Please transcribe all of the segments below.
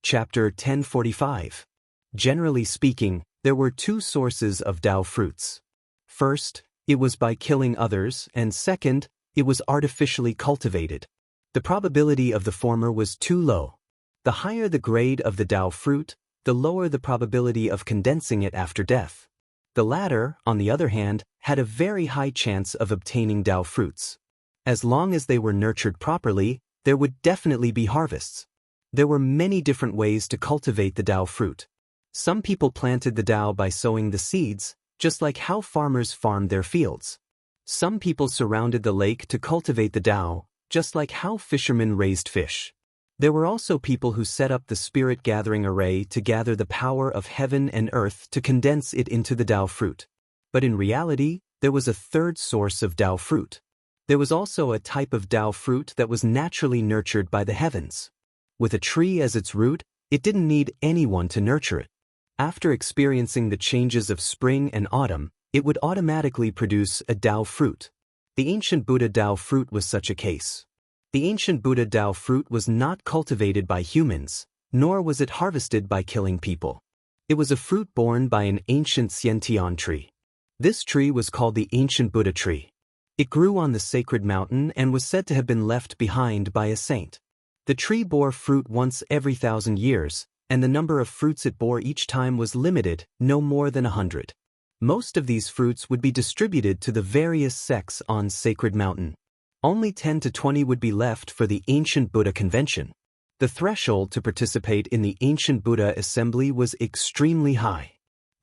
Chapter 1045. Generally speaking, there were two sources of Tao fruits. First, it was by killing others, and second, it was artificially cultivated. The probability of the former was too low. The higher the grade of the Tao fruit, the lower the probability of condensing it after death. The latter, on the other hand, had a very high chance of obtaining Tao fruits. As long as they were nurtured properly, there would definitely be harvests. There were many different ways to cultivate the Tao fruit. Some people planted the Tao by sowing the seeds, just like how farmers farmed their fields. Some people surrounded the lake to cultivate the Tao, just like how fishermen raised fish. There were also people who set up the spirit gathering array to gather the power of heaven and earth to condense it into the Tao fruit. But in reality, there was a third source of Tao fruit. There was also a type of Tao fruit that was naturally nurtured by the heavens. With a tree as its root, it didn't need anyone to nurture it. After experiencing the changes of spring and autumn, it would automatically produce a Tao fruit. The ancient Buddha Tao fruit was such a case. The ancient Buddha Tao fruit was not cultivated by humans, nor was it harvested by killing people. It was a fruit borne by an ancient Xiantian tree. This tree was called the ancient Buddha tree. It grew on the sacred mountain and was said to have been left behind by a saint. The tree bore fruit once every 1,000 years, and the number of fruits it bore each time was limited, no more than 100. Most of these fruits would be distributed to the various sects on Sacred Mountain. Only 10 to 20 would be left for the ancient Buddha convention. The threshold to participate in the ancient Buddha assembly was extremely high.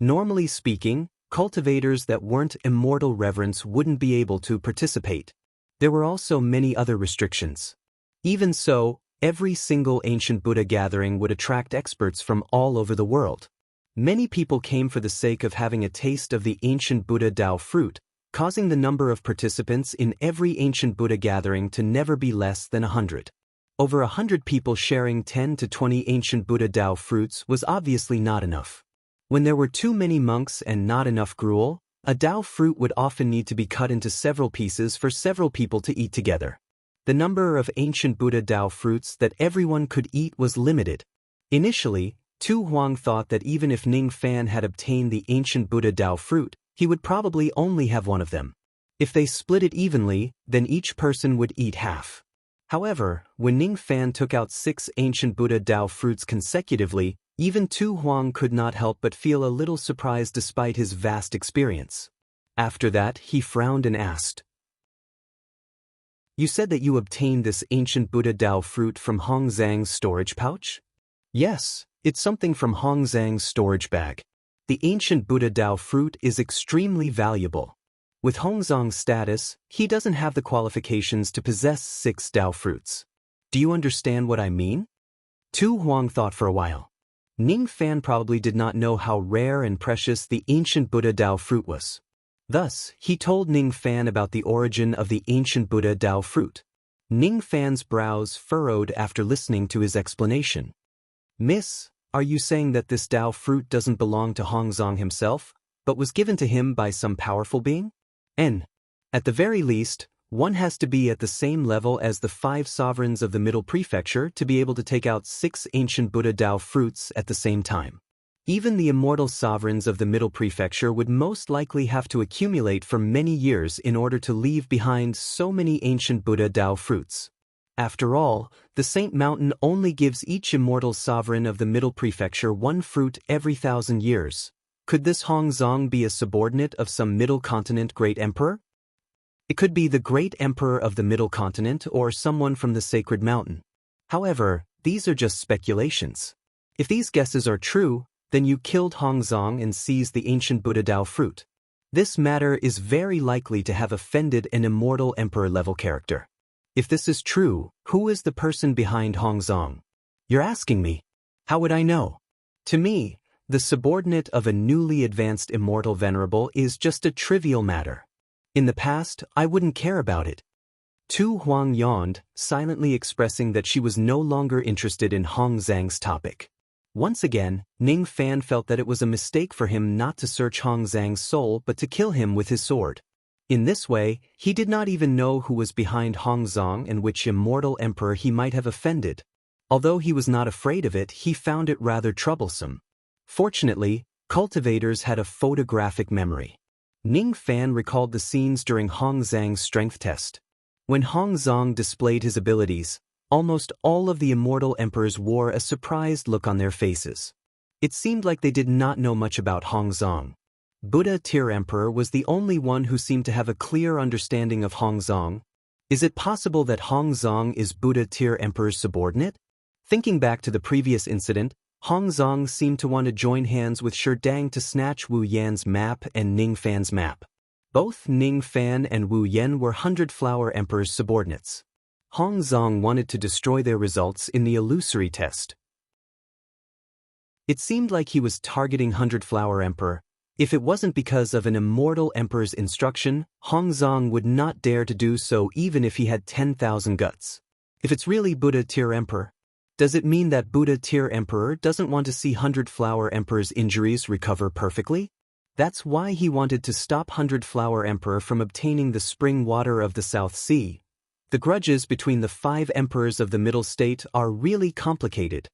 Normally speaking, cultivators that weren't immortal reverence wouldn't be able to participate. There were also many other restrictions. Even so, every single ancient Buddha gathering would attract experts from all over the world. Many people came for the sake of having a taste of the ancient Buddha Tao fruit, causing the number of participants in every ancient Buddha gathering to never be less than 100. Over 100 people sharing 10 to 20 ancient Buddha Tao fruits was obviously not enough. When there were too many monks and not enough gruel, a Tao fruit would often need to be cut into several pieces for several people to eat together. The number of ancient Buddha Tao fruits that everyone could eat was limited. Initially, Tu Huang thought that even if Ning Fan had obtained the ancient Buddha Tao fruit, he would probably only have one of them. If they split it evenly, then each person would eat half. However, when Ning Fan took out 6 ancient Buddha Tao fruits consecutively, even Tu Huang could not help but feel a little surprised despite his vast experience. After that, he frowned and asked, "You said that you obtained this ancient Buddha Tao fruit from Hong Zhang's storage pouch?" "Yes, it's something from Hong Zhang's storage bag. The ancient Buddha Tao fruit is extremely valuable. With Hong Zhang's status, he doesn't have the qualifications to possess 6 Tao fruits. Do you understand what I mean?" Tu Huang thought for a while. Ning Fan probably did not know how rare and precious the ancient Buddha Tao fruit was. Thus, he told Ning Fan about the origin of the ancient Buddha Tao fruit. Ning Fan's brows furrowed after listening to his explanation. "Miss, are you saying that this Tao fruit doesn't belong to Hong Zhang himself, but was given to him by some powerful being?" At the very least, one has to be at the same level as the 5 sovereigns of the Middle Prefecture to be able to take out 6 ancient Buddha Tao fruits at the same time. Even the immortal sovereigns of the Middle Prefecture would most likely have to accumulate for many years in order to leave behind so many ancient Buddha Tao fruits. After all, the Saint Mountain only gives each immortal sovereign of the Middle Prefecture 1 fruit every 1,000 years. Could this Hong Zhang be a subordinate of some Middle Continent Great Emperor? It could be the Great Emperor of the Middle Continent or someone from the Sacred Mountain. However, these are just speculations. If these guesses are true, then you killed Hong Zhang and seized the ancient Buddha Tao fruit. This matter is very likely to have offended an immortal emperor-level character. If this is true, who is the person behind Hong Zhang? You're asking me. How would I know? To me, the subordinate of a newly advanced immortal venerable is just a trivial matter. In the past, I wouldn't care about it. Tu Huang yawned, silently expressing that she was no longer interested in Hong Zhang's topic. Once again, Ning Fan felt that it was a mistake for him not to search Hong Zhang's soul but to kill him with his sword. In this way, he did not even know who was behind Hong Zhang and which immortal emperor he might have offended. Although he was not afraid of it, he found it rather troublesome. Fortunately, cultivators had a photographic memory. Ning Fan recalled the scenes during Hong Zhang's strength test. When Hong Zhang displayed his abilities, almost all of the immortal emperors wore a surprised look on their faces. It seemed like they did not know much about Hong Zhang. Buddha Tier Emperor was the only one who seemed to have a clear understanding of Hong Zhang. Is it possible that Hong Zhang is Buddha Tier Emperor's subordinate? Thinking back to the previous incident, Hong Zhang seemed to want to join hands with Shi Dang to snatch Wu Yan's map and Ning Fan's map. Both Ning Fan and Wu Yan were Hundred Flower Emperor's subordinates. Hong Zhang wanted to destroy their results in the illusory test. It seemed like he was targeting Hundred Flower Emperor. If it wasn't because of an immortal emperor's instruction, Hong Zhang would not dare to do so even if he had 10,000 guts. If it's really Buddha Tier Emperor, does it mean that Buddha Tier Emperor doesn't want to see Hundred Flower Emperor's injuries recover perfectly? That's why he wanted to stop Hundred Flower Emperor from obtaining the spring water of the South Sea. The grudges between the 5 emperors of the Middle State are really complicated.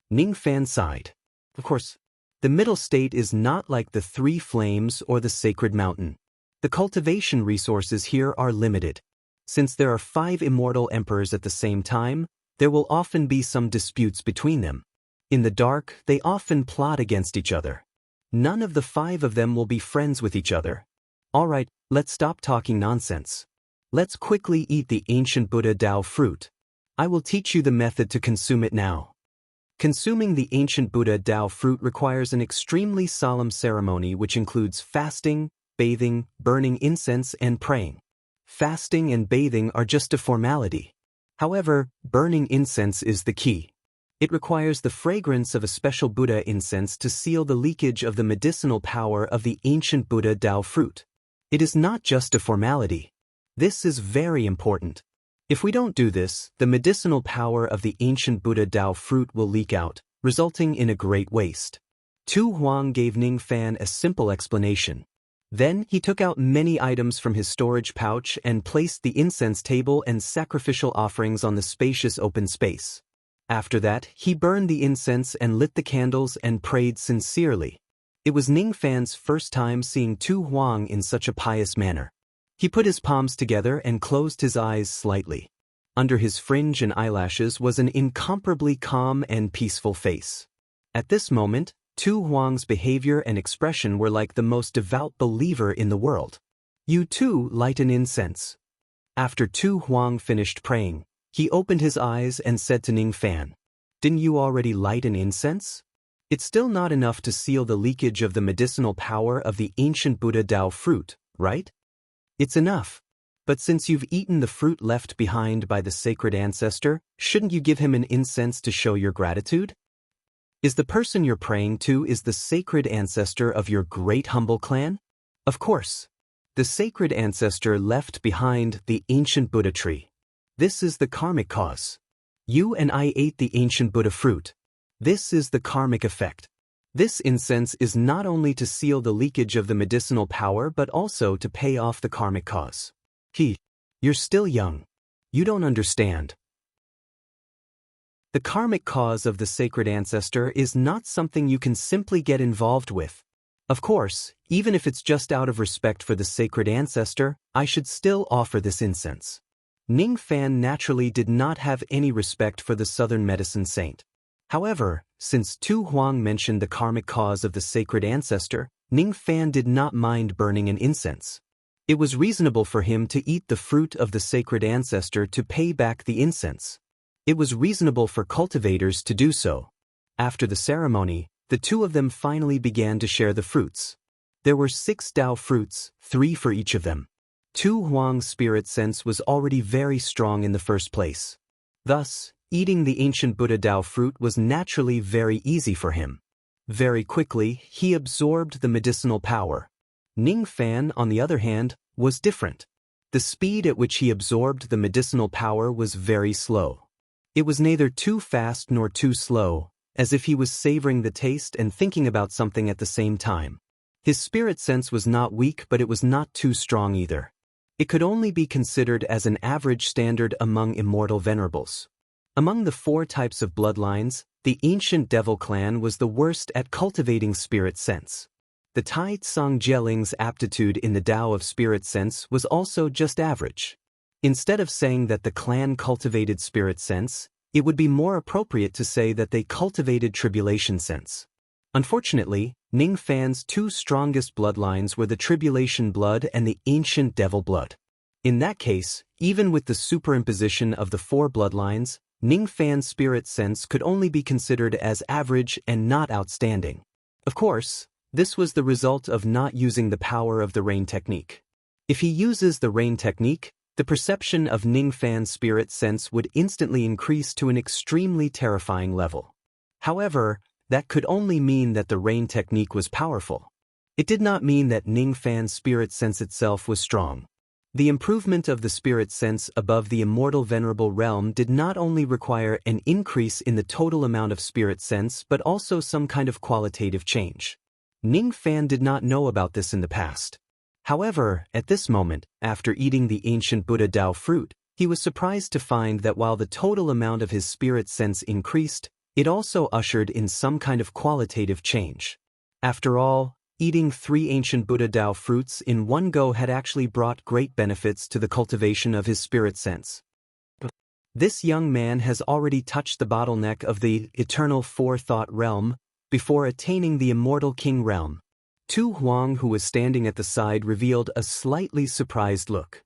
Ning Fan sighed. Of course, the Middle State is not like the 3 Flames or the Sacred Mountain. The cultivation resources here are limited. Since there are 5 immortal emperors at the same time, there will often be some disputes between them. In the dark, they often plot against each other. None of the 5 of them will be friends with each other. Alright, let's stop talking nonsense. Let's quickly eat the ancient Buddha Dao fruit. I will teach you the method to consume it now. Consuming the ancient Buddha Dao fruit requires an extremely solemn ceremony which includes fasting, bathing, burning incense, and praying. Fasting and bathing are just a formality. However, burning incense is the key. It requires the fragrance of a special Buddha incense to seal the leakage of the medicinal power of the ancient Buddha Dao fruit. It is not just a formality. This is very important. If we don't do this, the medicinal power of the ancient Buddha Dao fruit will leak out, resulting in a great waste. Tu Huang gave Ning Fan a simple explanation. Then he took out many items from his storage pouch and placed the incense table and sacrificial offerings on the spacious open space. After that, he burned the incense and lit the candles and prayed sincerely. It was Ning Fan's first time seeing Tu Huang in such a pious manner. He put his palms together and closed his eyes slightly. Under his fringe and eyelashes was an incomparably calm and peaceful face. At this moment, Tu Huang's behavior and expression were like the most devout believer in the world. You too light an incense. After Tu Huang finished praying, he opened his eyes and said to Ning Fan, "Didn't you already light an incense? It's still not enough to seal the leakage of the medicinal power of the ancient Buddha Dao fruit, right? It's enough. But since you've eaten the fruit left behind by the sacred ancestor, shouldn't you give him an incense to show your gratitude? Is the person you're praying to is the sacred ancestor of your great humble clan? Of course. The sacred ancestor left behind the ancient Buddha tree. This is the karmic cause. You and I ate the ancient Buddha fruit. This is the karmic effect. This incense is not only to seal the leakage of the medicinal power but also to pay off the karmic cause. You're still young. You don't understand. The karmic cause of the sacred ancestor is not something you can simply get involved with. Of course, even if it's just out of respect for the sacred ancestor, I should still offer this incense. Ning Fan naturally did not have any respect for the southern medicine saint. However, since Tu Huang mentioned the karmic cause of the sacred ancestor, Ning Fan did not mind burning an incense. It was reasonable for him to eat the fruit of the sacred ancestor to pay back the incense. It was reasonable for cultivators to do so. After the ceremony, the 2 of them finally began to share the fruits. There were 6 Dao fruits, 3 for each of them. Tu Huang's spirit sense was already very strong in the first place. Thus, eating the ancient Buddha Dao fruit was naturally very easy for him. Very quickly, he absorbed the medicinal power. Ning Fan, on the other hand, was different. The speed at which he absorbed the medicinal power was very slow. It was neither too fast nor too slow, as if he was savoring the taste and thinking about something at the same time. His spirit sense was not weak, but it was not too strong either. It could only be considered as an average standard among immortal venerables. Among the 4 types of bloodlines, the ancient devil clan was the worst at cultivating spirit sense. The Tai Tsang Jieling's aptitude in the Tao of spirit sense was also just average. Instead of saying that the clan cultivated spirit sense, it would be more appropriate to say that they cultivated tribulation sense. Unfortunately, Ning Fan's 2 strongest bloodlines were the tribulation blood and the ancient devil blood. In that case, even with the superimposition of the 4 bloodlines, Ning Fan's spirit sense could only be considered as average and not outstanding. Of course, this was the result of not using the power of the rain technique. If he uses the rain technique, the perception of Ning Fan's spirit sense would instantly increase to an extremely terrifying level. However, that could only mean that the rain technique was powerful. It did not mean that Ning Fan's spirit sense itself was strong. The improvement of the spirit sense above the immortal venerable realm did not only require an increase in the total amount of spirit sense but also some kind of qualitative change. Ning Fan did not know about this in the past. However, at this moment, after eating the ancient Buddha Tao fruit, he was surprised to find that while the total amount of his spirit sense increased, it also ushered in some kind of qualitative change. After all, eating 3 ancient Buddha Tao fruits in one go had actually brought great benefits to the cultivation of his spirit sense. This young man has already touched the bottleneck of the eternal forethought realm before attaining the immortal king realm. Tu Huang, who was standing at the side, revealed a slightly surprised look.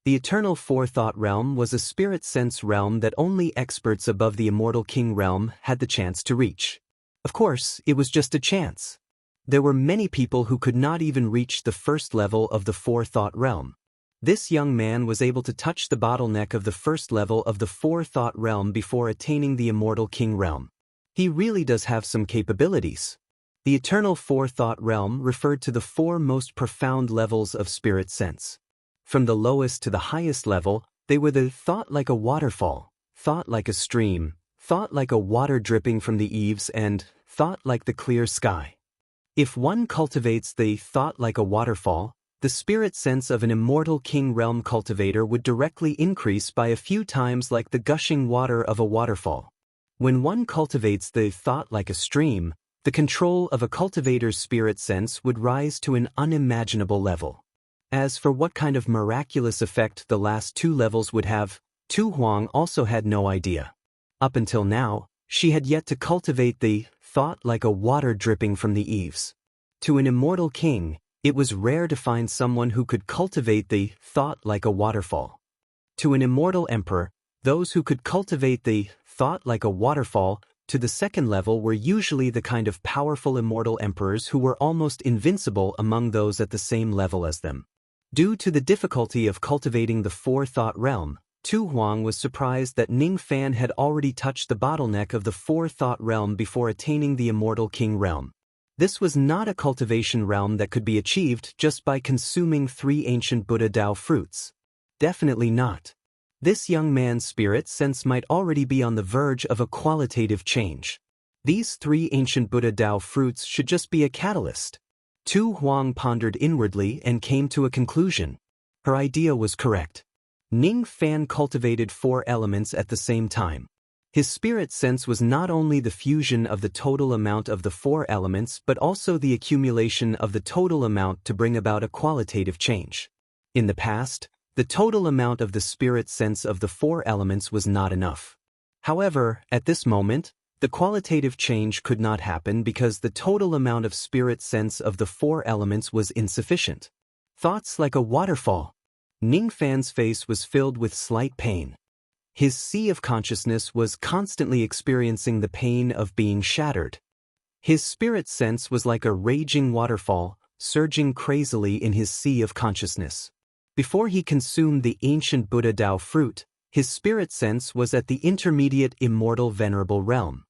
The eternal forethought realm was a spirit sense realm that only experts above the immortal king realm had the chance to reach. Of course, it was just a chance. There were many people who could not even reach the first level of the forethought realm. This young man was able to touch the bottleneck of the first level of the forethought realm before attaining the immortal king realm. He really does have some capabilities. The eternal forethought realm referred to the 4 most profound levels of spirit sense. From the lowest to the highest level, they were the thought like a waterfall, thought like a stream, thought like a water dripping from the eaves, and thought like the clear sky. If one cultivates the thought like a waterfall, the spirit sense of an immortal king realm cultivator would directly increase by a few times like the gushing water of a waterfall. When one cultivates the thought like a stream, the control of a cultivator's spirit sense would rise to an unimaginable level. As for what kind of miraculous effect the last 2 levels would have, Tu Huang also had no idea. Up until now, she had yet to cultivate the thought like a water dripping from the eaves. To an immortal king, it was rare to find someone who could cultivate the thought like a waterfall. To an immortal emperor, those who could cultivate the thought like a waterfall to the second level were usually the kind of powerful immortal emperors who were almost invincible among those at the same level as them. Due to the difficulty of cultivating the forethought realm, Tu Huang was surprised that Ning Fan had already touched the bottleneck of the forethought realm before attaining the immortal king realm. This was not a cultivation realm that could be achieved just by consuming 3 ancient Buddha Tao fruits. Definitely not. This young man's spirit sense might already be on the verge of a qualitative change. These 3 ancient Buddha Tao fruits should just be a catalyst. Tu Huang pondered inwardly and came to a conclusion. Her idea was correct. Ning Fan cultivated 4 elements at the same time. His spirit sense was not only the fusion of the total amount of the 4 elements but also the accumulation of the total amount to bring about a qualitative change. In the past, the total amount of the spirit sense of the 4 elements was not enough. However, at this moment, the qualitative change could not happen because the total amount of spirit sense of the 4 elements was insufficient. Thoughts like a waterfall. Ning Fan's face was filled with slight pain. His sea of consciousness was constantly experiencing the pain of being shattered. His spirit sense was like a raging waterfall, surging crazily in his sea of consciousness. Before he consumed the ancient Buddha Tao fruit, his spirit sense was at the intermediate immortal venerable realm.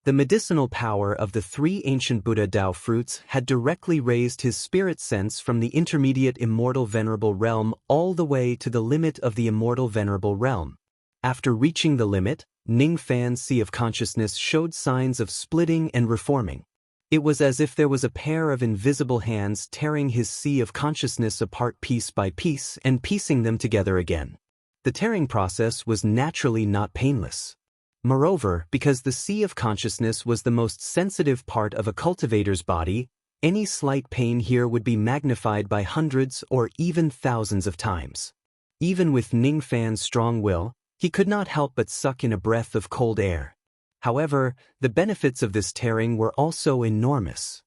The medicinal power of the 3 ancient Buddha Tao fruits had directly raised his spirit sense from the intermediate immortal venerable realm all the way to the limit of the immortal venerable realm. After reaching the limit, Ning Fan's sea of consciousness showed signs of splitting and reforming. It was as if there was a pair of invisible hands tearing his sea of consciousness apart piece by piece and piecing them together again. The tearing process was naturally not painless. Moreover, because the sea of consciousness was the most sensitive part of a cultivator's body, any slight pain here would be magnified by hundreds or even thousands of times. Even with Ning Fan's strong will, he could not help but suck in a breath of cold air. However, the benefits of this tearing were also enormous.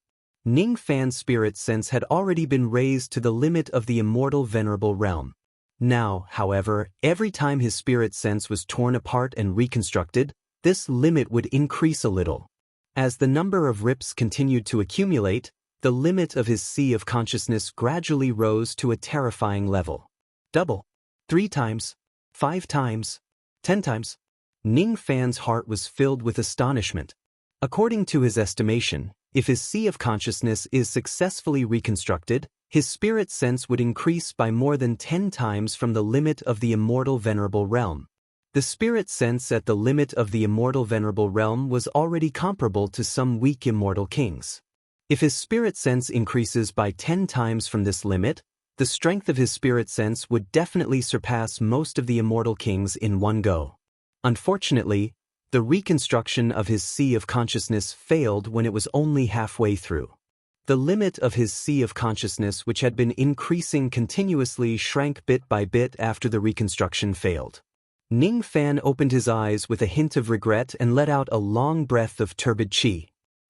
Ning Fan's spirit sense had already been raised to the limit of the immortal venerable realm. Now, however, every time his spirit sense was torn apart and reconstructed, this limit would increase a little. As the number of rips continued to accumulate, the limit of his sea of consciousness gradually rose to a terrifying level. Double. 3 times. 5 times. 10 times. Ning Fan's heart was filled with astonishment. According to his estimation, if his sea of consciousness is successfully reconstructed, his spirit sense would increase by more than 10 times from the limit of the immortal venerable realm. The spirit sense at the limit of the immortal venerable realm was already comparable to some weak immortal kings. If his spirit sense increases by 10 times from this limit, the strength of his spirit sense would definitely surpass most of the immortal kings in one go. Unfortunately, the reconstruction of his sea of consciousness failed when it was only halfway through. The limit of his sea of consciousness, which had been increasing continuously, shrank bit by bit after the reconstruction failed. Ning Fan opened his eyes with a hint of regret and let out a long breath of turbid qi.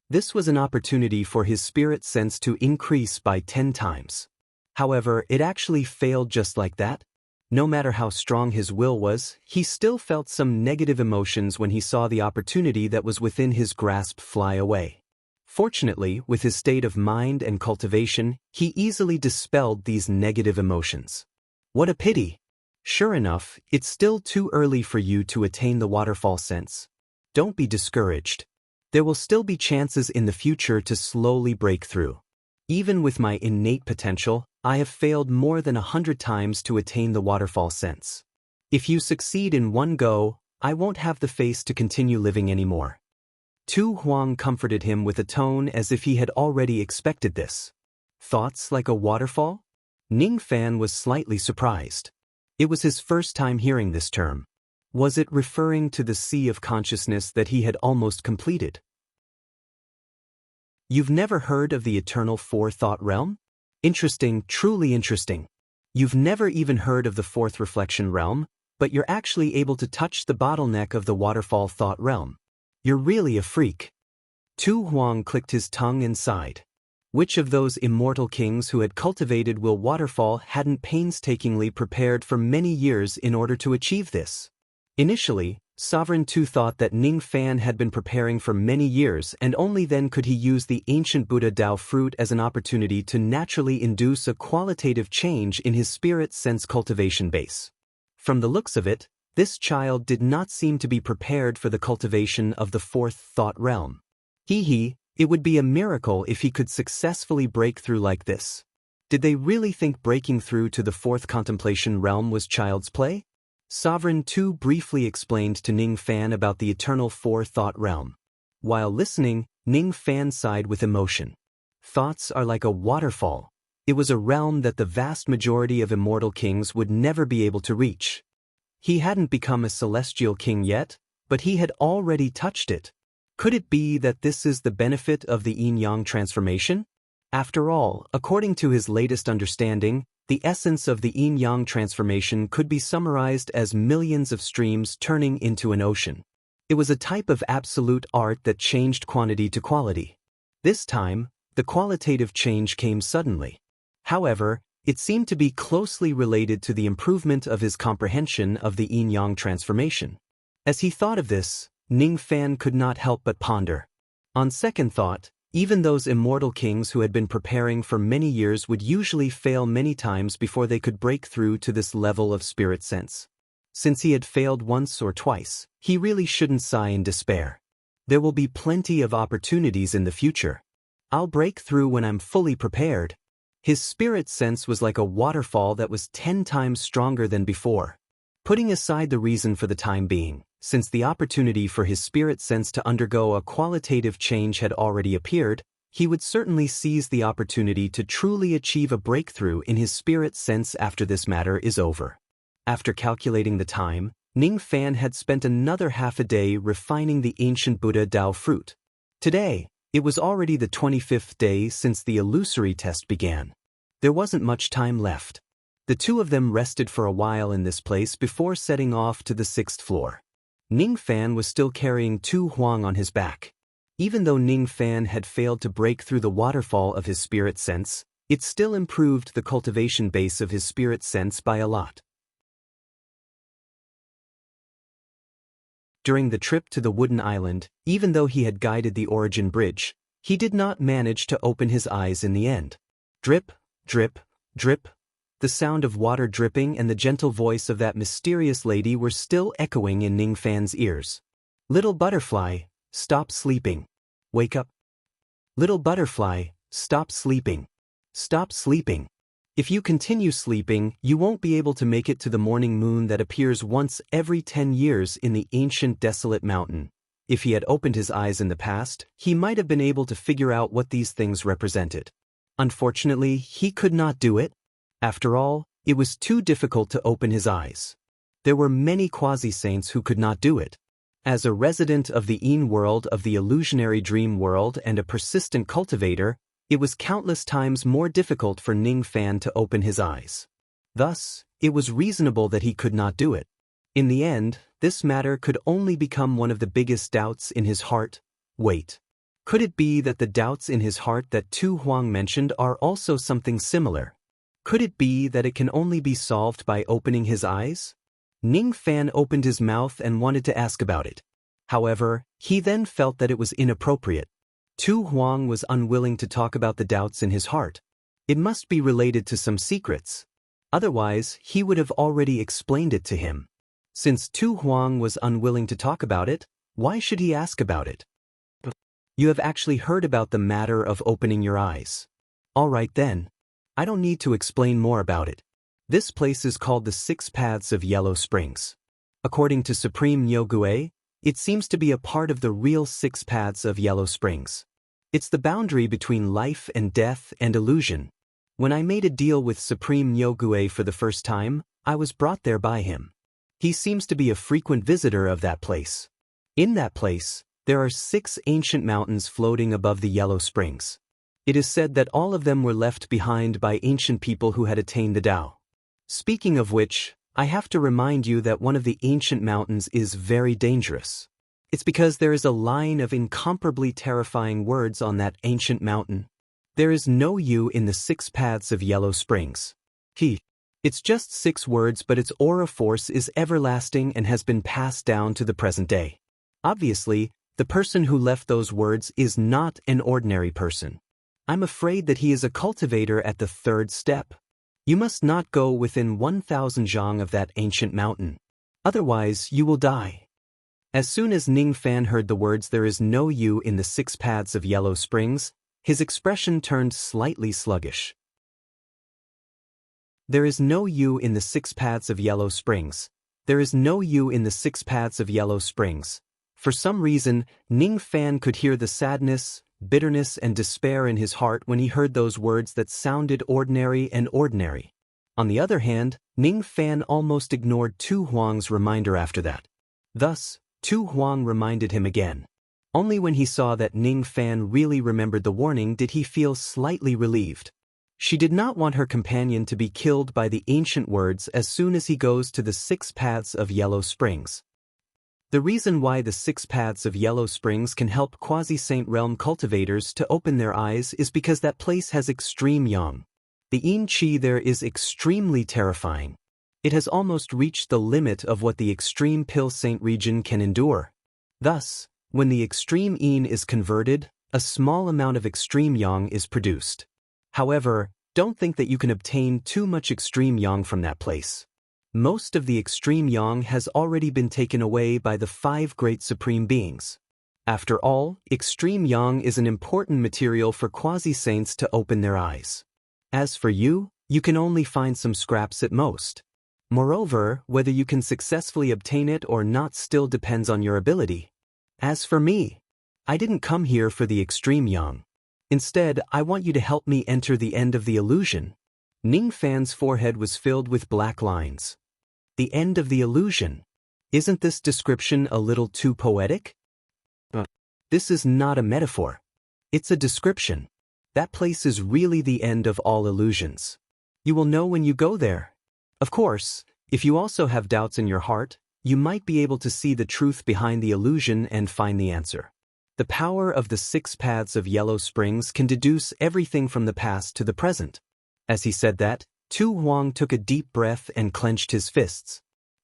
This was an opportunity for his spirit sense to increase by 10 times. However, it actually failed just like that. No matter how strong his will was, he still felt some negative emotions when he saw the opportunity that was within his grasp fly away. Fortunately, with his state of mind and cultivation, he easily dispelled these negative emotions. What a pity! Sure enough, it's still too early for you to attain the waterfall sense. Don't be discouraged. There will still be chances in the future to slowly break through. Even with my innate potential, I have failed more than 100 times to attain the waterfall sense. If you succeed in one go, I won't have the face to continue living anymore. Tu Huang comforted him with a tone as if he had already expected this. Thoughts like a waterfall? Ning Fan was slightly surprised. It was his first time hearing this term. Was it referring to the sea of consciousness that he had almost completed? You've never heard of the eternal four-thought realm? Interesting, truly interesting. You've never even heard of the fourth reflection realm, but you're actually able to touch the bottleneck of the waterfall thought realm. You're really a freak. Tu Huang clicked his tongue and sighed. Which of those immortal kings who had cultivated Will Waterfall hadn't painstakingly prepared for many years in order to achieve this? Initially, Sovereign Tu thought that Ning Fan had been preparing for many years, and only then could he use the ancient Buddha Dao fruit as an opportunity to naturally induce a qualitative change in his spirit sense cultivation base. From the looks of it, this child did not seem to be prepared for the cultivation of the fourth thought realm. It would be a miracle if he could successfully break through like this. Did they really think breaking through to the fourth contemplation realm was child's play? Sovereign Tu briefly explained to Ning Fan about the eternal four-thought realm. While listening, Ning Fan sighed with emotion. Thoughts are like a waterfall. It was a realm that the vast majority of immortal kings would never be able to reach. He hadn't become a celestial king yet, but he had already touched it. Could it be that this is the benefit of the yin-yang transformation? After all, according to his latest understanding, the essence of the yin-yang transformation could be summarized as millions of streams turning into an ocean. It was a type of absolute art that changed quantity to quality. This time, the qualitative change came suddenly. However, it seemed to be closely related to the improvement of his comprehension of the yin-yang transformation. As he thought of this, Ning Fan could not help but ponder. On second thought, even those immortal kings who had been preparing for many years would usually fail many times before they could break through to this level of spirit sense. Since he had failed once or twice, he really shouldn't sigh in despair. There will be plenty of opportunities in the future. I'll break through when I'm fully prepared. His spirit sense was like a waterfall that was 10 times stronger than before. Putting aside the reason for the time being, since the opportunity for his spirit sense to undergo a qualitative change had already appeared, he would certainly seize the opportunity to truly achieve a breakthrough in his spirit sense after this matter is over. After calculating the time, Ning Fan had spent another half a day refining the ancient Buddha Dao fruit. Today, it was already the 25th day since the illusory test began. There wasn't much time left. The two of them rested for a while in this place before setting off to the 6th floor. Ning Fan was still carrying Tu Huang on his back. Even though Ning Fan had failed to break through the waterfall of his spirit sense, it still improved the cultivation base of his spirit sense by a lot. During the trip to the wooden island, even though he had guided the origin bridge, he did not manage to open his eyes in the end. Drip, drip, drip. The sound of water dripping and the gentle voice of that mysterious lady were still echoing in Ning Fan's ears. Little butterfly, stop sleeping. Wake up. Little butterfly, stop sleeping. Stop sleeping. If you continue sleeping, you won't be able to make it to the morning moon that appears once every 10 years in the ancient desolate mountain. If he had opened his eyes in the past, he might have been able to figure out what these things represented. Unfortunately, he could not do it. After all, it was too difficult to open his eyes. There were many quasi-saints who could not do it. As a resident of the Yin world of the illusionary dream world and a persistent cultivator, it was countless times more difficult for Ning Fan to open his eyes. Thus, it was reasonable that he could not do it. In the end, this matter could only become one of the biggest doubts in his heart. Wait. Could it be that the doubts in his heart that Tu Huang mentioned are also something similar? Could it be that it can only be solved by opening his eyes? Ning Fan opened his mouth and wanted to ask about it. However, he then felt that it was inappropriate. Tu Huang was unwilling to talk about the doubts in his heart. It must be related to some secrets. Otherwise, he would have already explained it to him. Since Tu Huang was unwilling to talk about it, why should he ask about it? You have actually heard about the matter of opening your eyes. All right then. I don't need to explain more about it. This place is called the 6 Paths of Yellow Springs. According to Supreme Nyogue, it seems to be a part of the real 6 Paths of Yellow Springs. It's the boundary between life and death and illusion. When I made a deal with Supreme Nyogue for the first time, I was brought there by him. He seems to be a frequent visitor of that place. In that place, there are 6 ancient mountains floating above the Yellow Springs. It is said that all of them were left behind by ancient people who had attained the Tao. Speaking of which, I have to remind you that one of the ancient mountains is very dangerous. It's because there is a line of incomparably terrifying words on that ancient mountain. There is no you in the 6 Paths of Yellow Springs. It's just 6 words, but its aura force is everlasting and has been passed down to the present day. Obviously, the person who left those words is not an ordinary person. I'm afraid that he is a cultivator at the 3rd step. You must not go within 1,000 zhang of that ancient mountain. Otherwise, you will die. As soon as Ning Fan heard the words "there is no you in the 6 Paths of Yellow Springs," his expression turned slightly sluggish. There is no you in the 6 Paths of Yellow Springs. There is no you in the 6 Paths of Yellow Springs. For some reason, Ning Fan could hear the sadness, bitterness and despair in his heart when he heard those words that sounded ordinary and ordinary. On the other hand, Ning Fan almost ignored Tu Huang's reminder after that. Thus, Tu Huang reminded him again. Only when he saw that Ning Fan really remembered the warning did he feel slightly relieved. She did not want her companion to be killed by the ancient words as soon as he goes to the 6 Paths of Yellow Springs. The reason why the 6 Paths of Yellow Springs can help quasi-saint realm cultivators to open their eyes is because that place has extreme yang. The yin qi there is extremely terrifying. It has almost reached the limit of what the extreme pill saint region can endure. Thus, when the extreme yin is converted, a small amount of extreme yang is produced. However, don't think that you can obtain too much extreme yang from that place. Most of the extreme yang has already been taken away by the 5 great supreme beings. After all, extreme yang is an important material for quasi-saints to open their eyes. As for you, you can only find some scraps at most. Moreover, whether you can successfully obtain it or not still depends on your ability. As for me, I didn't come here for the extreme yang. Instead, I want you to help me enter the end of the illusion. Ning Fan's forehead was filled with black lines. The end of the illusion. Isn't this description a little too poetic? This is not a metaphor. It's a description. That place is really the end of all illusions. You will know when you go there. Of course, if you also have doubts in your heart, you might be able to see the truth behind the illusion and find the answer. The power of the 6 paths of yellow springs can deduce everything from the past to the present. As he said that, Tu Huang took a deep breath and clenched his fists.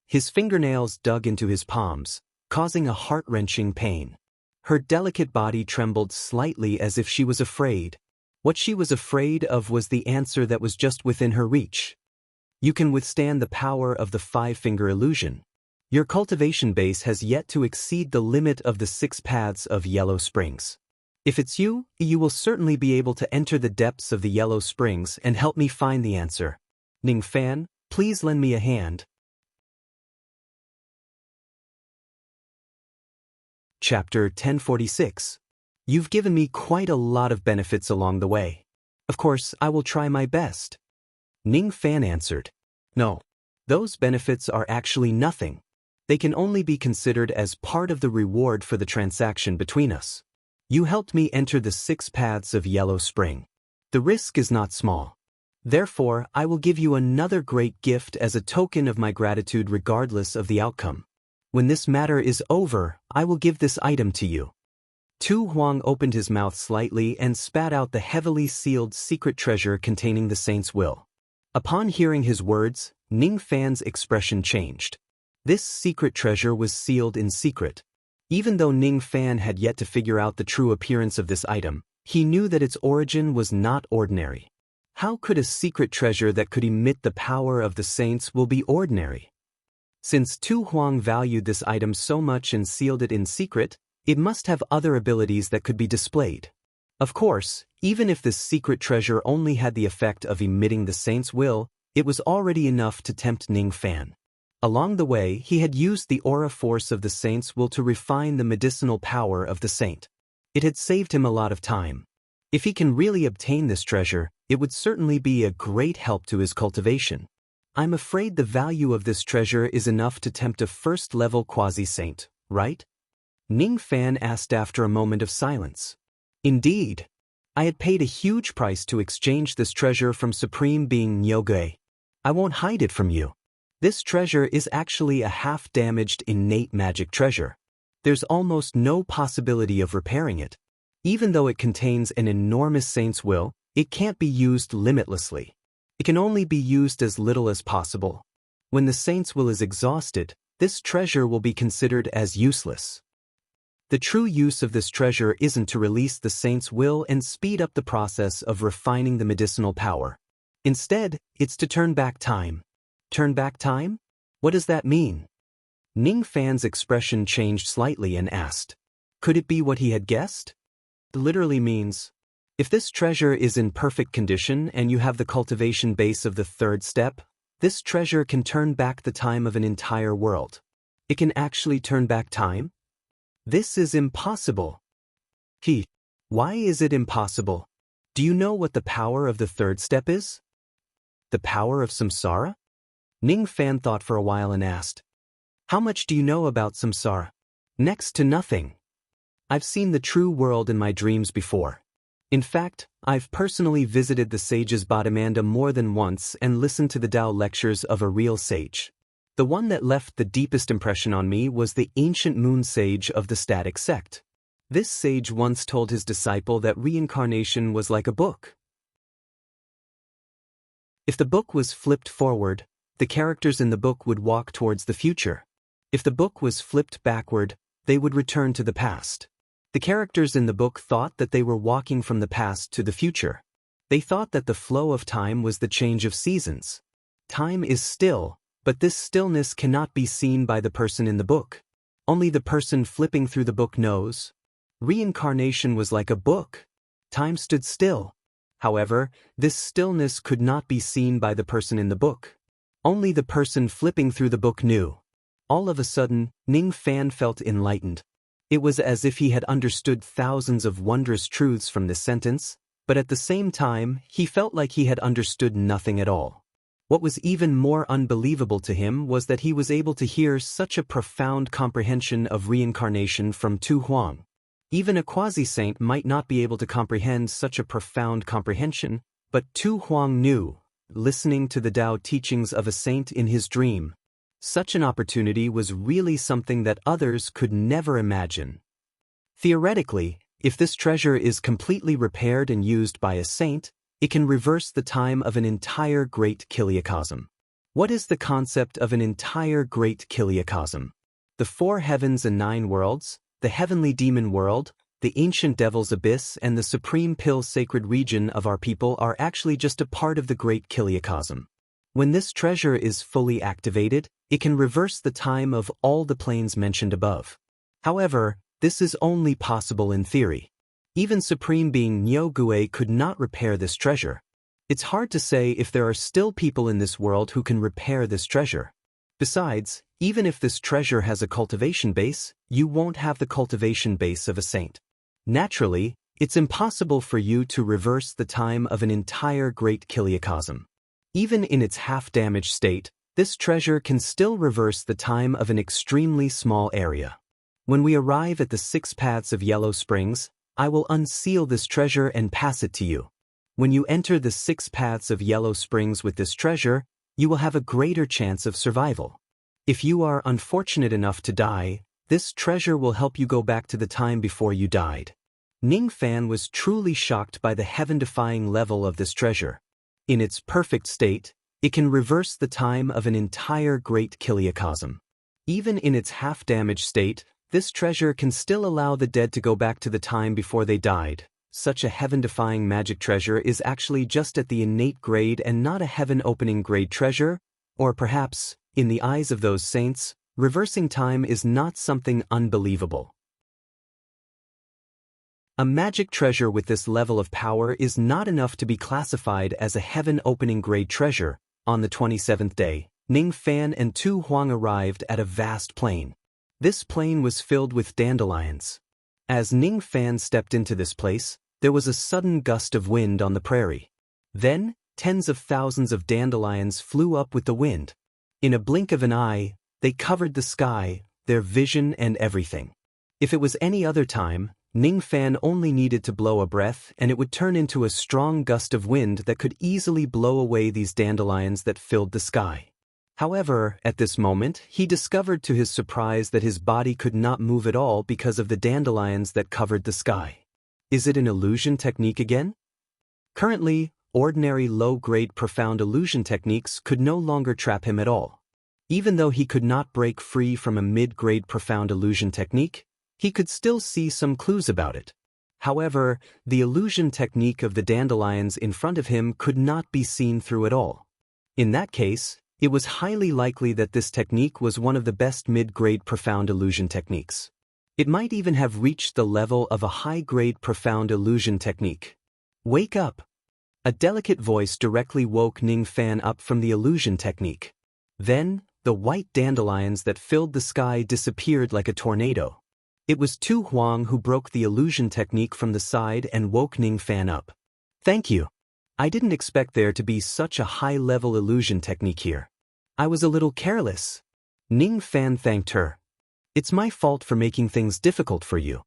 His fingernails dug into his palms, causing a heart-wrenching pain. Her delicate body trembled slightly as if she was afraid. What she was afraid of was the answer that was just within her reach. You can withstand the power of the 5-finger illusion. Your cultivation base has yet to exceed the limit of the 6 paths of yellow springs. If it's you, you will certainly be able to enter the depths of the yellow springs and help me find the answer. Ning Fan, please lend me a hand. Chapter 1046. You've given me quite a lot of benefits along the way. Of course, I will try my best. Ning Fan answered. No. Those benefits are actually nothing. They can only be considered as part of the reward for the transaction between us. You helped me enter the 6 paths of Yellow Spring. The risk is not small. Therefore, I will give you another great gift as a token of my gratitude regardless of the outcome. When this matter is over, I will give this item to you. Tu Huang opened his mouth slightly and spat out the heavily sealed secret treasure containing the saint's will. Upon hearing his words, Ning Fan's expression changed. This secret treasure was sealed in secret. Even though Ning Fan had yet to figure out the true appearance of this item, he knew that its origin was not ordinary. How could a secret treasure that could emit the power of the saints will be ordinary? Since Tu Huang valued this item so much and sealed it in secret, it must have other abilities that could be displayed. Of course, even if this secret treasure only had the effect of emitting the saint's will, it was already enough to tempt Ning Fan. Along the way, he had used the aura force of the saint's will to refine the medicinal power of the saint. It had saved him a lot of time. If he can really obtain this treasure, it would certainly be a great help to his cultivation. I'm afraid the value of this treasure is enough to tempt a first-level quasi-saint, right? Ning Fan asked after a moment of silence. Indeed. I had paid a huge price to exchange this treasure from Supreme Being Nyoge. I won't hide it from you. This treasure is actually a half-damaged innate magic treasure. There's almost no possibility of repairing it. Even though it contains an enormous saint's will, it can't be used limitlessly. It can only be used as little as possible. When the saint's will is exhausted, this treasure will be considered as useless. The true use of this treasure isn't to release the saint's will and speed up the process of refining the medicinal power. Instead, it's to turn back time. Turn back time? What does that mean? Ning Fan's expression changed slightly and asked. Could it be what he had guessed? It literally means, if this treasure is in perfect condition and you have the cultivation base of the 3rd step, this treasure can turn back the time of an entire world. It can actually turn back time? This is impossible. Why is it impossible? Do you know what the power of the 3rd step is? The power of samsara? Ning Fan thought for a while and asked, how much do you know about samsara? Next to nothing. I've seen the true world in my dreams before. In fact, I've personally visited the sage's Bodhimanda more than once and listened to the Tao lectures of a real sage. The one that left the deepest impression on me was the ancient moon sage of the static sect. This sage once told his disciple that reincarnation was like a book. If the book was flipped forward, the characters in the book would walk towards the future. If the book was flipped backward, they would return to the past. The characters in the book thought that they were walking from the past to the future. They thought that the flow of time was the change of seasons. Time is still, but this stillness cannot be seen by the person in the book. Only the person flipping through the book knows. Reincarnation was like a book. Time stood still. However, this stillness could not be seen by the person in the book. Only the person flipping through the book knew. All of a sudden, Ning Fan felt enlightened. It was as if he had understood thousands of wondrous truths from this sentence, but at the same time, he felt like he had understood nothing at all. What was even more unbelievable to him was that he was able to hear such a profound comprehension of reincarnation from Tu Huang. Even a quasi-saint might not be able to comprehend such a profound comprehension, but Tu Huang knew, listening to the Tao teachings of a saint in his dream. Such an opportunity was really something that others could never imagine. Theoretically, if this treasure is completely repaired and used by a saint, it can reverse the time of an entire great kiliacosm. What is the concept of an entire great kiliacosm? The 4 heavens and 9 worlds, the heavenly demon world, the ancient devil's abyss and the supreme pill sacred region of our people are actually just a part of the great kiliacosm. When this treasure is fully activated, it can reverse the time of all the planes mentioned above. However, this is only possible in theory. Even Supreme Being Nyogue could not repair this treasure. It's hard to say if there are still people in this world who can repair this treasure. Besides, even if this treasure has a cultivation base, you won't have the cultivation base of a saint. Naturally, it's impossible for you to reverse the time of an entire great kiliacosm. Even in its half-damaged state, this treasure can still reverse the time of an extremely small area. When we arrive at the 6 paths of Yellow Springs, I will unseal this treasure and pass it to you. When you enter the 6 paths of Yellow Springs with this treasure, you will have a greater chance of survival. If you are unfortunate enough to die, this treasure will help you go back to the time before you died. Ning Fan was truly shocked by the heaven-defying level of this treasure. In its perfect state, it can reverse the time of an entire great kiliacosm. Even in its half-damaged state, this treasure can still allow the dead to go back to the time before they died. Such a heaven-defying magic treasure is actually just at the innate grade and not a heaven-opening grade treasure, or perhaps, in the eyes of those saints, reversing time is not something unbelievable. A magic treasure with this level of power is not enough to be classified as a heaven-opening grade treasure. On the 27th day, Ning Fan and Tu Huang arrived at a vast plain. This plain was filled with dandelions. As Ning Fan stepped into this place, there was a sudden gust of wind on the prairie. Then, tens of thousands of dandelions flew up with the wind. In a blink of an eye, they covered the sky, their vision and everything. If it was any other time, Ning Fan only needed to blow a breath and it would turn into a strong gust of wind that could easily blow away these dandelions that filled the sky. However, at this moment, he discovered to his surprise that his body could not move at all because of the dandelions that covered the sky. Is it an illusion technique again? Currently, ordinary low-grade profound illusion techniques could no longer trap him at all. Even though he could not break free from a mid-grade profound illusion technique, he could still see some clues about it. However, the illusion technique of the dandelions in front of him could not be seen through at all. In that case, it was highly likely that this technique was one of the best mid-grade profound illusion techniques. It might even have reached the level of a high-grade profound illusion technique. Wake up! A delicate voice directly woke Ning Fan up from the illusion technique. Then, the white dandelions that filled the sky disappeared like a tornado. It was Tu Huang who broke the illusion technique from the side and woke Ning Fan up. Thank you. I didn't expect there to be such a high-level illusion technique here. I was a little careless. Ning Fan thanked her. It's my fault for making things difficult for you.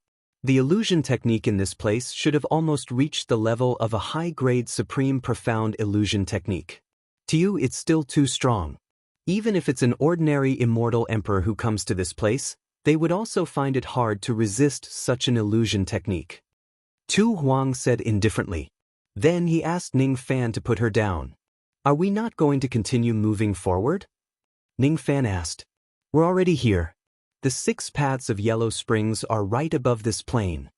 The illusion technique in this place should have almost reached the level of a high-grade supreme profound illusion technique. To you it's still too strong. Even if it's an ordinary immortal emperor who comes to this place, they would also find it hard to resist such an illusion technique. Tu Huang said indifferently. Then he asked Ning Fan to put her down. Are we not going to continue moving forward? Ning Fan asked. We're already here. The 6 paths of Yellow Springs are right above this plain.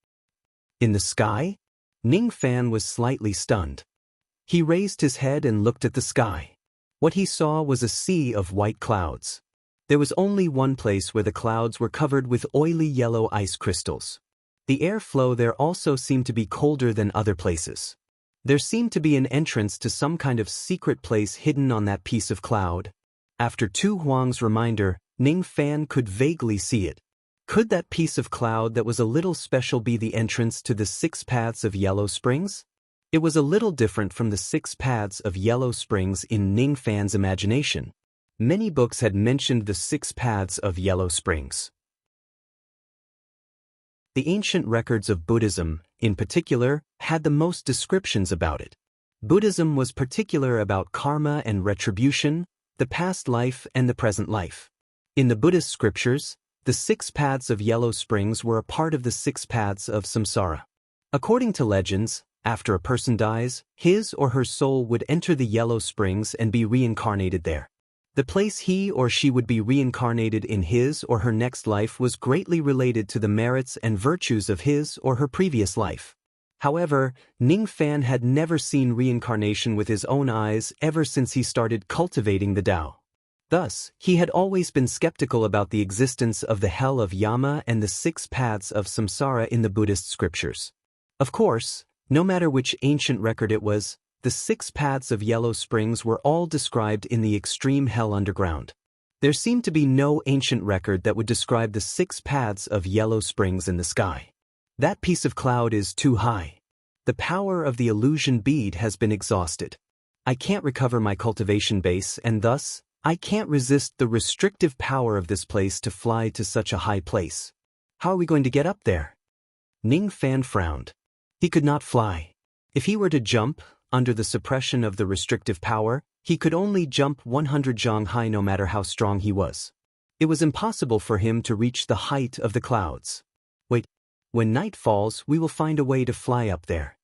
In the sky? Ning Fan was slightly stunned. He raised his head and looked at the sky. What he saw was a sea of white clouds. There was only one place where the clouds were covered with oily yellow ice crystals. The airflow there also seemed to be colder than other places. There seemed to be an entrance to some kind of secret place hidden on that piece of cloud. After Tu Huang's reminder, Ning Fan could vaguely see it. Could that piece of cloud that was a little special be the entrance to the 6 paths of Yellow Springs? It was a little different from the 6 paths of yellow springs in Ning Fan's imagination. Many books had mentioned the 6 paths of yellow springs. The ancient records of Buddhism, in particular, had the most descriptions about it. Buddhism was particular about karma and retribution, the past life and the present life. In the Buddhist scriptures, the 6 paths of yellow springs were a part of the 6 paths of samsara. According to legends, after a person dies, his or her soul would enter the yellow springs and be reincarnated there. The place he or she would be reincarnated in his or her next life was greatly related to the merits and virtues of his or her previous life. However, Ning Fan had never seen reincarnation with his own eyes ever since he started cultivating the Tao. Thus, he had always been skeptical about the existence of the hell of Yama and the 6 paths of samsara in the Buddhist scriptures. Of course, no matter which ancient record it was, the 6 paths of yellow springs were all described in the extreme hell underground. There seemed to be no ancient record that would describe the 6 paths of yellow springs in the sky. That piece of cloud is too high. The power of the illusion bead has been exhausted. I can't recover my cultivation base and thus, I can't resist the restrictive power of this place to fly to such a high place. How are we going to get up there? Ning Fan frowned. He could not fly. If he were to jump, under the suppression of the restrictive power, he could only jump 100 zhang high no matter how strong he was. It was impossible for him to reach the height of the clouds. Wait, when night falls we will find a way to fly up there.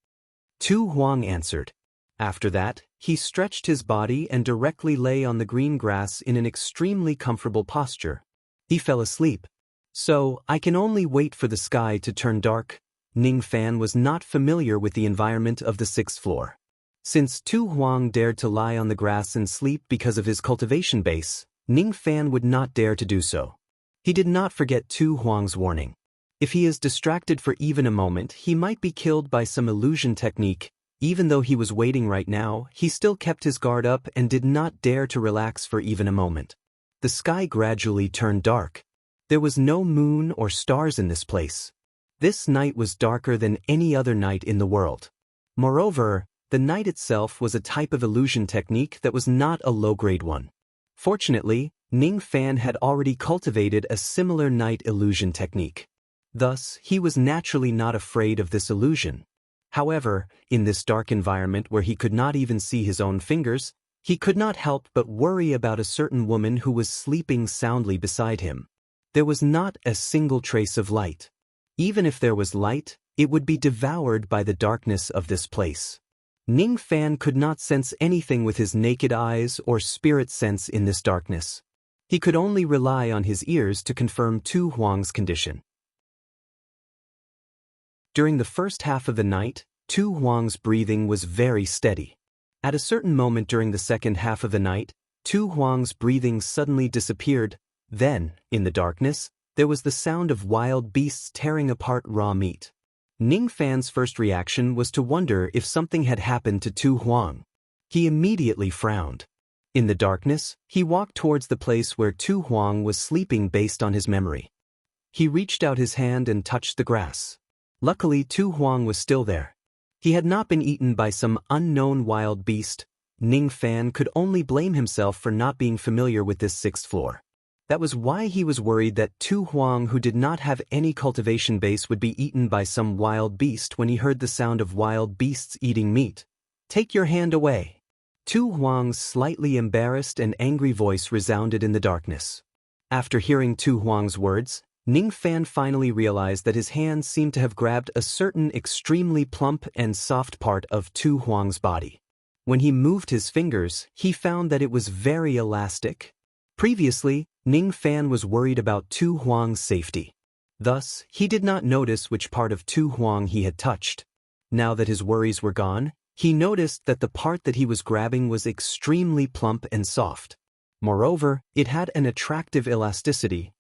Tu Huang answered. After that, he stretched his body and directly lay on the green grass in an extremely comfortable posture. He fell asleep. So, I can only wait for the sky to turn dark. Ning Fan was not familiar with the environment of the 6th floor. Since Tu Huang dared to lie on the grass and sleep because of his cultivation base, Ning Fan would not dare to do so. He did not forget Tu Huang's warning. If he is distracted for even a moment, he might be killed by some illusion technique. Even though he was waiting right now, he still kept his guard up and did not dare to relax for even a moment. The sky gradually turned dark. There was no moon or stars in this place. This night was darker than any other night in the world. Moreover, the night itself was a type of illusion technique that was not a low-grade one. Fortunately, Ning Fan had already cultivated a similar night illusion technique. Thus, he was naturally not afraid of this illusion. However, in this dark environment where he could not even see his own fingers, he could not help but worry about a certain woman who was sleeping soundly beside him. There was not a single trace of light. Even if there was light, it would be devoured by the darkness of this place. Ning Fan could not sense anything with his naked eyes or spirit sense in this darkness. He could only rely on his ears to confirm Tu Huang's condition. During the first half of the night, Tu Huang's breathing was very steady. At a certain moment during the second half of the night, Tu Huang's breathing suddenly disappeared. Then, in the darkness, there was the sound of wild beasts tearing apart raw meat. Ning Fan's first reaction was to wonder if something had happened to Tu Huang. He immediately frowned. In the darkness, he walked towards the place where Tu Huang was sleeping based on his memory. He reached out his hand and touched the grass. Luckily, Tu Huang was still there. He had not been eaten by some unknown wild beast. Ning Fan could only blame himself for not being familiar with this 6th floor. That was why he was worried that Tu Huang, who did not have any cultivation base, would be eaten by some wild beast when he heard the sound of wild beasts eating meat. "Take your hand away." Tu Huang's slightly embarrassed and angry voice resounded in the darkness. After hearing Tu Huang's words, Ning Fan finally realized that his hand seemed to have grabbed a certain extremely plump and soft part of Tu Huang's body. When he moved his fingers, he found that it was very elastic. Previously, Ning Fan was worried about Tu Huang's safety. Thus, he did not notice which part of Tu Huang he had touched. Now that his worries were gone, he noticed that the part that he was grabbing was extremely plump and soft. Moreover, it had an attractive elasticity.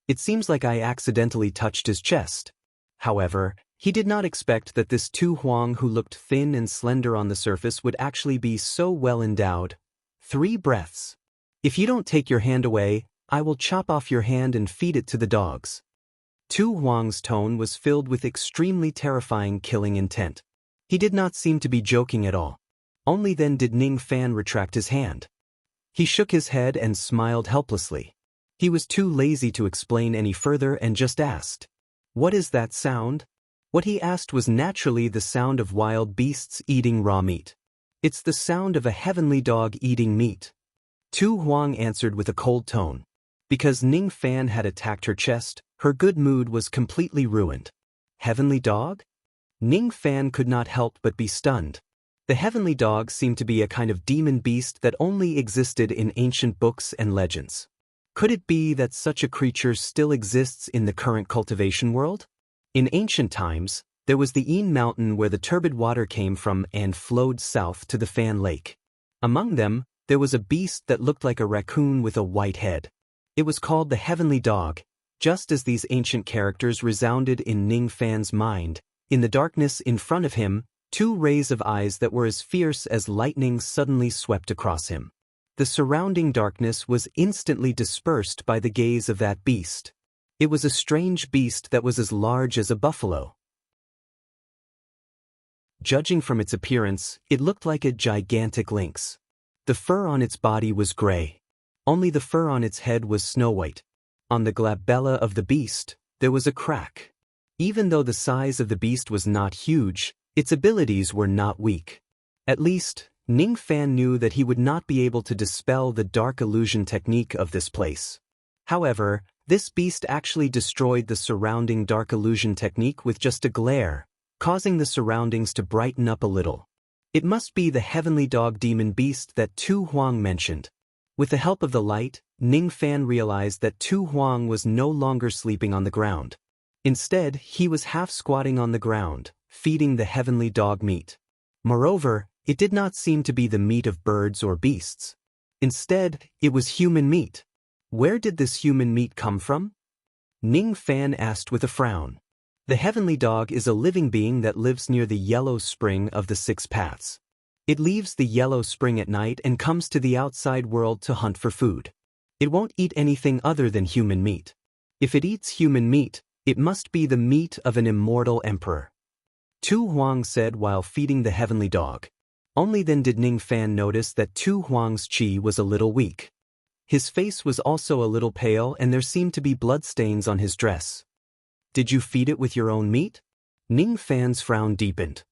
It seems like I accidentally touched his chest. However, he did not expect that this Tu Huang, who looked thin and slender on the surface, would actually be so well endowed. 3 breaths. If you don't take your hand away, I will chop off your hand and feed it to the dogs. Tu Huang's tone was filled with extremely terrifying killing intent. He did not seem to be joking at all. Only then did Ning Fan retract his hand. He shook his head and smiled helplessly. He was too lazy to explain any further and just asked, "What is that sound?" What he asked was naturally the sound of wild beasts eating raw meat. "It's the sound of a heavenly dog eating meat." Tu Huang answered with a cold tone. Because Ning Fan had attacked her chest, her good mood was completely ruined. Heavenly dog? Ning Fan could not help but be stunned. The heavenly dog seemed to be a kind of demon beast that only existed in ancient books and legends. Could it be that such a creature still exists in the current cultivation world? In ancient times, there was the Een Mountain where the turbid water came from and flowed south to the Fan Lake. Among them, there was a beast that looked like a raccoon with a white head. It was called the Heavenly Dog. Just as these ancient characters resounded in Ning Fan's mind, in the darkness in front of him, two rays of eyes that were as fierce as lightning suddenly swept across him. The surrounding darkness was instantly dispersed by the gaze of that beast. It was a strange beast that was as large as a buffalo. Judging from its appearance, it looked like a gigantic lynx. The fur on its body was gray. Only the fur on its head was snow-white. On the glabella of the beast, there was a crack. Even though the size of the beast was not huge, its abilities were not weak. At least, Ning Fan knew that he would not be able to dispel the dark illusion technique of this place. However, this beast actually destroyed the surrounding dark illusion technique with just a glare, causing the surroundings to brighten up a little. It must be the heavenly dog demon beast that Tu Huang mentioned. With the help of the light, Ning Fan realized that Tu Huang was no longer sleeping on the ground. Instead, he was half squatting on the ground, feeding the heavenly dog meat. Moreover, it did not seem to be the meat of birds or beasts. Instead, it was human meat. Where did this human meat come from? Ning Fan asked with a frown. The heavenly dog is a living being that lives near the yellow spring of the 6 paths. It leaves the yellow spring at night and comes to the outside world to hunt for food. It won't eat anything other than human meat. If it eats human meat, it must be the meat of an immortal emperor. Tu Huang said while feeding the heavenly dog. Only then did Ning Fan notice that Tu Huang's qi was a little weak. His face was also a little pale and there seemed to be bloodstains on his dress. Did you feed it with your own meat? Ning Fan's frown deepened.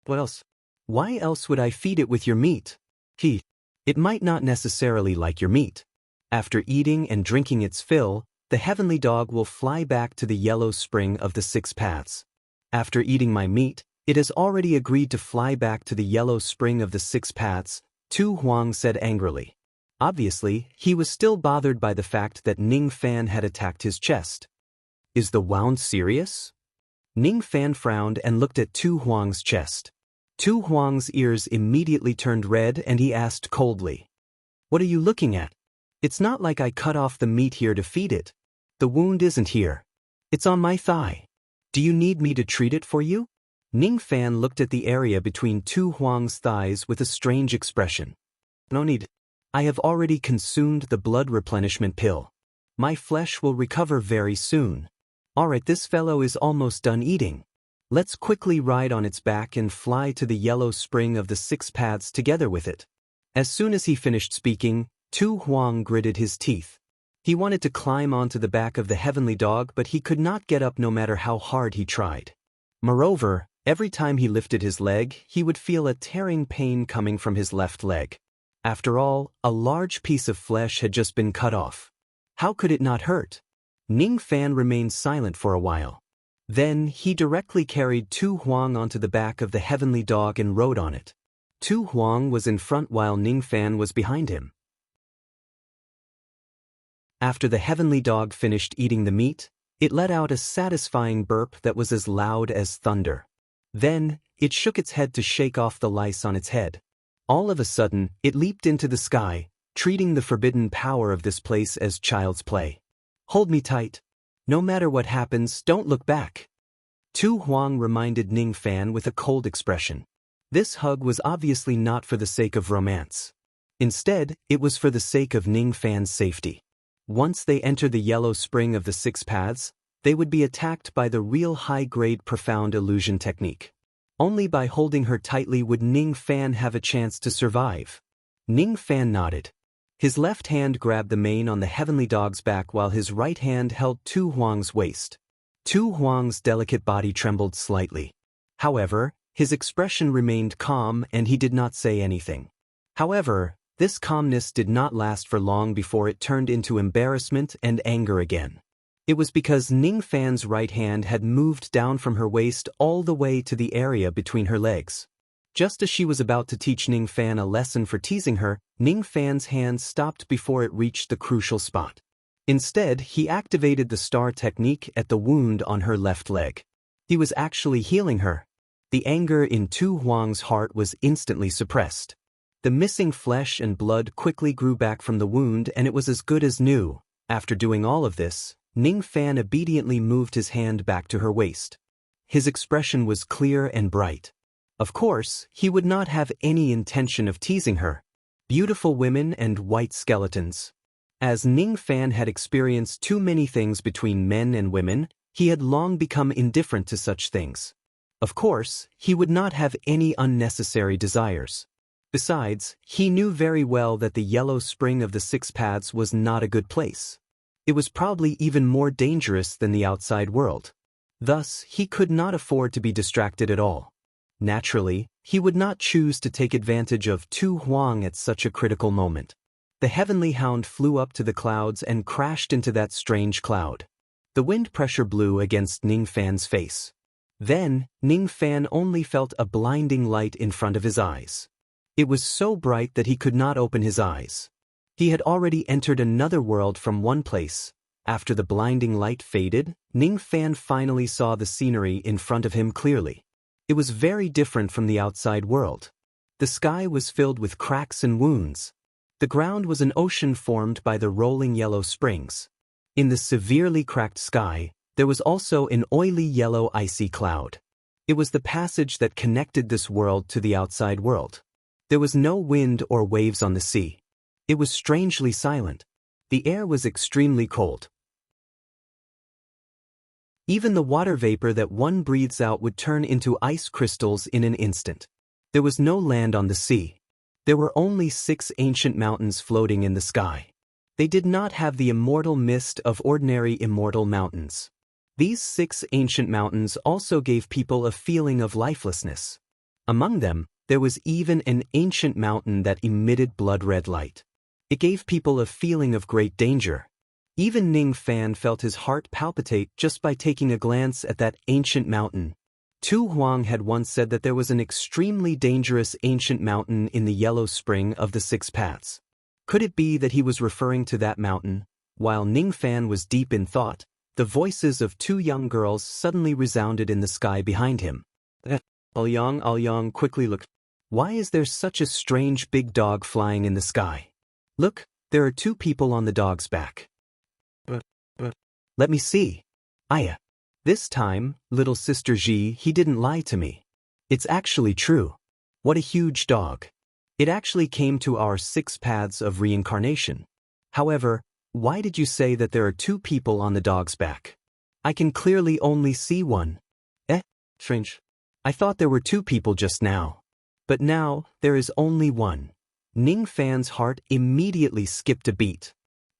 What else? Why else would I feed it with your meat? It might not necessarily like your meat. After eating and drinking its fill, the heavenly dog will fly back to the yellow spring of the 6 paths. After eating my meat, it has already agreed to fly back to the yellow spring of the 6 paths, Tu Huang said angrily. Obviously, he was still bothered by the fact that Ning Fan had attacked his chest. Is the wound serious? Ning Fan frowned and looked at Tu Huang's chest. Tu Huang's ears immediately turned red and he asked coldly. What are you looking at? It's not like I cut off the meat here to feed it. The wound isn't here. It's on my thigh. Do you need me to treat it for you? Ning Fan looked at the area between Tu Huang's thighs with a strange expression. No need. I have already consumed the blood replenishment pill. My flesh will recover very soon. Alright, this fellow is almost done eating. Let's quickly ride on its back and fly to the yellow spring of the 6 paths together with it. As soon as he finished speaking, Tu Huang gritted his teeth. He wanted to climb onto the back of the heavenly dog, but he could not get up no matter how hard he tried. Moreover, every time he lifted his leg, he would feel a tearing pain coming from his left leg. After all, a large piece of flesh had just been cut off. How could it not hurt? Ning Fan remained silent for a while. Then, he directly carried Tu Huang onto the back of the heavenly dog and rode on it. Tu Huang was in front while Ning Fan was behind him. After the heavenly dog finished eating the meat, it let out a satisfying burp that was as loud as thunder. Then, it shook its head to shake off the lice on its head. All of a sudden, it leaped into the sky, treating the forbidden power of this place as child's play. Hold me tight. No matter what happens, don't look back. Tu Huang reminded Ning Fan with a cold expression. This hug was obviously not for the sake of romance. Instead, it was for the sake of Ning Fan's safety. Once they entered the yellow spring of the 6 paths, they would be attacked by the real high-grade profound illusion technique. Only by holding her tightly would Ning Fan have a chance to survive. Ning Fan nodded. His left hand grabbed the mane on the heavenly dog's back while his right hand held Tu Huang's waist. Tu Huang's delicate body trembled slightly. However, his expression remained calm and he did not say anything. However, this calmness did not last for long before it turned into embarrassment and anger again. It was because Ning Fan's right hand had moved down from her waist all the way to the area between her legs. Just as she was about to teach Ning Fan a lesson for teasing her, Ning Fan's hand stopped before it reached the crucial spot. Instead, he activated the star technique at the wound on her left leg. He was actually healing her. The anger in Tu Huang's heart was instantly suppressed. The missing flesh and blood quickly grew back from the wound and it was as good as new. After doing all of this, Ning Fan obediently moved his hand back to her waist. His expression was clear and bright. Of course, he would not have any intention of teasing her. Beautiful women and white skeletons. As Ning Fan had experienced too many things between men and women, he had long become indifferent to such things. Of course, he would not have any unnecessary desires. Besides, he knew very well that the yellow spring of the 6 paths was not a good place. It was probably even more dangerous than the outside world. Thus, he could not afford to be distracted at all. Naturally, he would not choose to take advantage of Tu Huang at such a critical moment. The heavenly hound flew up to the clouds and crashed into that strange cloud. The wind pressure blew against Ning Fan's face. Then, Ning Fan only felt a blinding light in front of his eyes. It was so bright that he could not open his eyes. He had already entered another world from one place. After the blinding light faded, Ning Fan finally saw the scenery in front of him clearly. It was very different from the outside world. The sky was filled with cracks and wounds. The ground was an ocean formed by the rolling yellow springs. In the severely cracked sky, there was also an oily yellow icy cloud. It was the passage that connected this world to the outside world. There was no wind or waves on the sea. It was strangely silent. The air was extremely cold. Even the water vapor that one breathes out would turn into ice crystals in an instant. There was no land on the sea. There were only 6 ancient mountains floating in the sky. They did not have the immortal mist of ordinary immortal mountains. These 6 ancient mountains also gave people a feeling of lifelessness. Among them, there was even an ancient mountain that emitted blood-red light. It gave people a feeling of great danger. Even Ning Fan felt his heart palpitate just by taking a glance at that ancient mountain. Tu Huang had once said that there was an extremely dangerous ancient mountain in the yellow spring of the 6 paths. Could it be that he was referring to that mountain? While Ning Fan was deep in thought, the voices of 2 young girls suddenly resounded in the sky behind him. Aoyang quickly looked. Why is there such a strange big dog flying in the sky? Look, there are 2 people on the dog's back. But. Let me see. Aya. This time, little sister Ji, he didn't lie to me. It's actually true. What a huge dog. It actually came to our 6 paths of reincarnation. However, why did you say that there are 2 people on the dog's back? I can clearly only see one. Strange. I thought there were 2 people just now. But now, there is only one. Ning Fan's heart immediately skipped a beat.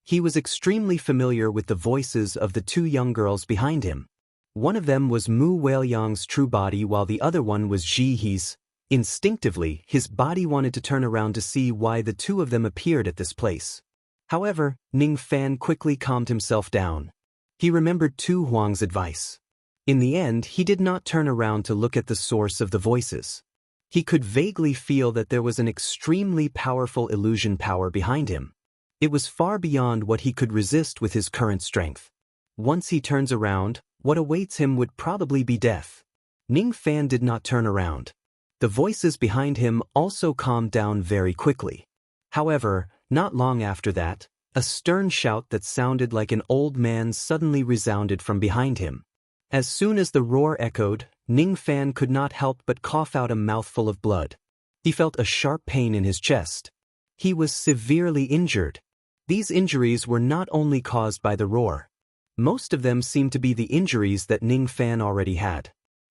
He was extremely familiar with the voices of the 2 young girls behind him. One of them was Mu Weiyang's true body while the other one was Ji He's. Instinctively, his body wanted to turn around to see why the 2 of them appeared at this place. However, Ning Fan quickly calmed himself down. He remembered Tu Huang's advice. In the end, he did not turn around to look at the source of the voices. He could vaguely feel that there was an extremely powerful illusion power behind him. It was far beyond what he could resist with his current strength. Once he turns around, what awaits him would probably be death. Ning Fan did not turn around. The voices behind him also calmed down very quickly. However, not long after that, a stern shout that sounded like an old man suddenly resounded from behind him. As soon as the roar echoed, Ning Fan could not help but cough out a mouthful of blood. He felt a sharp pain in his chest. He was severely injured. These injuries were not only caused by the roar. Most of them seemed to be the injuries that Ning Fan already had.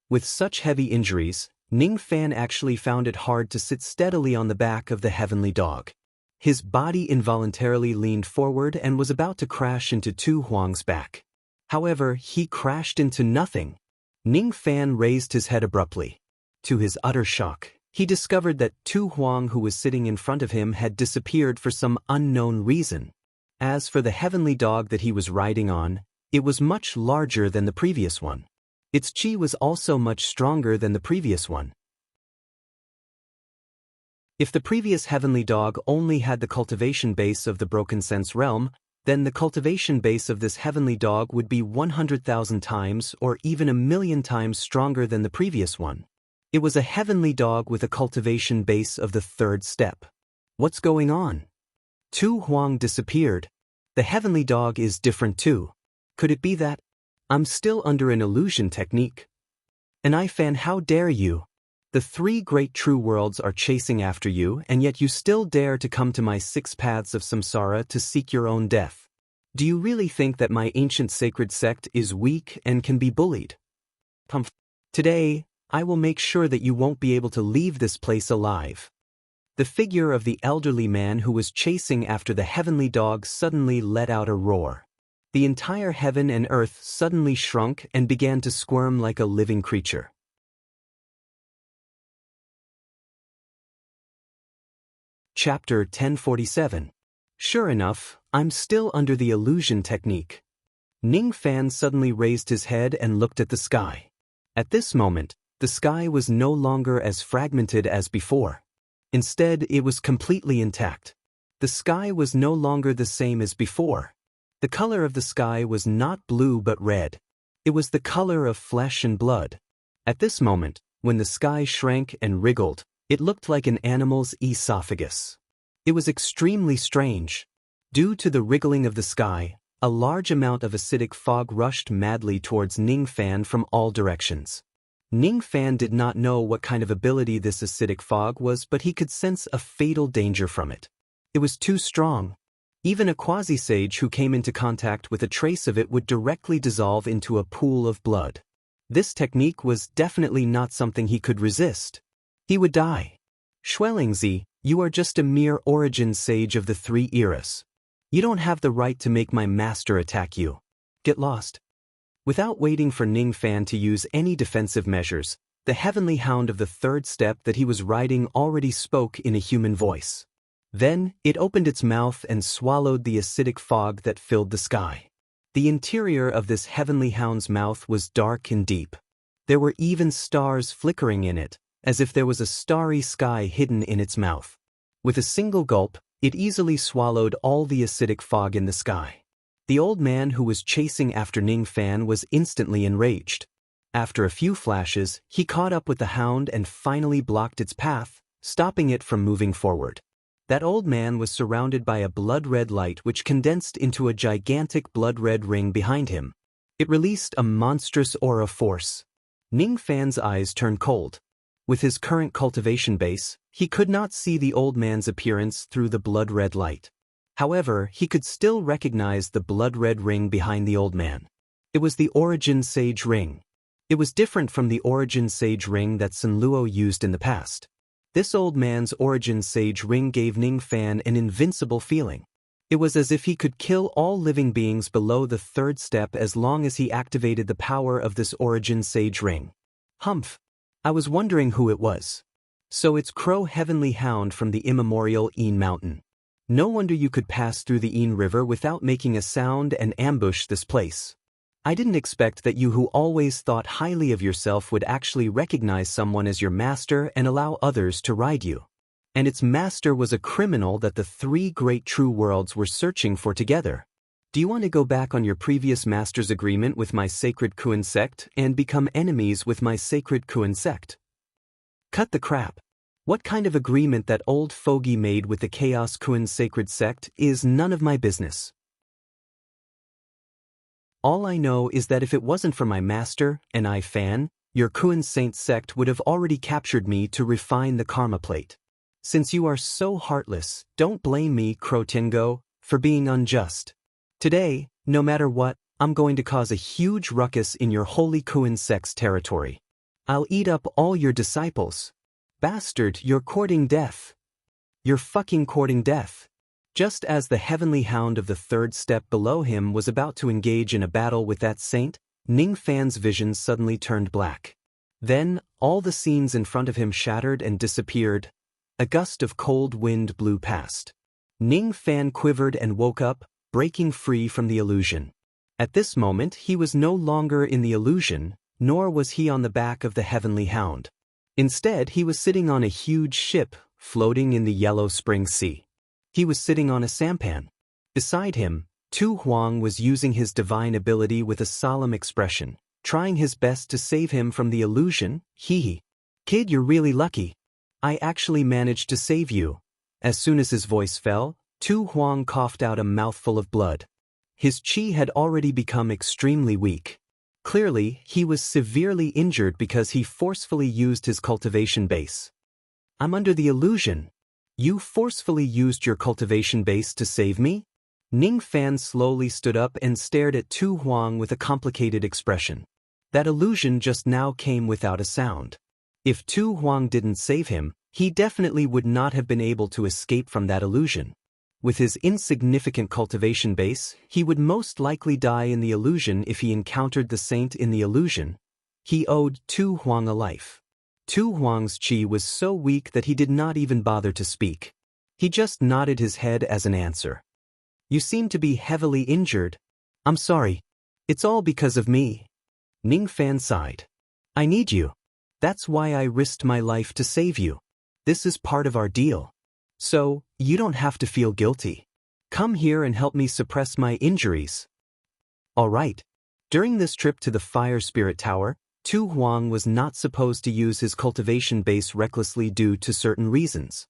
With such heavy injuries, Ning Fan actually found it hard to sit steadily on the back of the heavenly dog. His body involuntarily leaned forward and was about to crash into Tu Huang's back. However, he crashed into nothing. Ning Fan raised his head abruptly. To his utter shock, he discovered that Tu Huang, who was sitting in front of him, had disappeared for some unknown reason. As for the heavenly dog that he was riding on, it was much larger than the previous one. Its chi was also much stronger than the previous one. If the previous heavenly dog only had the cultivation base of the broken sense realm, then the cultivation base of this heavenly dog would be 100,000 times or even 1,000,000 times stronger than the previous one. It was a heavenly dog with a cultivation base of the third step. What's going on? Tu Huang disappeared. The heavenly dog is different too. Could it be that I'm still under an illusion technique? And I Fan, how dare you? The three great true worlds are chasing after you, and yet you still dare to come to my 6 paths of samsara to seek your own death. Do you really think that my ancient sacred sect is weak and can be bullied? Today, I will make sure that you won't be able to leave this place alive. The figure of the elderly man who was chasing after the heavenly dog suddenly let out a roar. The entire heaven and earth suddenly shrunk and began to squirm like a living creature. Chapter 1047. Sure enough, I'm still under the illusion technique. Ning Fan suddenly raised his head and looked at the sky. At this moment, the sky was no longer as fragmented as before. Instead, it was completely intact. The sky was no longer the same as before. The color of the sky was not blue but red. It was the color of flesh and blood. At this moment, when the sky shrank and wriggled, it looked like an animal's esophagus. It was extremely strange. Due to the wriggling of the sky, a large amount of acidic fog rushed madly towards Ning Fan from all directions. Ning Fan did not know what kind of ability this acidic fog was, but he could sense a fatal danger from it. It was too strong. Even a quasi-sage who came into contact with a trace of it would directly dissolve into a pool of blood. This technique was definitely not something he could resist. He would die. Xuelingzi, you are just a mere origin sage of the 3 eras. You don't have the right to make my master attack you. Get lost. Without waiting for Ning Fan to use any defensive measures, the heavenly hound of the 3rd step that he was riding already spoke in a human voice. Then, it opened its mouth and swallowed the acidic fog that filled the sky. The interior of this heavenly hound's mouth was dark and deep. There were even stars flickering in it, as if there was a starry sky hidden in its mouth. With a single gulp, it easily swallowed all the acidic fog in the sky. The old man who was chasing after Ning Fan was instantly enraged. After a few flashes, he caught up with the hound and finally blocked its path, stopping it from moving forward. That old man was surrounded by a blood-red light which condensed into a gigantic blood-red ring behind him. It released a monstrous aura force. Ning Fan's eyes turned cold. With his current cultivation base, he could not see the old man's appearance through the blood-red light. However, he could still recognize the blood-red ring behind the old man. It was the Origin Sage Ring. It was different from the Origin Sage Ring that Sun Luo used in the past. This old man's Origin Sage Ring gave Ning Fan an invincible feeling. It was as if he could kill all living beings below the 3rd step as long as he activated the power of this Origin Sage Ring. Humph! I was wondering who it was. So it's Crow Heavenly Hound from the immemorial Een Mountain. No wonder you could pass through the Een River without making a sound and ambush this place. I didn't expect that you who always thought highly of yourself would actually recognize someone as your master and allow others to ride you. And its master was a criminal that the 3 great true worlds were searching for together. Do you want to go back on your previous master's agreement with my sacred Kuan sect and become enemies with my sacred Kuan sect? Cut the crap. What kind of agreement that old fogey made with the Chaos Kuan sacred sect is none of my business. All I know is that if it wasn't for my master, and I Fan, your Kuan Saint sect would have already captured me to refine the karma plate. Since you are so heartless, don't blame me, Crow Tingo, for being unjust. Today, no matter what, I'm going to cause a huge ruckus in your holy Kuan sect's territory. I'll eat up all your disciples. Bastard, you're courting death. You're fucking courting death. Just as the heavenly hound of the third step below him was about to engage in a battle with that saint, Ning Fan's vision suddenly turned black. Then, all the scenes in front of him shattered and disappeared. A gust of cold wind blew past. Ning Fan quivered and woke up, breaking free from the illusion. At this moment he was no longer in the illusion, nor was he on the back of the heavenly hound. Instead he was sitting on a huge ship, floating in the Yellow Spring Sea. He was sitting on a sampan. Beside him, Tu Huang was using his divine ability with a solemn expression, trying his best to save him from the illusion. Hee. Kid, you're really lucky. I actually managed to save you. As soon as his voice fell, Tu Huang coughed out a mouthful of blood. His qi had already become extremely weak. Clearly, he was severely injured because he forcefully used his cultivation base. I'm under the illusion. You forcefully used your cultivation base to save me? Ning Fan slowly stood up and stared at Tu Huang with a complicated expression. That illusion just now came without a sound. If Tu Huang didn't save him, he definitely would not have been able to escape from that illusion. With his insignificant cultivation base, he would most likely die in the illusion if he encountered the saint in the illusion. He owed Tu Huang a life. Tu Huang's qi was so weak that he did not even bother to speak. He just nodded his head as an answer. You seem to be heavily injured. I'm sorry. It's all because of me. Ning Fan sighed. I need you. That's why I risked my life to save you. This is part of our deal. So, you don't have to feel guilty. Come here and help me suppress my injuries. All right. During this trip to the Fire Spirit Tower, Tu Huang was not supposed to use his cultivation base recklessly due to certain reasons.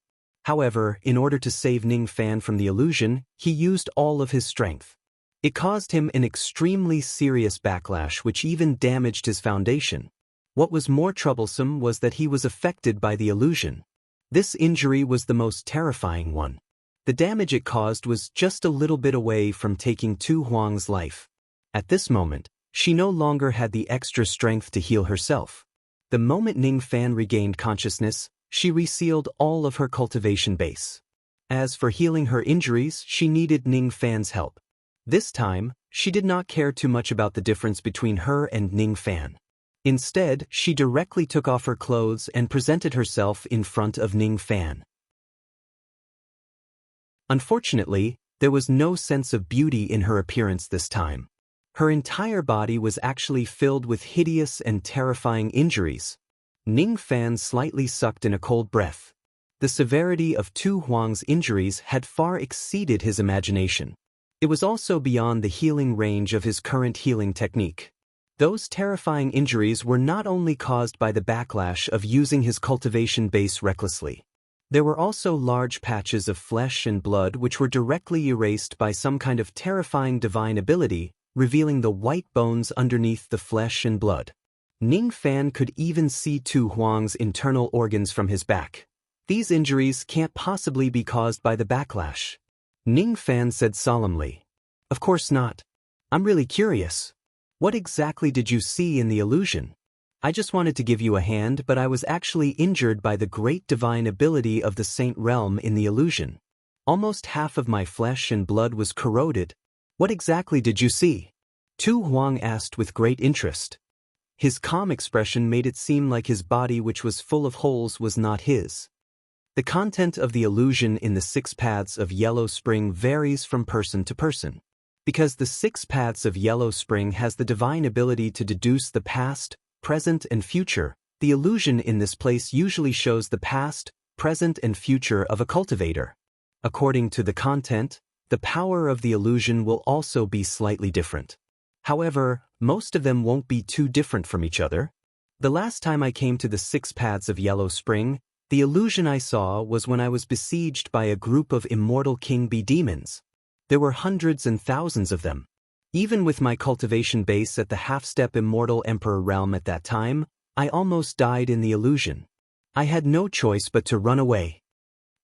However, in order to save Ning Fan from the illusion, he used all of his strength. It caused him an extremely serious backlash which even damaged his foundation. What was more troublesome was that he was affected by the illusion. This injury was the most terrifying one. The damage it caused was just a little bit away from taking Tu Huang's life. At this moment, she no longer had the extra strength to heal herself. The moment Ning Fan regained consciousness, she resealed all of her cultivation base. As for healing her injuries, she needed Ning Fan's help. This time, she did not care too much about the difference between her and Ning Fan. Instead, she directly took off her clothes and presented herself in front of Ning Fan. Unfortunately, there was no sense of beauty in her appearance this time. Her entire body was actually filled with hideous and terrifying injuries. Ning Fan slightly sucked in a cold breath. The severity of Tu Huang's injuries had far exceeded his imagination. It was also beyond the healing range of his current healing technique. Those terrifying injuries were not only caused by the backlash of using his cultivation base recklessly. There were also large patches of flesh and blood which were directly erased by some kind of terrifying divine ability, revealing the white bones underneath the flesh and blood. Ning Fan could even see Tu Huang's internal organs from his back. These injuries can't possibly be caused by the backlash. Ning Fan said solemnly. Of course not. I'm really curious. What exactly did you see in the illusion? I just wanted to give you a hand, but I was actually injured by the great divine ability of the Saint Realm in the illusion. Almost half of my flesh and blood was corroded. What exactly did you see? Tu Huang asked with great interest. His calm expression made it seem like his body, which was full of holes, was not his. The content of the illusion in the 6 paths of Yellow Spring varies from person to person. Because the 6 paths of Yellow Spring has the divine ability to deduce the past, present, and future, the illusion in this place usually shows the past, present, and future of a cultivator. According to the content, the power of the illusion will also be slightly different. However, most of them won't be too different from each other. The last time I came to the 6 paths of Yellow Spring, the illusion I saw was when I was besieged by a group of immortal king bee demons. There were hundreds and thousands of them. Even with my cultivation base at the half-step immortal emperor realm at that time, I almost died in the illusion. I had no choice but to run away.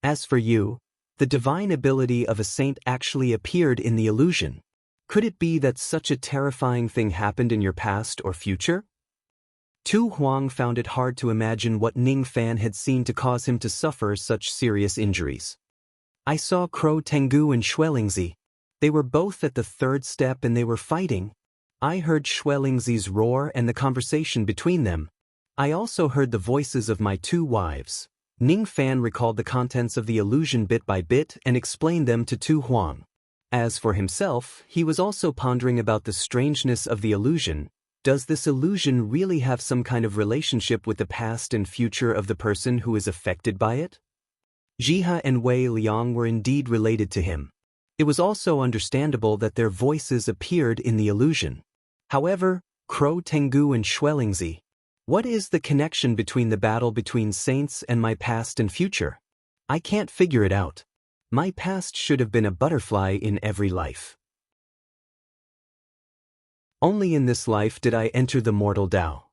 As for you, the divine ability of a saint actually appeared in the illusion. Could it be that such a terrifying thing happened in your past or future? Tu Huang found it hard to imagine what Ning Fan had seen to cause him to suffer such serious injuries. I saw Crow Tengu and Xuelingzi. They were both at the third step and they were fighting. I heard Xuelingzi's roar and the conversation between them. I also heard the voices of my two wives. Ning Fan recalled the contents of the illusion bit by bit and explained them to Tu Huang. As for himself, he was also pondering about the strangeness of the illusion. Does this illusion really have some kind of relationship with the past and future of the person who is affected by it? Jihe and Wei Liang were indeed related to him. It was also understandable that their voices appeared in the illusion. However, Crow Tengu and Xuelingzi. What is the connection between the battle between saints and my past and future? I can't figure it out. My past should have been a butterfly in every life. Only in this life did I enter the mortal Tao.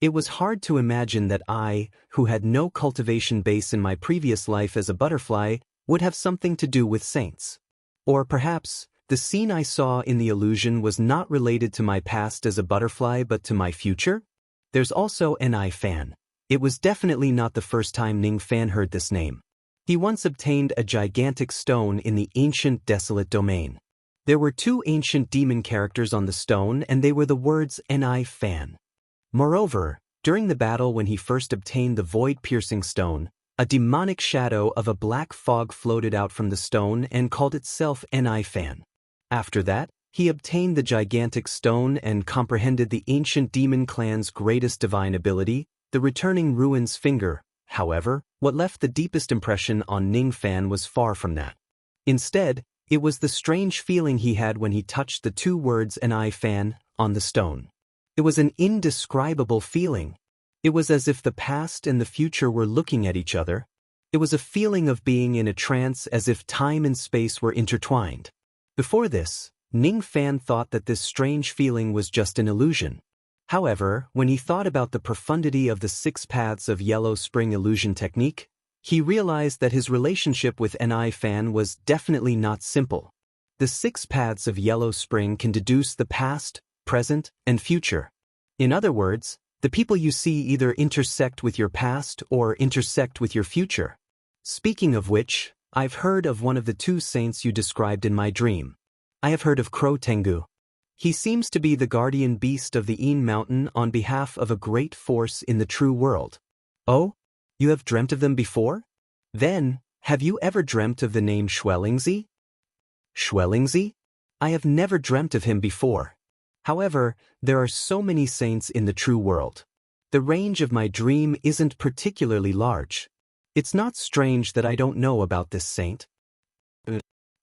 It was hard to imagine that I, who had no cultivation base in my previous life as a butterfly, would have something to do with saints. Or perhaps, the scene I saw in the illusion was not related to my past as a butterfly but to my future? There's also Ni Fan. It was definitely not the first time Ning Fan heard this name. He once obtained a gigantic stone in the ancient desolate domain. There were two ancient demon characters on the stone and they were the words Ni Fan. Moreover, during the battle when he first obtained the void-piercing stone, a demonic shadow of a black fog floated out from the stone and called itself Ni Fan. After that, he obtained the gigantic stone and comprehended the ancient demon clan's greatest divine ability, the returning ruin's finger. However, what left the deepest impression on Ning Fan was far from that. Instead, it was the strange feeling he had when he touched the two words Ni Fan on the stone. It was an indescribable feeling. It was as if the past and the future were looking at each other. It was a feeling of being in a trance as if time and space were intertwined. Before this, Ning Fan thought that this strange feeling was just an illusion. However, when he thought about the profundity of the 6 paths of Yellow Spring illusion technique, he realized that his relationship with Ni Fan was definitely not simple. The 6 paths of Yellow Spring can deduce the past, present, and future. In other words, the people you see either intersect with your past or intersect with your future. Speaking of which, I've heard of one of the 2 saints you described in my dream. I have heard of Crow Tengu. He seems to be the guardian beast of the Een Mountain on behalf of a great force in the true world. Oh? You have dreamt of them before? Then, have you ever dreamt of the name Xuelingzi? Xuelingzi? I have never dreamt of him before. However, there are so many saints in the true world. The range of my dream isn't particularly large. It's not strange that I don't know about this saint.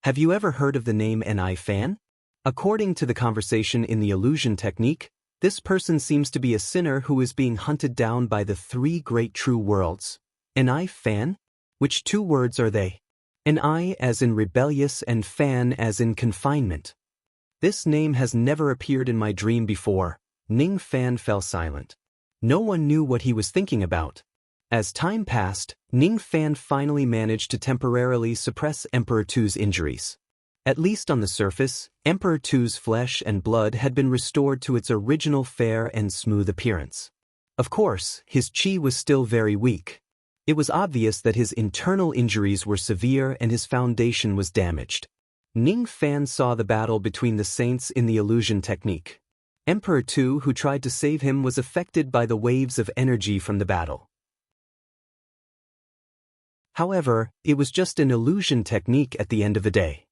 Have you ever heard of the name Ni Fan? According to the conversation in the illusion technique, this person seems to be a sinner who is being hunted down by the 3 great true worlds. Ni Fan? Which 2 words are they? Ni as in rebellious and Fan as in confinement. This name has never appeared in my dream before. Ning Fan fell silent. No one knew what he was thinking about. As time passed, Ning Fan finally managed to temporarily suppress Emperor Tu's injuries. At least on the surface, Emperor Tu's flesh and blood had been restored to its original fair and smooth appearance. Of course, his chi was still very weak. It was obvious that his internal injuries were severe and his foundation was damaged. Ning Fan saw the battle between the saints in the illusion technique. Emperor Tu, who tried to save him, was affected by the waves of energy from the battle. However, it was just an illusion technique at the end of the day.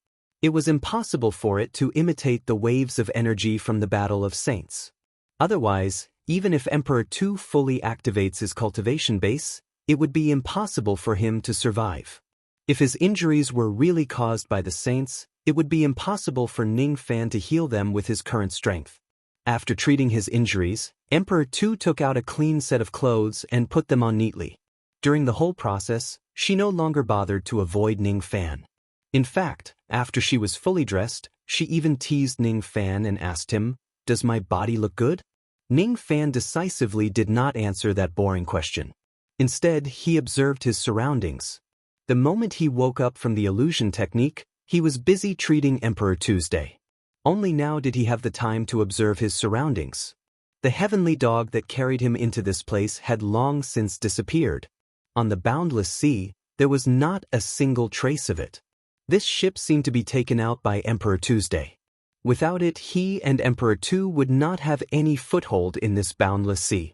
It was impossible for it to imitate the waves of energy from the battle of saints. Otherwise, even if Emperor Tu fully activates his cultivation base, it would be impossible for him to survive. If his injuries were really caused by the saints, it would be impossible for Ning Fan to heal them with his current strength. After treating his injuries, Emperor Tu took out a clean set of clothes and put them on neatly. During the whole process, she no longer bothered to avoid Ning Fan. In fact, after she was fully dressed, she even teased Ning Fan and asked him, "Does my body look good?" Ning Fan decisively did not answer that boring question. Instead, he observed his surroundings. The moment he woke up from the illusion technique, he was busy treating Emperor Tuesday. Only now did he have the time to observe his surroundings. The heavenly dog that carried him into this place had long since disappeared. On the boundless sea, there was not a single trace of it. This ship seemed to be taken out by Emperor Tuesday. Without it, he and Emperor Tu would not have any foothold in this boundless sea.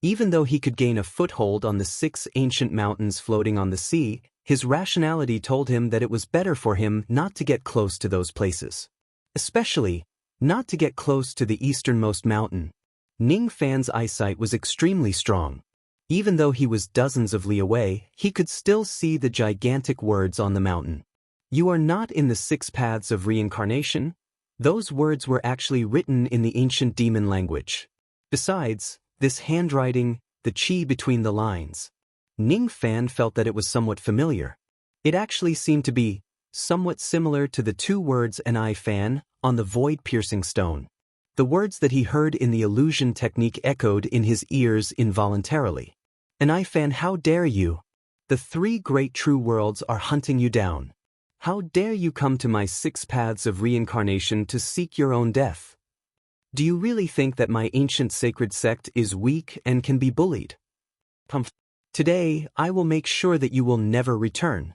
Even though he could gain a foothold on the 6 ancient mountains floating on the sea, his rationality told him that it was better for him not to get close to those places. Especially, not to get close to the easternmost mountain. Ning Fan's eyesight was extremely strong. Even though he was dozens of li away, he could still see the gigantic words on the mountain. You are not in the 6 paths of reincarnation. Those words were actually written in the ancient demon language. Besides, this handwriting, the chi between the lines. Ning Fan felt that it was somewhat familiar. It actually seemed to be somewhat similar to the 2 words Ni Fan on the void-piercing stone. The words that he heard in the illusion technique echoed in his ears involuntarily. Ni Fan, how dare you? The 3 great true worlds are hunting you down. How dare you come to my 6 paths of reincarnation to seek your own death? Do you really think that my ancient sacred sect is weak and can be bullied? Today, I will make sure that you will never return.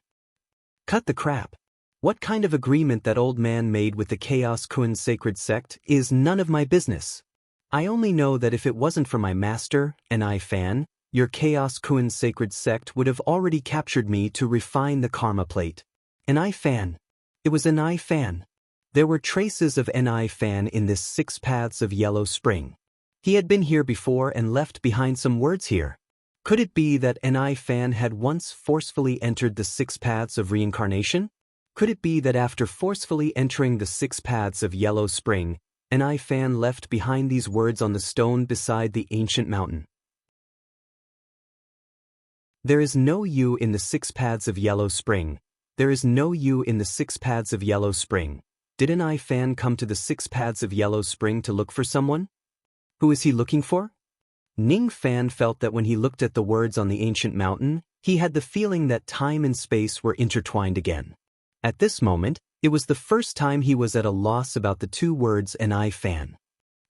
Cut the crap. What kind of agreement that old man made with the Chaos Kun sacred sect is none of my business. I only know that if it wasn't for my master, Ni Fan, your Chaos Kun sacred sect would have already captured me to refine the karma plate. Ni Fan. It was Ni Fan. There were traces of Ni Fan in this 6 paths of Yellow Spring. He had been here before and left behind some words here. Could it be that Ni Fan had once forcefully entered the 6 paths of reincarnation? Could it be that after forcefully entering the 6 paths of Yellow Spring, Ni Fan left behind these words on the stone beside the ancient mountain? There is no you in the 6 paths of Yellow Spring. There is no you in the 6 paths of Yellow Spring. Did Ni Fan come to the 6 paths of Yellow Spring to look for someone? Who is he looking for? Ning Fan felt that when he looked at the words on the ancient mountain, he had the feeling that time and space were intertwined again. At this moment, it was the first time he was at a loss about the 2 words Ni Fan.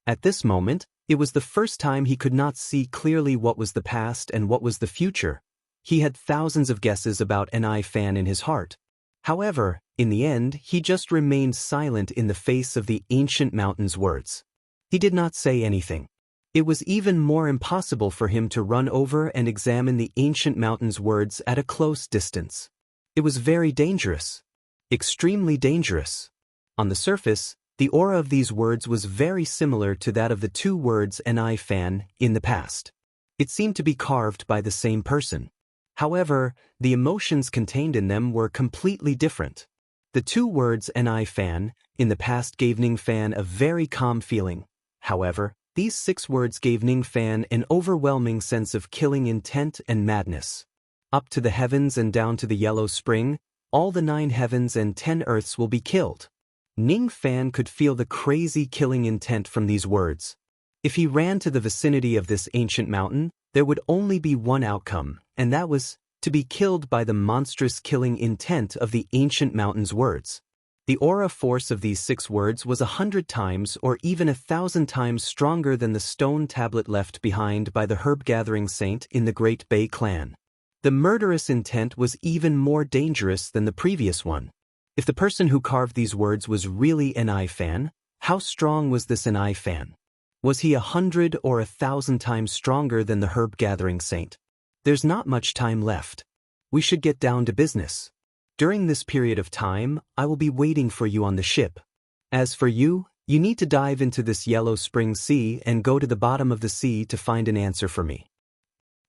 At this moment, it was the first time he could not see clearly what was the past and what was the future. He had thousands of guesses about Ni Fan in his heart. However, in the end, he just remained silent in the face of the ancient mountain's words. He did not say anything. It was even more impossible for him to run over and examine the ancient mountain's words at a close distance. It was very dangerous. Extremely dangerous. On the surface, the aura of these words was very similar to that of the 2 words Ni Fan in the past. It seemed to be carved by the same person. However, the emotions contained in them were completely different. The 2 words Ni Fan in the past gave Ning Fan a very calm feeling. However, these 6 words gave Ning Fan an overwhelming sense of killing intent and madness. Up to the heavens and down to the Yellow Spring, all the 9 heavens and 10 earths will be killed. Ning Fan could feel the crazy killing intent from these words. If he ran to the vicinity of this ancient mountain, there would only be one outcome, and that was to be killed by the monstrous killing intent of the ancient mountain's words. The aura force of these 6 words was 100 times or even 1,000 times stronger than the stone tablet left behind by the herb-gathering saint in the Great Bay clan. The murderous intent was even more dangerous than the previous one. If the person who carved these words was really Ni Fan, how strong was this Ni Fan? Was he 100 or 1,000 times stronger than the herb-gathering saint? There's not much time left. We should get down to business. During this period of time, I will be waiting for you on the ship. As for you, you need to dive into this Yellow Spring Sea and go to the bottom of the sea to find an answer for me.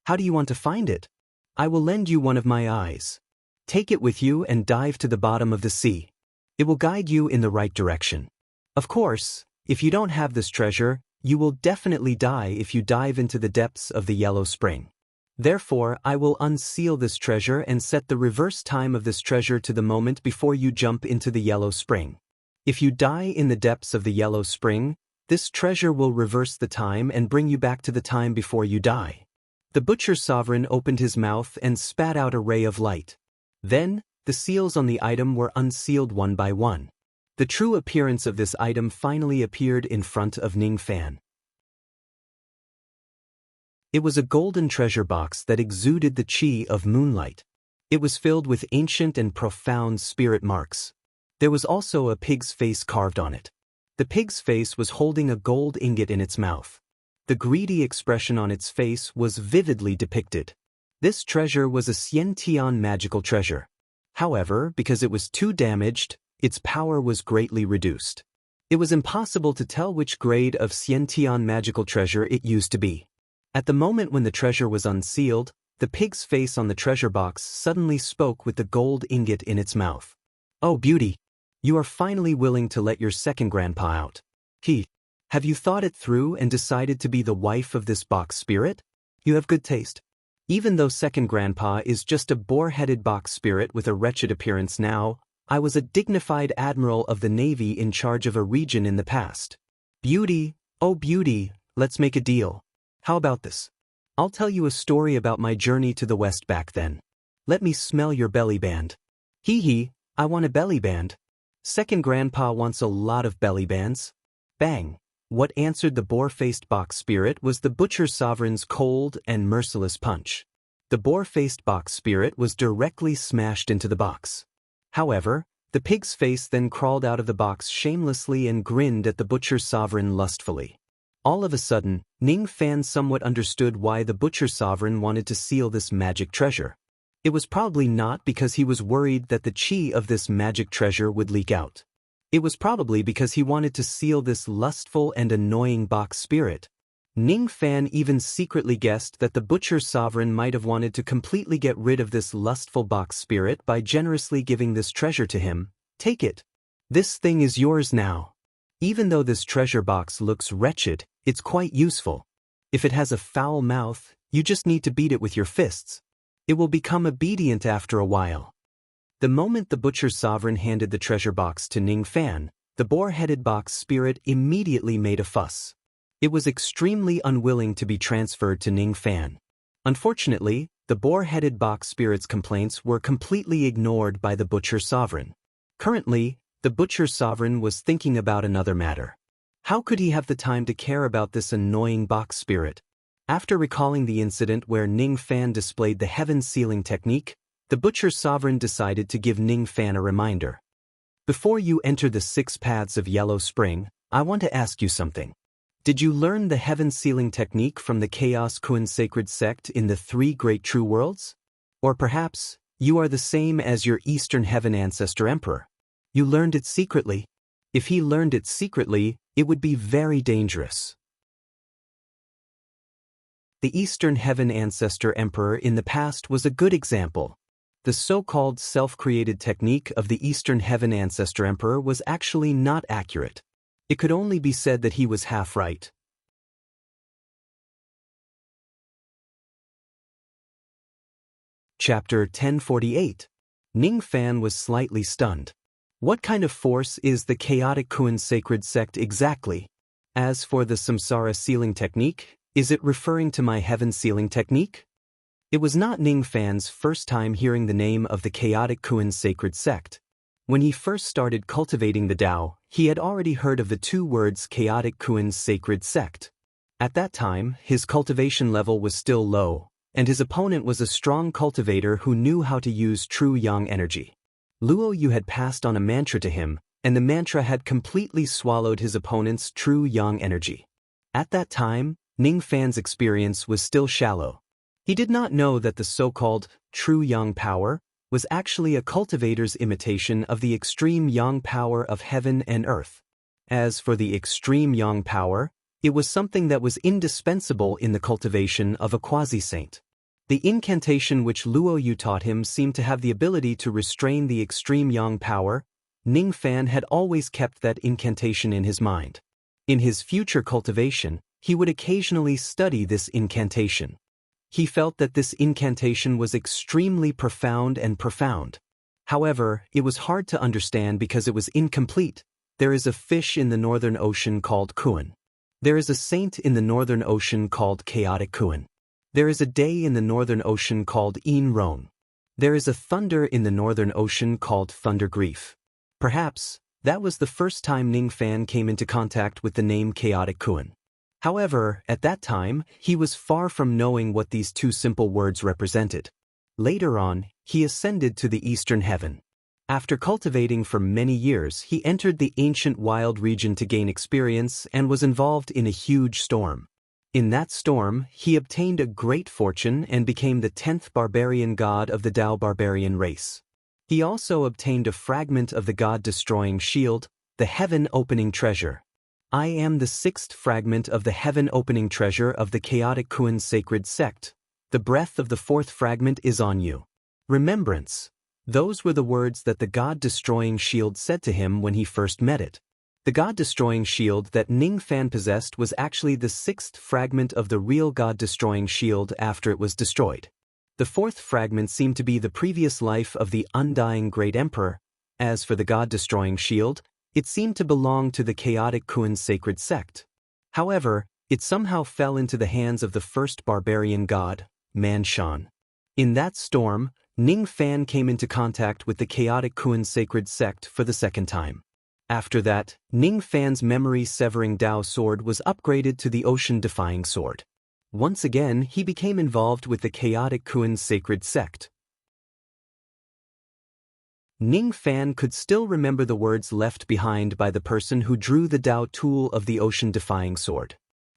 How do you want to find it? I will lend you one of my eyes. Take it with you and dive to the bottom of the sea. It will guide you in the right direction. Of course, if you don't have this treasure, you will definitely die if you dive into the depths of the Yellow Spring. Therefore, I will unseal this treasure and set the reverse time of this treasure to the moment before you jump into the Yellow Spring. If you die in the depths of the Yellow Spring, this treasure will reverse the time and bring you back to the time before you die. The Butcher Sovereign opened his mouth and spat out a ray of light. Then, the seals on the item were unsealed one by one. The true appearance of this item finally appeared in front of Ning Fan. It was a golden treasure box that exuded the chi of moonlight. It was filled with ancient and profound spirit marks. There was also a pig's face carved on it. The pig's face was holding a gold ingot in its mouth. The greedy expression on its face was vividly depicted. This treasure was a Xiantian magical treasure. However, because it was too damaged, its power was greatly reduced. It was impossible to tell which grade of Xiantian magical treasure it used to be. At the moment when the treasure was unsealed, the pig's face on the treasure box suddenly spoke with the gold ingot in its mouth. "Oh, beauty! You are finally willing to let your second grandpa out. Have you thought it through and decided to be the wife of this box spirit? You have good taste. Even though second grandpa is just a boar-headed box spirit with a wretched appearance now, I was a dignified admiral of the Navy in charge of a region in the past. Beauty, oh beauty, let's make a deal. How about this? I'll tell you a story about my journey to the West back then. Let me smell your belly band." I want a belly band. Second grandpa wants a lot of belly bands. Bang! What answered the boar-faced box spirit was the butcher sovereign's cold and merciless punch. The boar-faced box spirit was directly smashed into the box. However, the pig's face then crawled out of the box shamelessly and grinned at the butcher sovereign lustfully. All of a sudden, Ning Fan somewhat understood why the butcher sovereign wanted to seal this magic treasure. It was probably not because he was worried that the chi of this magic treasure would leak out. It was probably because he wanted to seal this lustful and annoying box spirit. Ning Fan even secretly guessed that the butcher sovereign might have wanted to completely get rid of this lustful box spirit by generously giving this treasure to him. "Take it. This thing is yours now. Even though this treasure box looks wretched, it's quite useful. If it has a foul mouth, you just need to beat it with your fists. It will become obedient after a while." The moment the butcher sovereign handed the treasure box to Ning Fan, the boar-headed box spirit immediately made a fuss. It was extremely unwilling to be transferred to Ning Fan. Unfortunately, the boar-headed box spirit's complaints were completely ignored by the butcher sovereign. Currently, the butcher sovereign was thinking about another matter. How could he have the time to care about this annoying box spirit? After recalling the incident where Ning Fan displayed the heaven sealing technique, the butcher sovereign decided to give Ning Fan a reminder. "Before you enter the 6 paths of Yellow Spring, I want to ask you something. Did you learn the heaven sealing technique from the Chaos Kun sacred sect in the 3 great true worlds? Or perhaps, you are the same as your Eastern Heaven Ancestor Emperor. You learned it secretly. If he learned it secretly, it would be very dangerous." The Eastern Heaven Ancestor Emperor in the past was a good example. The so-called self-created technique of the Eastern Heaven Ancestor Emperor was actually not accurate. It could only be said that he was half right. Chapter 1048. Ning Fan was slightly stunned. What kind of force is the Chaotic Kun sacred sect exactly? As for the Samsara sealing technique, is it referring to my heaven sealing technique? It was not Ning Fan's first time hearing the name of the Chaotic Kun sacred sect. When he first started cultivating the Tao, he had already heard of the 2 words Chaotic Kun sacred sect. At that time, his cultivation level was still low, and his opponent was a strong cultivator who knew how to use true yang energy. Luo Yu had passed on a mantra to him, and the mantra had completely swallowed his opponent's true yang energy. At that time, Ning Fan's experience was still shallow. He did not know that the so-called true yang power was actually a cultivator's imitation of the extreme yang power of heaven and earth. As for the extreme yang power, it was something that was indispensable in the cultivation of a quasi-saint. The incantation which Luo Yu taught him seemed to have the ability to restrain the extreme yang power. Ning Fan had always kept that incantation in his mind. In his future cultivation, he would occasionally study this incantation. He felt that this incantation was extremely profound. However, it was hard to understand because it was incomplete. There is a fish in the Northern Ocean called Kun. There is a saint in the Northern Ocean called Chaotic Kun. There is a day in the Northern Ocean called In Ron. There is a thunder in the Northern Ocean called Thunder Grief. Perhaps, that was the first time Ning Fan came into contact with the name Chaotic Kun. However, at that time, he was far from knowing what these two simple words represented. Later on, he ascended to the eastern heaven. After cultivating for many years, he entered the ancient wild region to gain experience and was involved in a huge storm. In that storm, he obtained a great fortune and became the 10th barbarian god of the Dao barbarian race. He also obtained a fragment of the god-destroying shield, the heaven-opening treasure. I am the 6th fragment of the heaven-opening treasure of the chaotic Kuan sacred sect. The breath of the 4th fragment is on you. Remembrance. Those were the words that the god-destroying shield said to him when he first met it. The god-destroying shield that Ning Fan possessed was actually the 6th fragment of the real god-destroying shield after it was destroyed. The 4th fragment seemed to be the previous life of the undying great emperor. As for the god-destroying shield, it seemed to belong to the chaotic Kuan sacred sect. However, it somehow fell into the hands of the first barbarian god, Manshan. In that storm, Ning Fan came into contact with the chaotic Kuan sacred sect for the second time. After that, Ning Fan's memory-severing Dao sword was upgraded to the ocean-defying sword. Once again, he became involved with the chaotic Kuan sacred sect. Ning Fan could still remember the words left behind by the person who drew the Dao tool of the ocean-defying sword.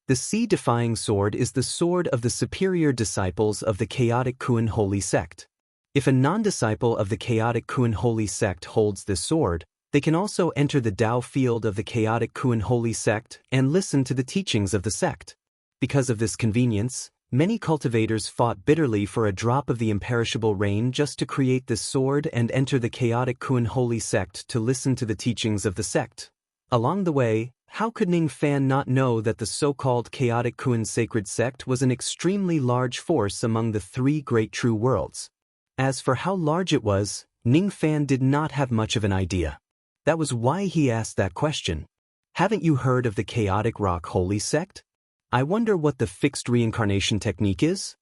The sea-defying sword is the sword of the superior disciples of the chaotic Kuan holy sect. If a non-disciple of the chaotic Kuan holy sect holds this sword, they can also enter the Dao field of the chaotic Kuan holy sect and listen to the teachings of the sect. Because of this convenience, many cultivators fought bitterly for a drop of the imperishable rain just to create this sword and enter the chaotic Kuan holy sect to listen to the teachings of the sect. Along the way, how could Ning Fan not know that the so-called chaotic Kuan sacred sect was an extremely large force among the 3 great true worlds? As for how large it was, Ning Fan did not have much of an idea. That was why he asked that question. Haven't you heard of the chaotic rock holy sect? I wonder what the fixed reincarnation technique is?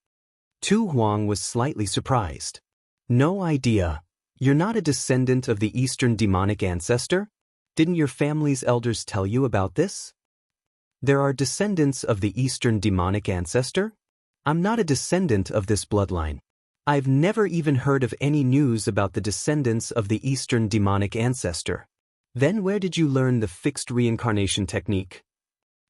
Tu Huang was slightly surprised. No idea. You're not a descendant of the Eastern demonic ancestor? Didn't your family's elders tell you about this? There are descendants of the Eastern demonic ancestor? I'm not a descendant of this bloodline. I've never even heard of any news about the descendants of the Eastern demonic ancestor. Then where did you learn the fixed reincarnation technique?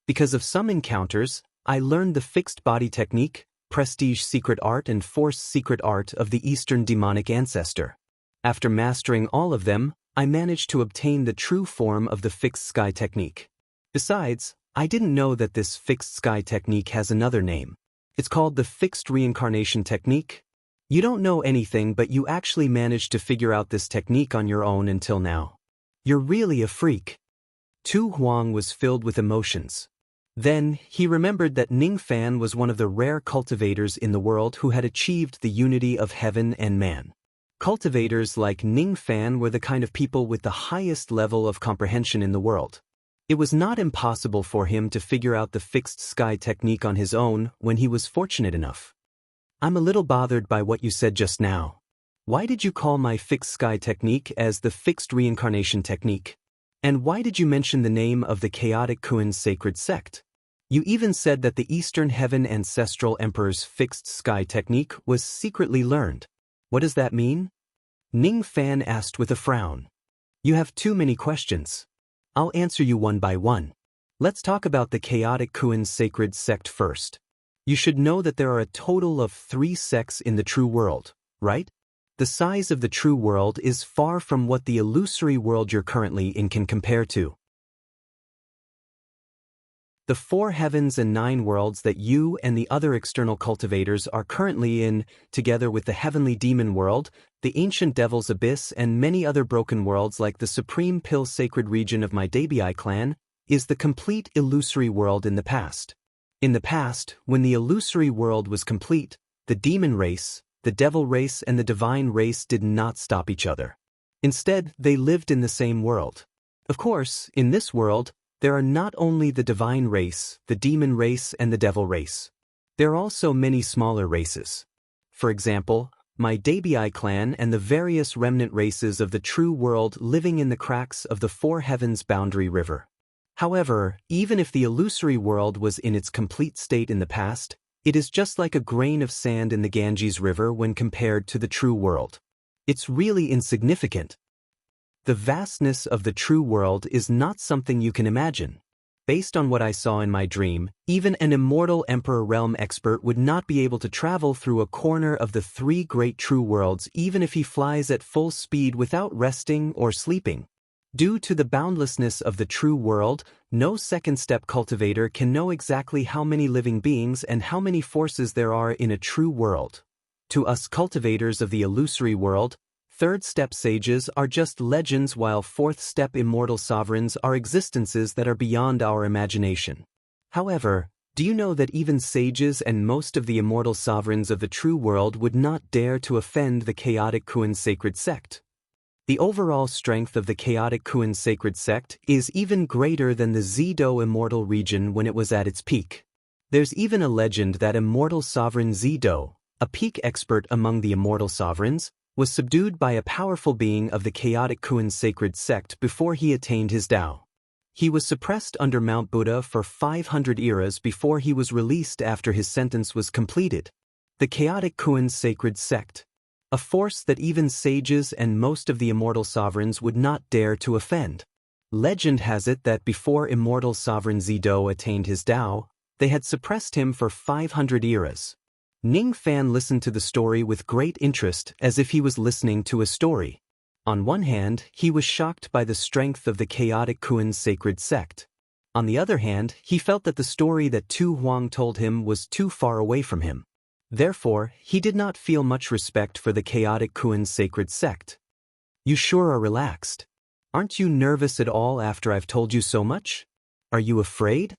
Because of some encounters, I learned the fixed body technique, prestige secret art and force secret art of the Eastern demonic ancestor. After mastering all of them, I managed to obtain the true form of the fixed sky technique. Besides, I didn't know that this fixed sky technique has another name. It's called the fixed reincarnation technique. You don't know anything, but you actually managed to figure out this technique on your own until now. You're really a freak. Tu Huang was filled with emotions. Then, he remembered that Ning Fan was one of the rare cultivators in the world who had achieved the unity of heaven and man. Cultivators like Ning Fan were the kind of people with the highest level of comprehension in the world. It was not impossible for him to figure out the fixed sky technique on his own when he was fortunate enough. I'm a little bothered by what you said just now. Why did you call my fixed sky technique as the fixed reincarnation technique? And why did you mention the name of the chaotic Kuan sacred sect? You even said that the Eastern Heaven Ancestral Emperor's fixed sky technique was secretly learned. What does that mean? Ning Fan asked with a frown. You have too many questions. I'll answer you one by one. Let's talk about the chaotic Kuan sacred sect first. You should know that there are a total of 3 sects in the true world, right? The size of the true world is far from what the illusory world you're currently in can compare to. The 4 heavens and 9 worlds that you and the other external cultivators are currently in, together with the heavenly demon world, the ancient devil's abyss and many other broken worlds like the supreme pill sacred region of my Dabii clan, is the complete illusory world in the past. In the past, when the illusory world was complete, the demon race, the devil race and the divine race did not stop each other. Instead, they lived in the same world. Of course, in this world, there are not only the divine race, the demon race and the devil race. There are also many smaller races. For example, my Dabii clan and the various remnant races of the true world living in the cracks of the 4 heavens boundary river. However, even if the illusory world was in its complete state in the past, it is just like a grain of sand in the Ganges River when compared to the true world. It's really insignificant. The vastness of the true world is not something you can imagine. Based on what I saw in my dream, even an immortal Emperor Realm expert would not be able to travel through a corner of the three great true worlds even if he flies at full speed without resting or sleeping. Due to the boundlessness of the true world, no second-step cultivator can know exactly how many living beings and how many forces there are in a true world. To us cultivators of the illusory world, third-step sages are just legends while fourth-step immortal sovereigns are existences that are beyond our imagination. However, do you know that even sages and most of the immortal sovereigns of the true world would not dare to offend the chaotic Kuan sacred sect? The overall strength of the chaotic Kuan sacred sect is even greater than the Zido immortal region when it was at its peak. There's even a legend that immortal sovereign Zido, a peak expert among the immortal sovereigns, was subdued by a powerful being of the chaotic Kuan sacred sect before he attained his Tao. He was suppressed under Mount Buddha for 500 eras before he was released after his sentence was completed. The chaotic Kuan sacred sect, a force that even sages and most of the immortal sovereigns would not dare to offend. Legend has it that before immortal sovereign Zido attained his Tao, they had suppressed him for 500 eras. Ning Fan listened to the story with great interest as if he was listening to a story. On one hand, he was shocked by the strength of the chaotic Kuan sacred sect. On the other hand, he felt that the story that Tu Huang told him was too far away from him. Therefore, he did not feel much respect for the chaotic Kuan sacred sect. You sure are relaxed. Aren't you nervous at all after I've told you so much? Are you afraid?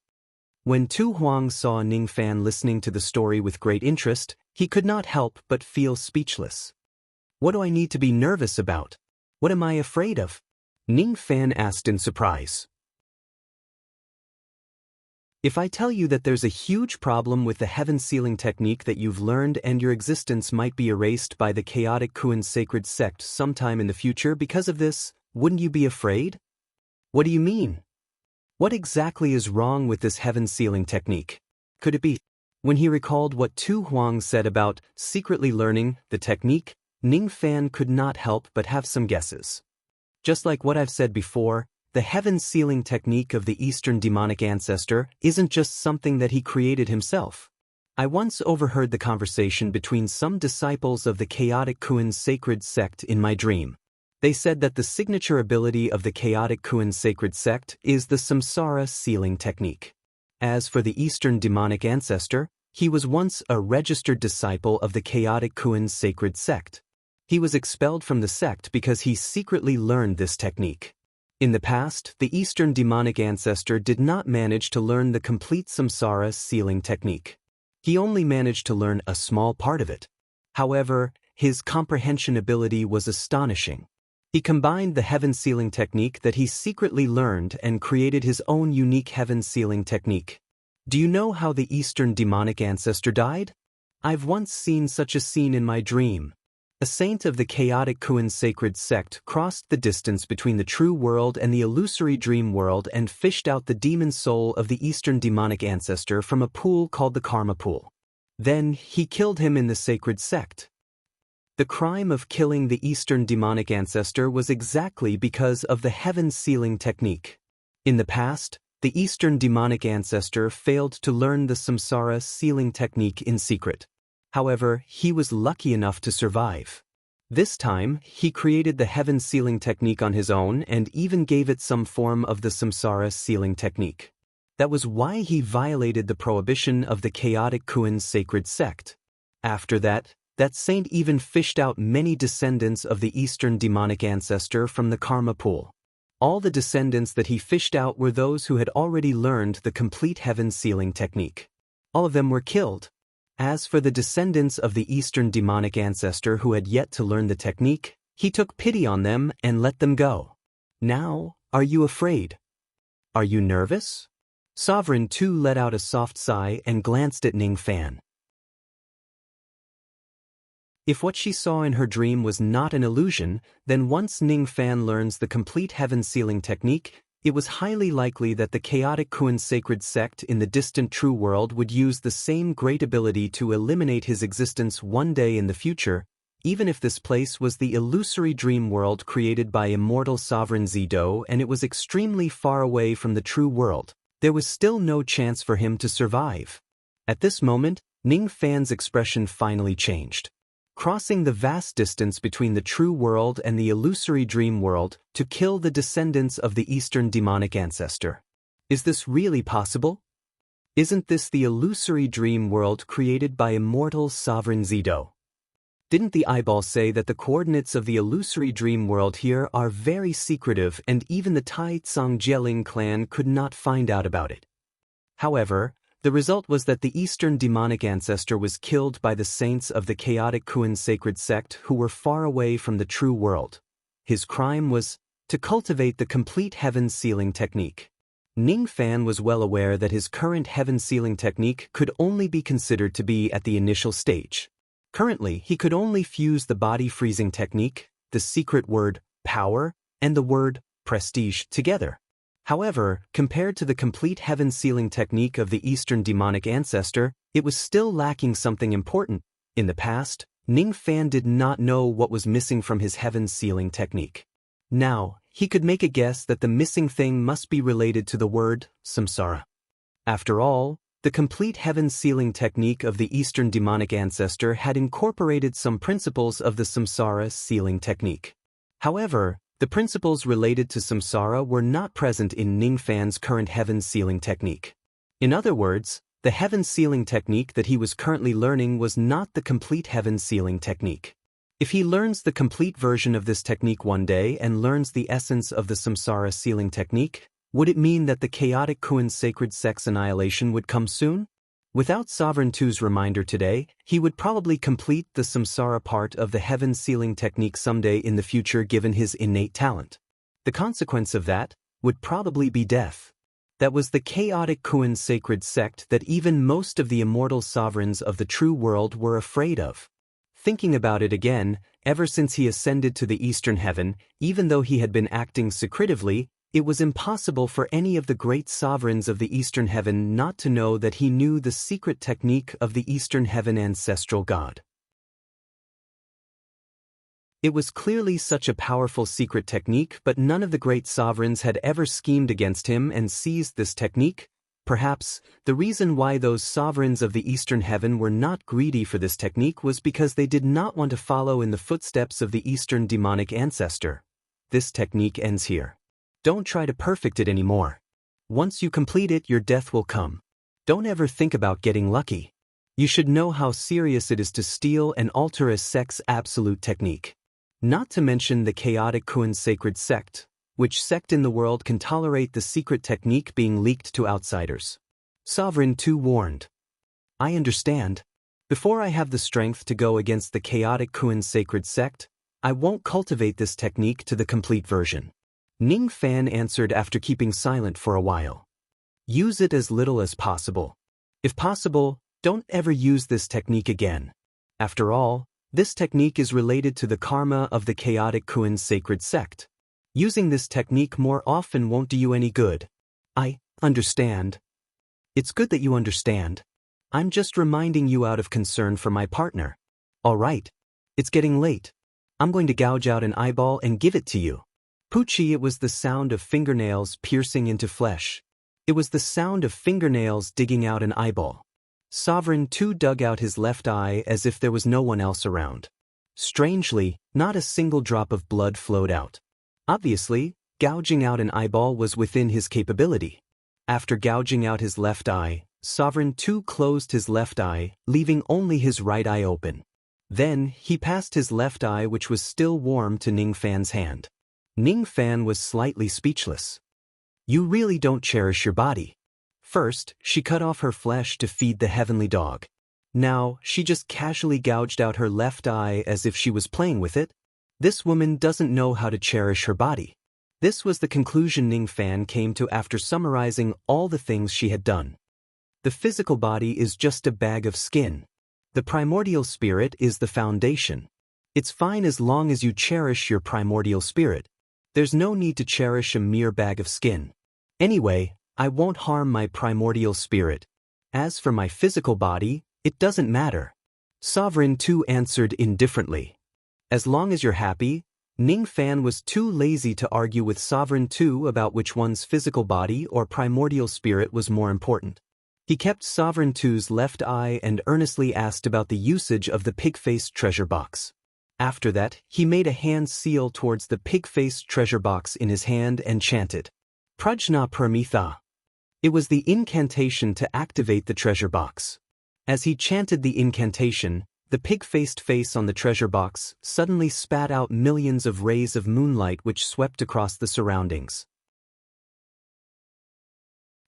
When Tu Huang saw Ning Fan listening to the story with great interest, he could not help but feel speechless. What do I need to be nervous about? What am I afraid of? Ning Fan asked in surprise. If I tell you that there's a huge problem with the heaven sealing technique that you've learned and your existence might be erased by the chaotic Kuan sacred sect sometime in the future because of this, wouldn't you be afraid? What do you mean? What exactly is wrong with this heaven sealing technique? Could it be? When he recalled what Tu Huang said about secretly learning the technique, Ning Fan could not help but have some guesses. Just like what I've said before, the heaven sealing technique of the Eastern demonic ancestor isn't just something that he created himself. I once overheard the conversation between some disciples of the chaotic Kuan sacred sect in my dream. They said that the signature ability of the chaotic Kuan sacred sect is the samsara sealing technique. As for the Eastern demonic ancestor, he was once a registered disciple of the chaotic Kuan sacred sect. He was expelled from the sect because he secretly learned this technique. In the past, the Eastern demonic ancestor did not manage to learn the complete samsara sealing technique. He only managed to learn a small part of it. However, his comprehension ability was astonishing. He combined the heaven sealing technique that he secretly learned and created his own unique heaven sealing technique. Do you know how the Eastern demonic ancestor died? I've once seen such a scene in my dream. A saint of the chaotic Kuan sacred sect crossed the distance between the true world and the illusory dream world and fished out the demon soul of the Eastern demonic ancestor from a pool called the Karma Pool. Then he killed him in the sacred sect. The crime of killing the Eastern demonic ancestor was exactly because of the heaven sealing technique. In the past, the Eastern demonic ancestor failed to learn the samsara sealing technique in secret. However, he was lucky enough to survive. This time, he created the heaven sealing technique on his own and even gave it some form of the samsara sealing technique. That was why he violated the prohibition of the chaotic Kuan sacred sect. After that saint even fished out many descendants of the Eastern demonic ancestor from the Karma Pool. All the descendants that he fished out were those who had already learned the complete heaven sealing technique. All of them were killed. As for the descendants of the Eastern demonic ancestor who had yet to learn the technique, he took pity on them and let them go. Now, are you afraid? Are you nervous? Sovereign Tu let out a soft sigh and glanced at Ning Fan. If what she saw in her dream was not an illusion, then once Ning Fan learns the complete heaven sealing technique, it was highly likely that the chaotic Kuan sacred sect in the distant true world would use the same great ability to eliminate his existence one day in the future, even if this place was the illusory dream world created by immortal sovereign Zido and it was extremely far away from the true world. There was still no chance for him to survive. At this moment, Ning Fan's expression finally changed. Crossing the vast distance between the true world and the illusory dream world to kill the descendants of the Eastern demonic ancestor. Is this really possible? Isn't this the illusory dream world created by immortal sovereign Zido? Didn't the eyeball say that the coordinates of the illusory dream world here are very secretive and even the Tai Tsang Jieling clan could not find out about it? However, the result was that the Eastern demonic ancestor was killed by the saints of the chaotic Kuan sacred sect who were far away from the true world. His crime was to cultivate the complete heaven sealing technique. Ning Fan was well aware that his current heaven sealing technique could only be considered to be at the initial stage. Currently, he could only fuse the body freezing technique, the secret word power, and the word prestige together. However, compared to the complete heaven sealing technique of the Eastern demonic ancestor, it was still lacking something important. In the past, Ning Fan did not know what was missing from his heaven sealing technique. Now, he could make a guess that the missing thing must be related to the word samsara. After all, the complete heaven sealing technique of the Eastern demonic ancestor had incorporated some principles of the samsara sealing technique. However, the principles related to samsara were not present in Ning Fan's current heaven sealing technique. In other words, the heaven sealing technique that he was currently learning was not the complete heaven sealing technique. If he learns the complete version of this technique one day and learns the essence of the samsara sealing technique, would it mean that the chaotic Kuan sacred sect's annihilation would come soon? Without Sovereign Tu's reminder today, he would probably complete the samsara part of the heaven sealing technique someday in the future given his innate talent. The consequence of that would probably be death. That was the chaotic Kuan sacred sect that even most of the immortal sovereigns of the true world were afraid of. Thinking about it again, ever since he ascended to the Eastern heaven, even though he had been acting secretively, it was impossible for any of the great sovereigns of the Eastern heaven not to know that he knew the secret technique of the Eastern heaven ancestral god. It was clearly such a powerful secret technique, but none of the great sovereigns had ever schemed against him and seized this technique. Perhaps, the reason why those sovereigns of the Eastern heaven were not greedy for this technique was because they did not want to follow in the footsteps of the Eastern demonic ancestor. This technique ends here. Don't try to perfect it anymore. Once you complete it, your death will come. Don't ever think about getting lucky. You should know how serious it is to steal and alter a sect's absolute technique. Not to mention the chaotic Kuan sacred sect, which sect in the world can tolerate the secret technique being leaked to outsiders? Sovereign Tu warned. I understand. Before I have the strength to go against the chaotic Kuan sacred sect, I won't cultivate this technique to the complete version. Ning Fan answered after keeping silent for a while. Use it as little as possible. If possible, don't ever use this technique again. After all, this technique is related to the karma of the chaotic Kuan sacred sect. Using this technique more often won't do you any good. I understand. It's good that you understand. I'm just reminding you out of concern for my partner. All right. It's getting late. I'm going to gouge out an eyeball and give it to you. Poochie, it was the sound of fingernails piercing into flesh. It was the sound of fingernails digging out an eyeball. Sovereign Tu dug out his left eye as if there was no one else around. Strangely, not a single drop of blood flowed out. Obviously, gouging out an eyeball was within his capability. After gouging out his left eye, Sovereign Tu closed his left eye, leaving only his right eye open. Then, he passed his left eye, which was still warm, to Ning Fan's hand. Ning Fan was slightly speechless. You really don't cherish your body. First, she cut off her flesh to feed the heavenly dog. Now, she just casually gouged out her left eye as if she was playing with it. This woman doesn't know how to cherish her body. This was the conclusion Ning Fan came to after summarizing all the things she had done. The physical body is just a bag of skin. The primordial spirit is the foundation. It's fine as long as you cherish your primordial spirit. There's no need to cherish a mere bag of skin. Anyway, I won't harm my primordial spirit. As for my physical body, it doesn't matter. Sovereign Tu answered indifferently. As long as you're happy, Ning Fan was too lazy to argue with Sovereign Tu about which one's physical body or primordial spirit was more important. He kept Sovereign Tu's left eye and earnestly asked about the usage of the pig-faced treasure box. After that, he made a hand seal towards the pig-faced treasure box in his hand and chanted, Prajna Paramitha. It was the incantation to activate the treasure box. As he chanted the incantation, the pig-faced face on the treasure box suddenly spat out millions of rays of moonlight which swept across the surroundings.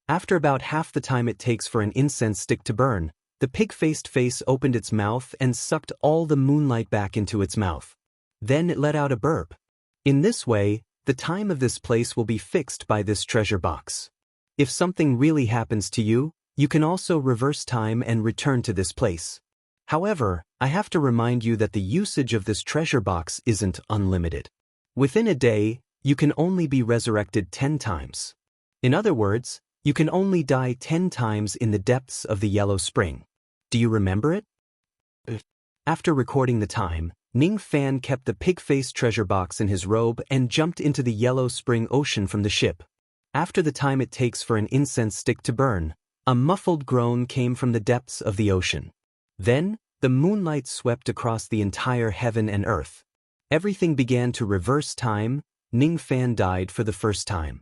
After about half the time it takes for an incense stick to burn, the pig-faced face opened its mouth and sucked all the moonlight back into its mouth. Then it let out a burp. In this way, the time of this place will be fixed by this treasure box. If something really happens to you, you can also reverse time and return to this place. However, I have to remind you that the usage of this treasure box isn't unlimited. Within a day, you can only be resurrected 10 times. In other words, you can only die 10 times in the depths of the Yellow Spring. Do you remember it? After recording the time, Ning Fan kept the pig-faced treasure box in his robe and jumped into the Yellow Spring Ocean from the ship. After the time it takes for an incense stick to burn, a muffled groan came from the depths of the ocean. Then, the moonlight swept across the entire heaven and earth. Everything began to reverse time. Ning Fan died for the first time.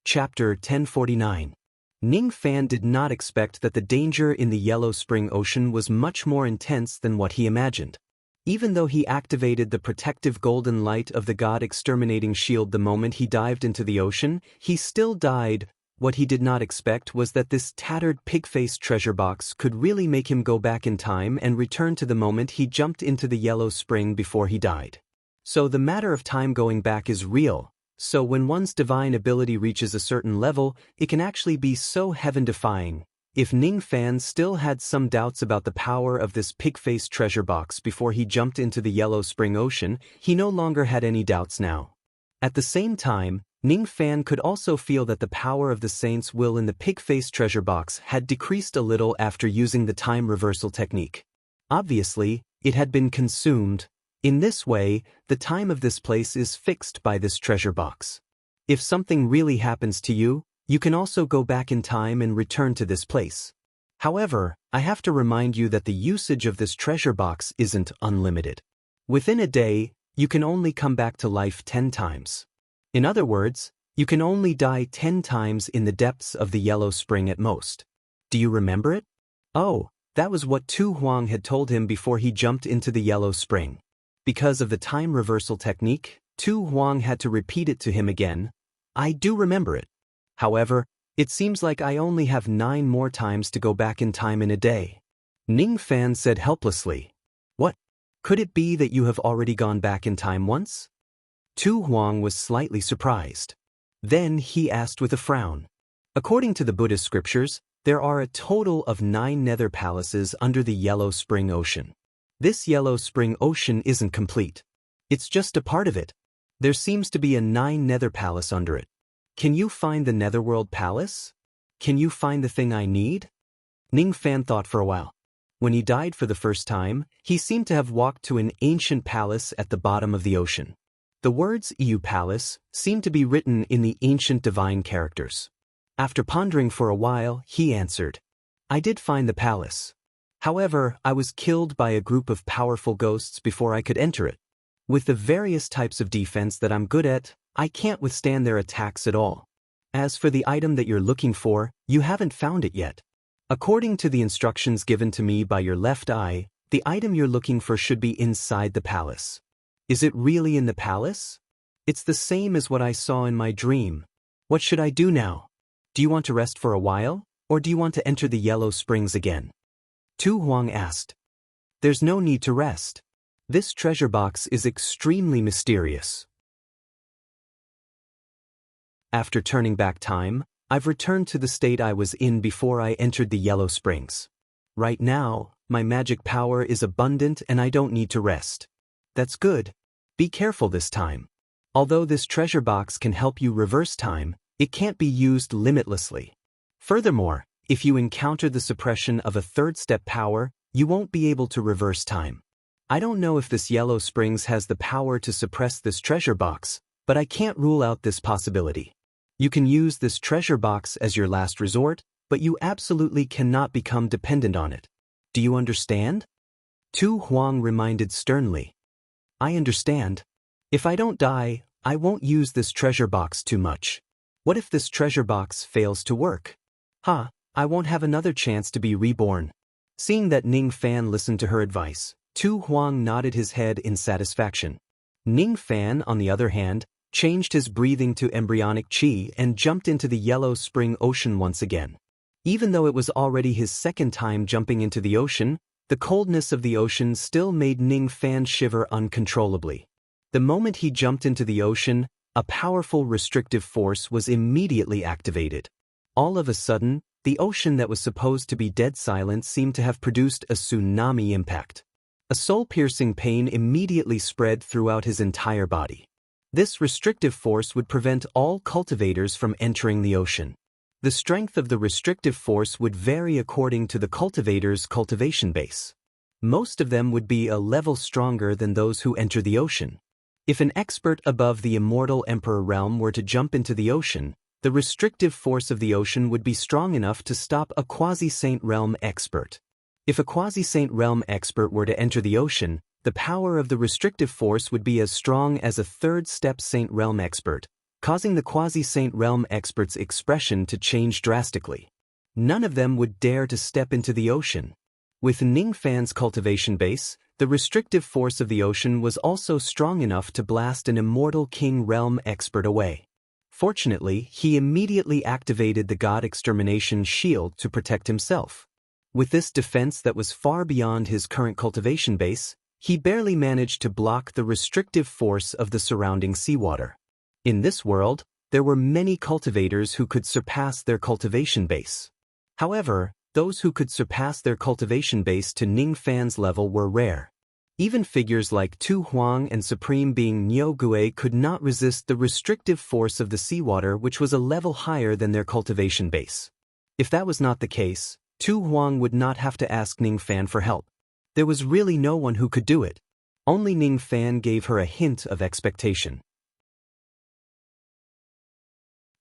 Chapter 1049. Ning Fan did not expect that the danger in the Yellow Spring Ocean was much more intense than what he imagined. Even though he activated the protective golden light of the God exterminating shield the moment he dived into the ocean, he still died. What he did not expect was that this tattered pig-faced treasure box could really make him go back in time and return to the moment he jumped into the Yellow Spring before he died. So the matter of time going back is real. So when one's divine ability reaches a certain level, it can actually be so heaven-defying. If Ning Fan still had some doubts about the power of this pig-faced treasure box before he jumped into the Yellow Spring Ocean, he no longer had any doubts now. At the same time, Ning Fan could also feel that the power of the saint's will in the pig-faced treasure box had decreased a little after using the time reversal technique. Obviously, it had been consumed. In this way, the time of this place is fixed by this treasure box. If something really happens to you, you can also go back in time and return to this place. However, I have to remind you that the usage of this treasure box isn't unlimited. Within a day, you can only come back to life 10 times. In other words, you can only die 10 times in the depths of the Yellow Spring at most. Do you remember it? Oh, that was what Tu Huang had told him before he jumped into the Yellow Spring. Because of the time reversal technique, Tu Huang had to repeat it to him again. I do remember it. However, it seems like I only have 9 more times to go back in time in a day. Ning Fan said helplessly. What? Could it be that you have already gone back in time once? Tu Huang was slightly surprised. Then he asked with a frown. According to the Buddhist scriptures, there are a total of 9 nether palaces under the Yellow Spring Ocean. This Yellow Spring Ocean isn't complete. It's just a part of it. There seems to be a 9 nether palace under it. Can you find the Netherworld Palace? Can you find the thing I need? Ning Fan thought for a while. When he died for the first time, he seemed to have walked to an ancient palace at the bottom of the ocean. The words EU Palace seemed to be written in the ancient divine characters. After pondering for a while, he answered, I did find the palace. However, I was killed by a group of powerful ghosts before I could enter it. With the various types of defense that I'm good at, I can't withstand their attacks at all. As for the item that you're looking for, you haven't found it yet. According to the instructions given to me by your left eye, the item you're looking for should be inside the palace. Is it really in the palace? It's the same as what I saw in my dream. What should I do now? Do you want to rest for a while, or do you want to enter the Yellow Springs again? Tu Huang asked. There's no need to rest. This treasure box is extremely mysterious. After turning back time, I've returned to the state I was in before I entered the Yellow Springs. Right now, My magic power is abundant and I don't need to rest. That's good. Be careful this time. Although this treasure box can help you reverse time, it can't be used limitlessly. Furthermore, if you encounter the suppression of a third-step power, you won't be able to reverse time. I don't know if this yellow springs has the power to suppress this treasure box, but I can't rule out this possibility. You can use this treasure box as your last resort, but you absolutely cannot become dependent on it. Do you understand? Tu Huang reminded sternly. I understand. If I don't die, I won't use this treasure box too much. What if this treasure box fails to work? I won't have another chance to be reborn. Seeing that Ning Fan listened to her advice, Tu Huang nodded his head in satisfaction. Ning Fan, on the other hand, changed his breathing to embryonic qi and jumped into the yellow spring ocean once again. Even though it was already his second time jumping into the ocean, the coldness of the ocean still made Ning Fan shiver uncontrollably. The moment he jumped into the ocean, a powerful restrictive force was immediately activated. All of a sudden, the ocean that was supposed to be dead silent seemed to have produced a tsunami impact. A soul-piercing pain immediately spread throughout his entire body. This restrictive force would prevent all cultivators from entering the ocean. The strength of the restrictive force would vary according to the cultivator's cultivation base. Most of them would be a level stronger than those who enter the ocean. If an expert above the immortal Emperor realm were to jump into the ocean, the restrictive force of the ocean would be strong enough to stop a quasi-saint realm expert. If a quasi-saint realm expert were to enter the ocean, the power of the restrictive force would be as strong as a third-step saint realm expert, causing the quasi-saint realm expert's expression to change drastically. None of them would dare to step into the ocean. With Ning Fan's cultivation base, the restrictive force of the ocean was also strong enough to blast an immortal king realm expert away. Fortunately, he immediately activated the God Extermination Shield to protect himself. With this defense that was far beyond his current cultivation base, he barely managed to block the restrictive force of the surrounding seawater. In this world, there were many cultivators who could surpass their cultivation base. However, those who could surpass their cultivation base to Ning Fan's level were rare. Even figures like Tu Huang and Supreme Being Niu Gui could not resist the restrictive force of the seawater, which was a level higher than their cultivation base. If that was not the case, Tu Huang would not have to ask Ning Fan for help. There was really no one who could do it. Only Ning Fan gave her a hint of expectation.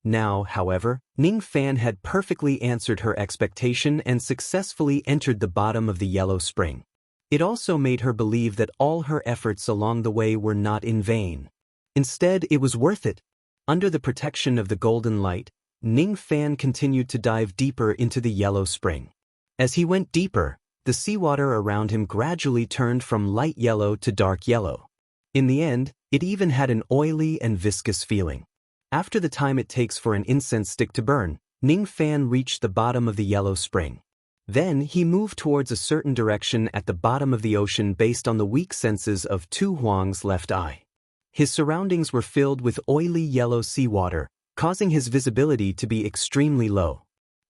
Now, however, Ning Fan had perfectly answered her expectation and successfully entered the bottom of the yellow spring. It also made her believe that all her efforts along the way were not in vain. Instead, it was worth it. Under the protection of the golden light, Ning Fan continued to dive deeper into the yellow spring. As he went deeper, the seawater around him gradually turned from light yellow to dark yellow. In the end, it even had an oily and viscous feeling. After the time it takes for an incense stick to burn, Ning Fan reached the bottom of the yellow spring. Then he moved towards a certain direction at the bottom of the ocean based on the weak senses of Tu Huang's left eye. His surroundings were filled with oily yellow seawater, causing his visibility to be extremely low.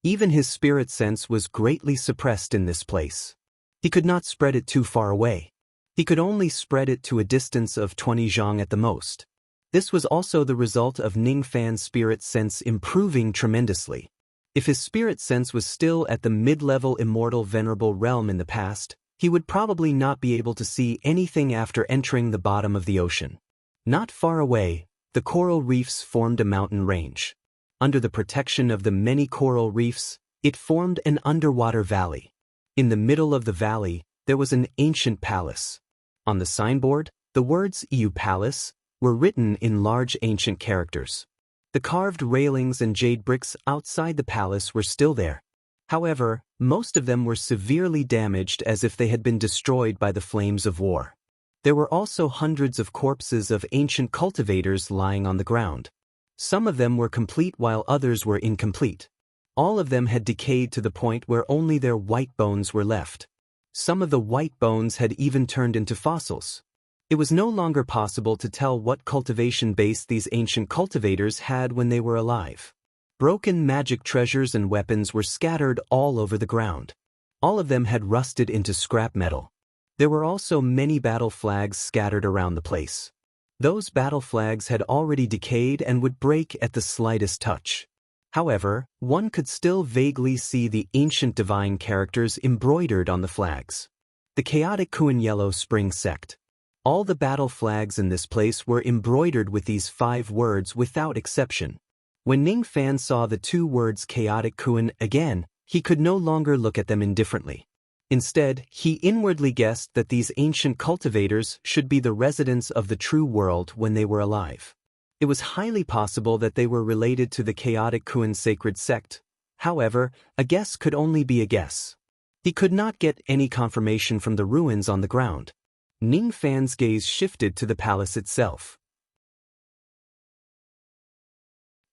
Even his spirit sense was greatly suppressed in this place. He could not spread it too far away. He could only spread it to a distance of 20 zhang at the most. This was also the result of Ning Fan's spirit sense improving tremendously. If his spirit sense was still at the mid-level immortal venerable realm in the past, he would probably not be able to see anything after entering the bottom of the ocean. Not far away, the coral reefs formed a mountain range. Under the protection of the many coral reefs, it formed an underwater valley. In the middle of the valley, there was an ancient palace. On the signboard, the words "EU Palace" were written in large ancient characters. The carved railings and jade bricks outside the palace were still there. However, most of them were severely damaged as if they had been destroyed by the flames of war. There were also hundreds of corpses of ancient cultivators lying on the ground. Some of them were complete while others were incomplete. All of them had decayed to the point where only their white bones were left. Some of the white bones had even turned into fossils. It was no longer possible to tell what cultivation base these ancient cultivators had when they were alive. Broken magic treasures and weapons were scattered all over the ground. All of them had rusted into scrap metal. There were also many battle flags scattered around the place. Those battle flags had already decayed and would break at the slightest touch. However, one could still vaguely see the ancient divine characters embroidered on the flags. The chaotic Kuan Yellow Spring sect. All the battle flags in this place were embroidered with these 5 words without exception. When Ning Fan saw the 2 words chaotic Kuan again, he could no longer look at them indifferently. Instead, he inwardly guessed that these ancient cultivators should be the residents of the true world when they were alive. It was highly possible that they were related to the chaotic Kuan sacred sect. However, a guess could only be a guess. He could not get any confirmation from the ruins on the ground. Ning Fan's gaze shifted to the palace itself.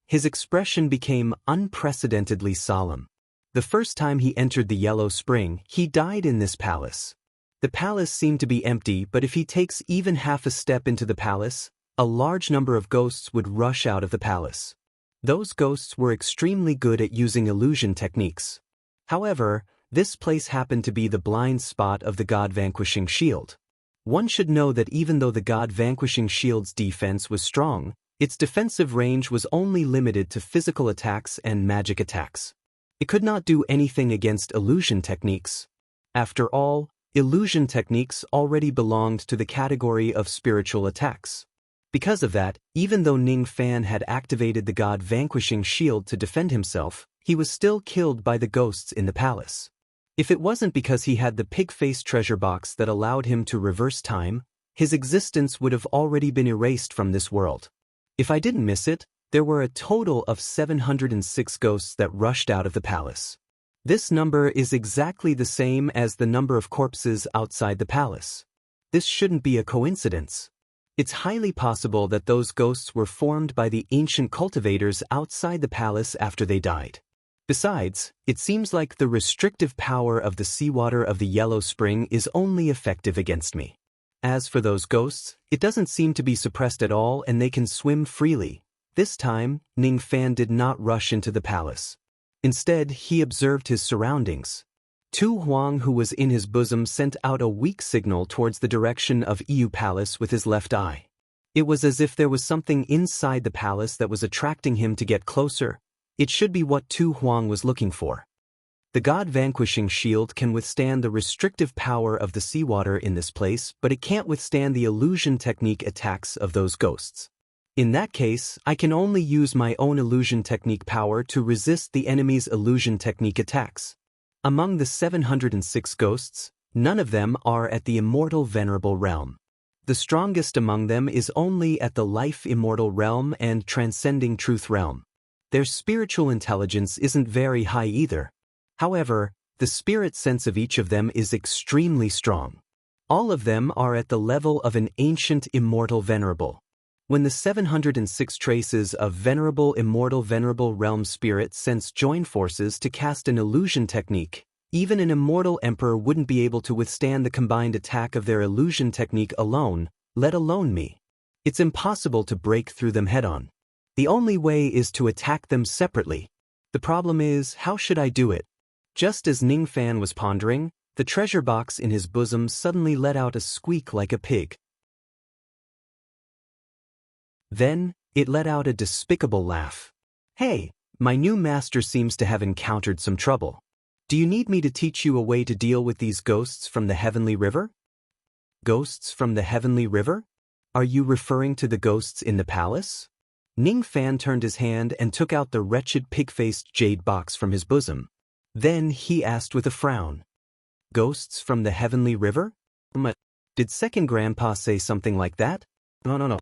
His expression became unprecedentedly solemn. The first time he entered the Yellow Spring, he died in this palace. The palace seemed to be empty, but if he takes even half a step into the palace, a large number of ghosts would rush out of the palace. Those ghosts were extremely good at using illusion techniques. However, this place happened to be the blind spot of the God-vanquishing shield. One should know that even though the God-vanquishing shield's defense was strong, its defensive range was only limited to physical attacks and magic attacks. It could not do anything against illusion techniques. After all, illusion techniques already belonged to the category of spiritual attacks. Because of that, even though Ning Fan had activated the God-vanquishing shield to defend himself, he was still killed by the ghosts in the palace. If it wasn't because he had the pig-faced treasure box that allowed him to reverse time, his existence would have already been erased from this world. If I didn't miss it, there were a total of 706 ghosts that rushed out of the palace. This number is exactly the same as the number of corpses outside the palace. This shouldn't be a coincidence. It's highly possible that those ghosts were formed by the ancient cultivators outside the palace after they died. Besides, it seems like the restrictive power of the seawater of the Yellow Spring is only effective against me. As for those ghosts, it doesn't seem to be suppressed at all and they can swim freely. This time, Ning Fan did not rush into the palace. Instead, he observed his surroundings. Tu Huang, who was in his bosom, sent out a weak signal towards the direction of Yu Palace with his left eye. It was as if there was something inside the palace that was attracting him to get closer. It should be what Tu Huang was looking for. The God-vanquishing shield can withstand the restrictive power of the seawater in this place, but it can't withstand the illusion technique attacks of those ghosts. In that case, I can only use my own illusion technique power to resist the enemy's illusion technique attacks. Among the 706 ghosts, none of them are at the immortal venerable realm. The strongest among them is only at the life immortal realm and transcending truth realm. Their spiritual intelligence isn't very high either. However, the spirit sense of each of them is extremely strong. All of them are at the level of an ancient immortal venerable. When the 706 traces of venerable realm spirit sense join forces to cast an illusion technique, even an immortal emperor wouldn't be able to withstand the combined attack of their illusion technique alone, let alone me. It's impossible to break through them head-on. The only way is to attack them separately. The problem is, how should I do it? Just as Ning Fan was pondering, the treasure box in his bosom suddenly let out a squeak like a pig. Then, it let out a despicable laugh. Hey, my new master seems to have encountered some trouble. Do you need me to teach you a way to deal with these ghosts from the Heavenly River? Ghosts from the Heavenly River? Are you referring to the ghosts in the palace? Ning Fan turned his hand and took out the wretched pig-faced jade box from his bosom. Then he asked with a frown. Ghosts from the Heavenly River? Did Second Grandpa say something like that? No.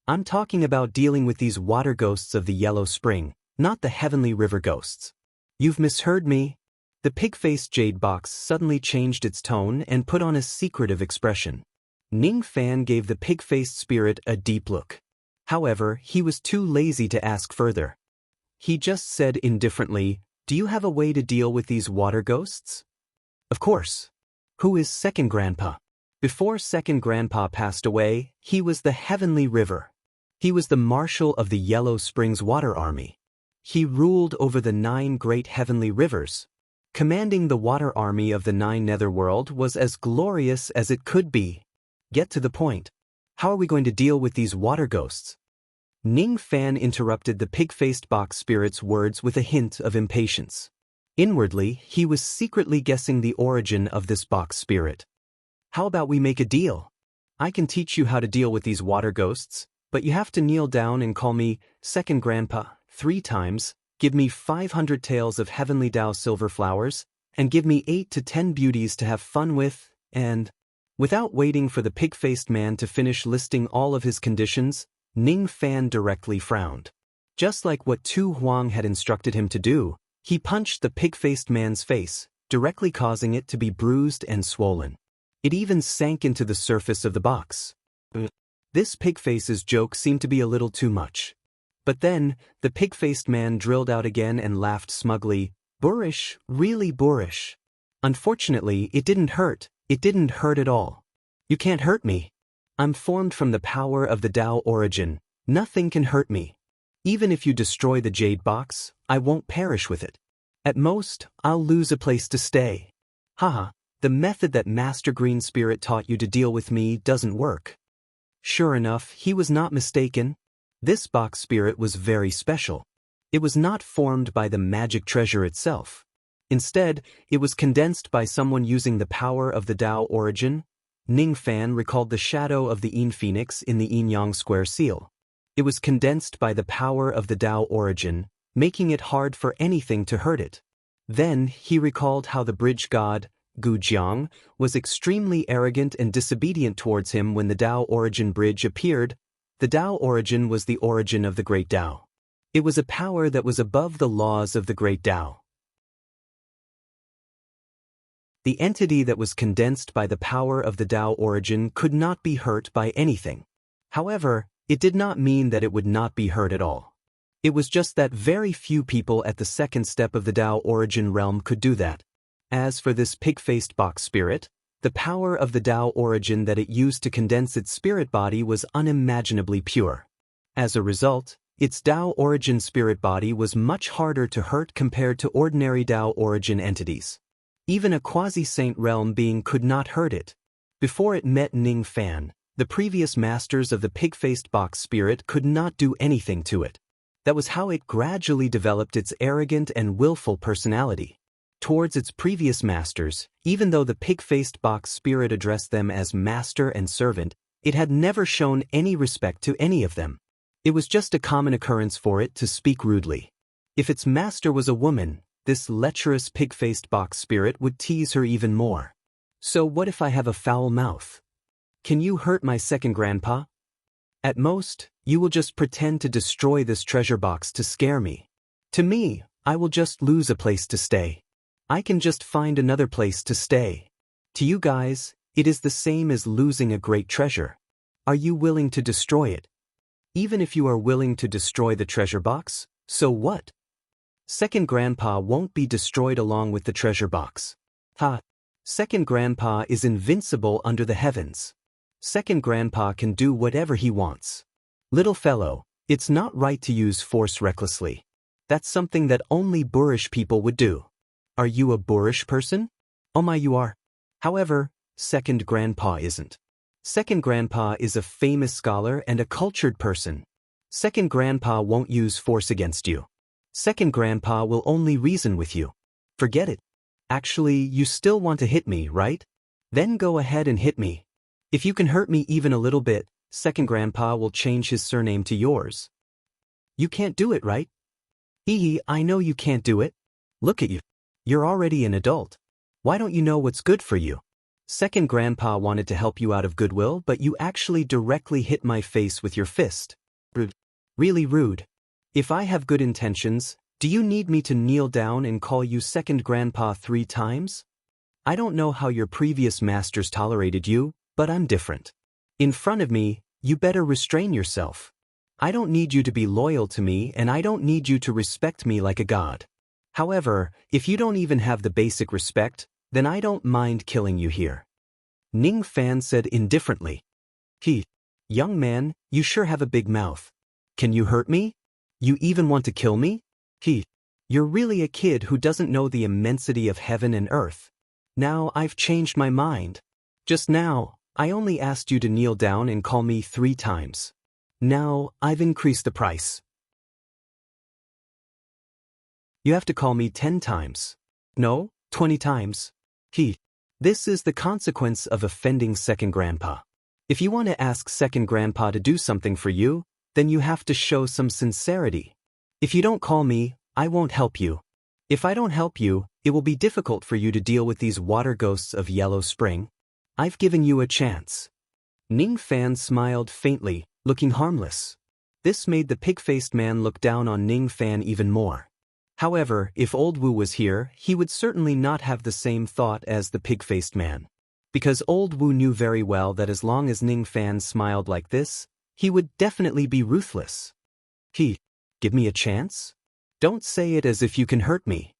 I'm talking about dealing with these water ghosts of the Yellow Spring, not the Heavenly River ghosts. You've misheard me. The pig-faced jade box suddenly changed its tone and put on a secretive expression. Ning Fan gave the pig-faced spirit a deep look. However, he was too lazy to ask further. He just said indifferently, "Do you have a way to deal with these water ghosts?" Of course. Who is Second Grandpa? Before Second Grandpa passed away, he was the Heavenly River. He was the marshal of the Yellow Springs Water Army. He ruled over the 9 great heavenly rivers. Commanding the water army of the 9 Netherworld was as glorious as it could be. Get to the point. How are we going to deal with these water ghosts? Ning Fan interrupted the pig-faced box spirit's words with a hint of impatience. Inwardly, he was secretly guessing the origin of this box spirit. How about we make a deal? I can teach you how to deal with these water ghosts, but you have to kneel down and call me Second Grandpa 3 times, give me 500 taels of heavenly Tao silver flowers, and give me 8 to 10 beauties to have fun with, and... Without waiting for the pig-faced man to finish listing all of his conditions, Ning Fan directly frowned. Just like what Tu Huang had instructed him to do, he punched the pig-faced man's face, directly causing it to be bruised and swollen. It even sank into the surface of the box. This pig-face's joke seemed to be a little too much. But then, the pig-faced man drilled out again and laughed smugly, "Boorish, really boorish." Unfortunately, it didn't hurt at all. You can't hurt me. I'm formed from the power of the Tao origin, nothing can hurt me. Even if you destroy the jade box, I won't perish with it. At most, I'll lose a place to stay. Haha, the method that Master Green Spirit taught you to deal with me doesn't work. Sure enough, he was not mistaken. This box spirit was very special. It was not formed by the magic treasure itself. Instead, it was condensed by someone using the power of the Tao origin. Ning Fan recalled the shadow of the Yin Phoenix in the Yin Yang Square seal. It was condensed by the power of the Tao origin, making it hard for anything to hurt it. Then, he recalled how the bridge god, Gu Jiang, was extremely arrogant and disobedient towards him when the Tao origin bridge appeared. The Tao origin was the origin of the Great Tao. It was a power that was above the laws of the Great Tao. The entity that was condensed by the power of the Tao origin could not be hurt by anything. However, it did not mean that it would not be hurt at all. It was just that very few people at the second step of the Tao origin realm could do that. As for this pig-faced box spirit, the power of the Tao origin that it used to condense its spirit body was unimaginably pure. As a result, its Tao origin spirit body was much harder to hurt compared to ordinary Tao origin entities. Even a quasi-saint realm being could not hurt it. Before it met Ning Fan, the previous masters of the pig-faced box spirit could not do anything to it. That was how it gradually developed its arrogant and willful personality. Towards its previous masters, even though the pig-faced box spirit addressed them as master and servant, it had never shown any respect to any of them. It was just a common occurrence for it to speak rudely. If its master was a woman, this lecherous pig-faced box spirit would tease her even more. So what if I have a foul mouth? Can you hurt my second grandpa? At most, you will just pretend to destroy this treasure box to scare me. To me, I will just lose a place to stay. I can just find another place to stay. To you guys, it is the same as losing a great treasure. Are you willing to destroy it? Even if you are willing to destroy the treasure box, so what? Second Grandpa won't be destroyed along with the treasure box. Ha! Second Grandpa is invincible under the heavens. Second Grandpa can do whatever he wants. Little fellow, it's not right to use force recklessly. That's something that only boorish people would do. Are you a boorish person? Oh my, you are. However, Second Grandpa isn't. Second Grandpa is a famous scholar and a cultured person. Second Grandpa won't use force against you. Second Grandpa will only reason with you. Forget it. Actually, you still want to hit me, right? Then go ahead and hit me. If you can hurt me even a little bit, Second Grandpa will change his surname to yours. You can't do it, right? Hee, I know you can't do it. Look at you. You're already an adult. Why don't you know what's good for you? Second Grandpa wanted to help you out of goodwill, but you actually directly hit my face with your fist. Rude. Really rude. If I have good intentions, do you need me to kneel down and call you Second Grandpa 3 times? I don't know how your previous masters tolerated you, but I'm different. In front of me, you better restrain yourself. I don't need you to be loyal to me, and I don't need you to respect me like a god. However, if you don't even have the basic respect, then I don't mind killing you here. Ning Fan said indifferently. Young man, you sure have a big mouth. Can you hurt me? You even want to kill me? You're really a kid who doesn't know the immensity of heaven and earth. Now I've changed my mind. Just now, I only asked you to kneel down and call me 3 times. Now, I've increased the price. You have to call me 10 times. No, 20 times. This is the consequence of offending second grandpa. If you want to ask second grandpa to do something for you, then you have to show some sincerity. If you don't call me, I won't help you. If I don't help you, it will be difficult for you to deal with these water ghosts of Yellow Spring. I've given you a chance. Ning Fan smiled faintly, looking harmless. This made the pig-faced man look down on Ning Fan even more. However, if Old Wu was here, he would certainly not have the same thought as the pig-faced man. Because Old Wu knew very well that as long as Ning Fan smiled like this, he would definitely be ruthless. Give me a chance? Don't say it as if you can hurt me.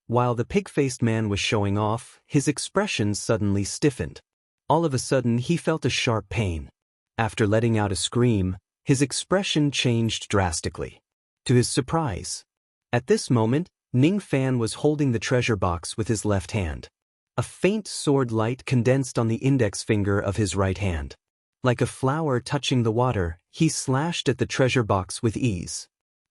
While the pig-faced man was showing off, his expression suddenly stiffened. All of a sudden he felt a sharp pain. After letting out a scream, his expression changed drastically. To his surprise, at this moment, Ning Fan was holding the treasure box with his left hand. A faint sword light condensed on the index finger of his right hand. Like a flower touching the water, he slashed at the treasure box with ease.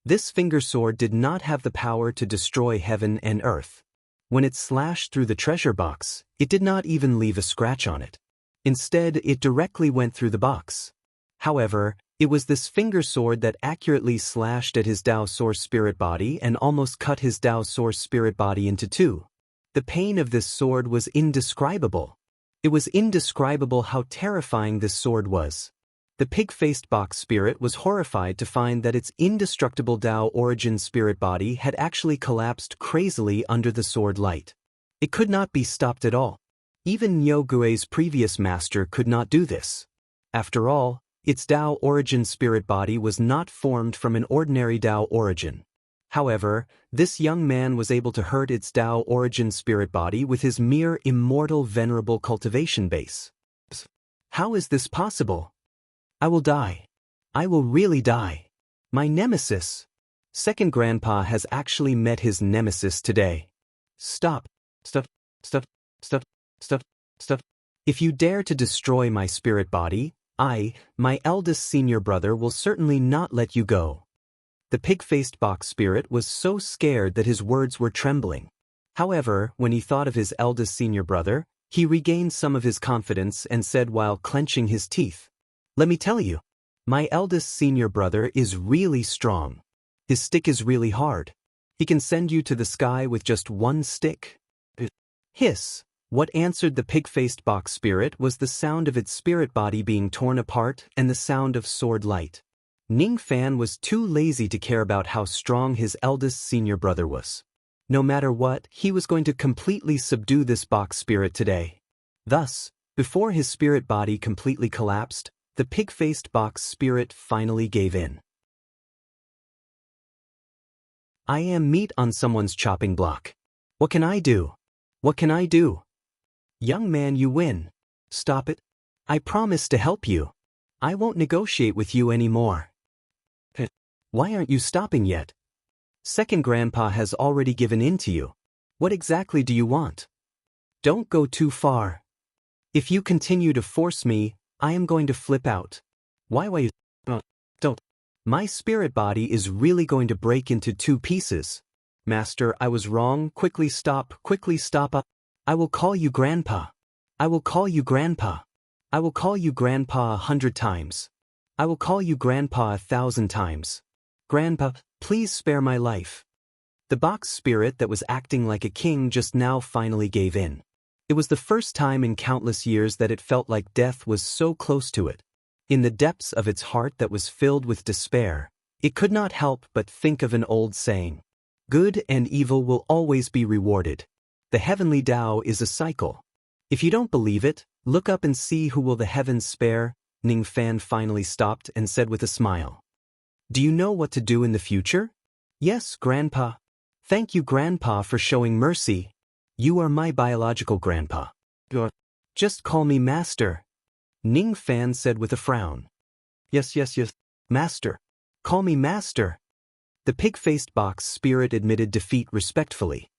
This finger sword did not have the power to destroy heaven and earth. When it slashed through the treasure box, it did not even leave a scratch on it. Instead, it directly went through the box. However, it was this finger sword that accurately slashed at his Dao Source spirit body and almost cut his Dao Source spirit body into 2. The pain of this sword was indescribable. It was indescribable how terrifying this sword was. The pig-faced box spirit was horrified to find that its indestructible Dao origin spirit body had actually collapsed crazily under the sword light. It could not be stopped at all. Even Niu Gui's previous master could not do this. After all, its Dao origin spirit body was not formed from an ordinary Dao origin. However, this young man was able to hurt its Dao origin spirit body with his mere immortal venerable cultivation base. How is this possible? I will die. I will really die. My nemesis. Second grandpa has actually met his nemesis today. Stop. Stop. If you dare to destroy my spirit body, I, my eldest senior brother, will certainly not let you go. The pig-faced box spirit was so scared that his words were trembling. However, when he thought of his eldest senior brother, he regained some of his confidence and said while clenching his teeth, "Let me tell you, my eldest senior brother is really strong. His stick is really hard. He can send you to the sky with just one stick." Hiss. What answered the pig-faced box spirit was the sound of its spirit body being torn apart and the sound of sword light. Ning Fan was too lazy to care about how strong his eldest senior brother was. No matter what, he was going to completely subdue this box spirit today. Thus, before his spirit body completely collapsed, the pig-faced box spirit finally gave in. I am meat on someone's chopping block. What can I do? What can I do? Young man, you win. Stop it. I promise to help you. I won't negotiate with you anymore. Why aren't you stopping yet? Second grandpa has already given in to you. What exactly do you want? Don't go too far. If you continue to force me, I am going to flip out. Why you? Don't. My spirit body is really going to break into 2 pieces. Master, I was wrong. Quickly stop. I will call you grandpa. I will call you grandpa. I will call you grandpa 100 times. I will call you grandpa 1,000 times. Grandpa, please spare my life. The box spirit that was acting like a king just now finally gave in. It was the first time in countless years that it felt like death was so close to it. In the depths of its heart that was filled with despair, it could not help but think of an old saying. Good and evil will always be rewarded. The heavenly Tao is a cycle. If you don't believe it, look up and see who will the heavens spare. Ning Fan finally stopped and said with a smile. Do you know what to do in the future? Yes, Grandpa. Thank you, Grandpa, for showing mercy. You are my biological grandpa. Just call me Master. Ning Fan said with a frown. Yes, Master. Call me Master. The pig-faced box spirit admitted defeat respectfully.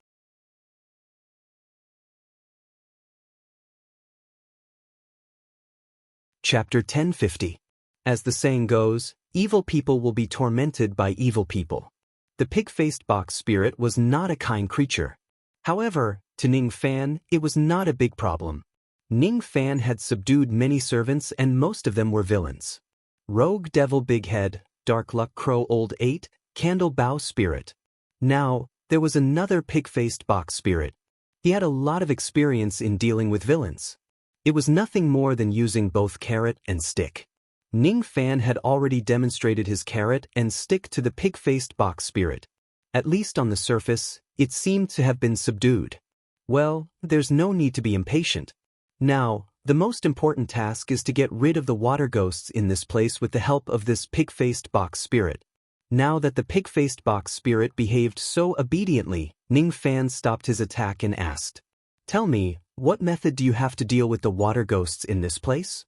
Chapter 1050. As the saying goes, evil people will be tormented by evil people. The pig-faced box spirit was not a kind creature. However, to Ning Fan, it was not a big problem. Ning Fan had subdued many servants and most of them were villains. Rogue Devil Big Head, Dark Luck Crow Old 8, Candle Bow Spirit. Now, there was another pig-faced box spirit. He had a lot of experience in dealing with villains. It was nothing more than using both carrot and stick. Ning Fan had already demonstrated his carrot and stick to the pig-faced box spirit. At least on the surface, it seemed to have been subdued. Well, there's no need to be impatient. Now, the most important task is to get rid of the water ghosts in this place with the help of this pig-faced box spirit. Now that the pig-faced box spirit behaved so obediently, Ning Fan stopped his attack and asked, "Tell me, what method do you have to deal with the water ghosts in this place?"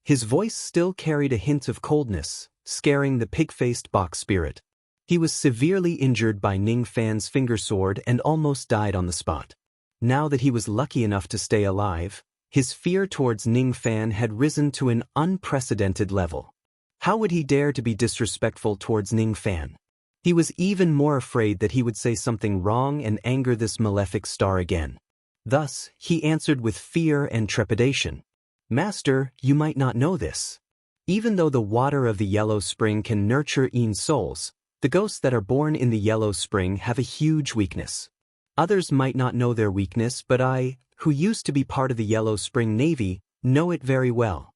His voice still carried a hint of coldness, scaring the pig-faced box spirit. He was severely injured by Ning Fan's finger sword and almost died on the spot. Now that he was lucky enough to stay alive, his fear towards Ning Fan had risen to an unprecedented level. How would he dare to be disrespectful towards Ning Fan? He was even more afraid that he would say something wrong and anger this malefic star again. Thus, he answered with fear and trepidation. "Master, you might not know this. Even though the water of the Yellow Spring can nurture souls, the ghosts that are born in the Yellow Spring have a huge weakness. Others might not know their weakness, but I, who used to be part of the Yellow Spring Navy, know it very well.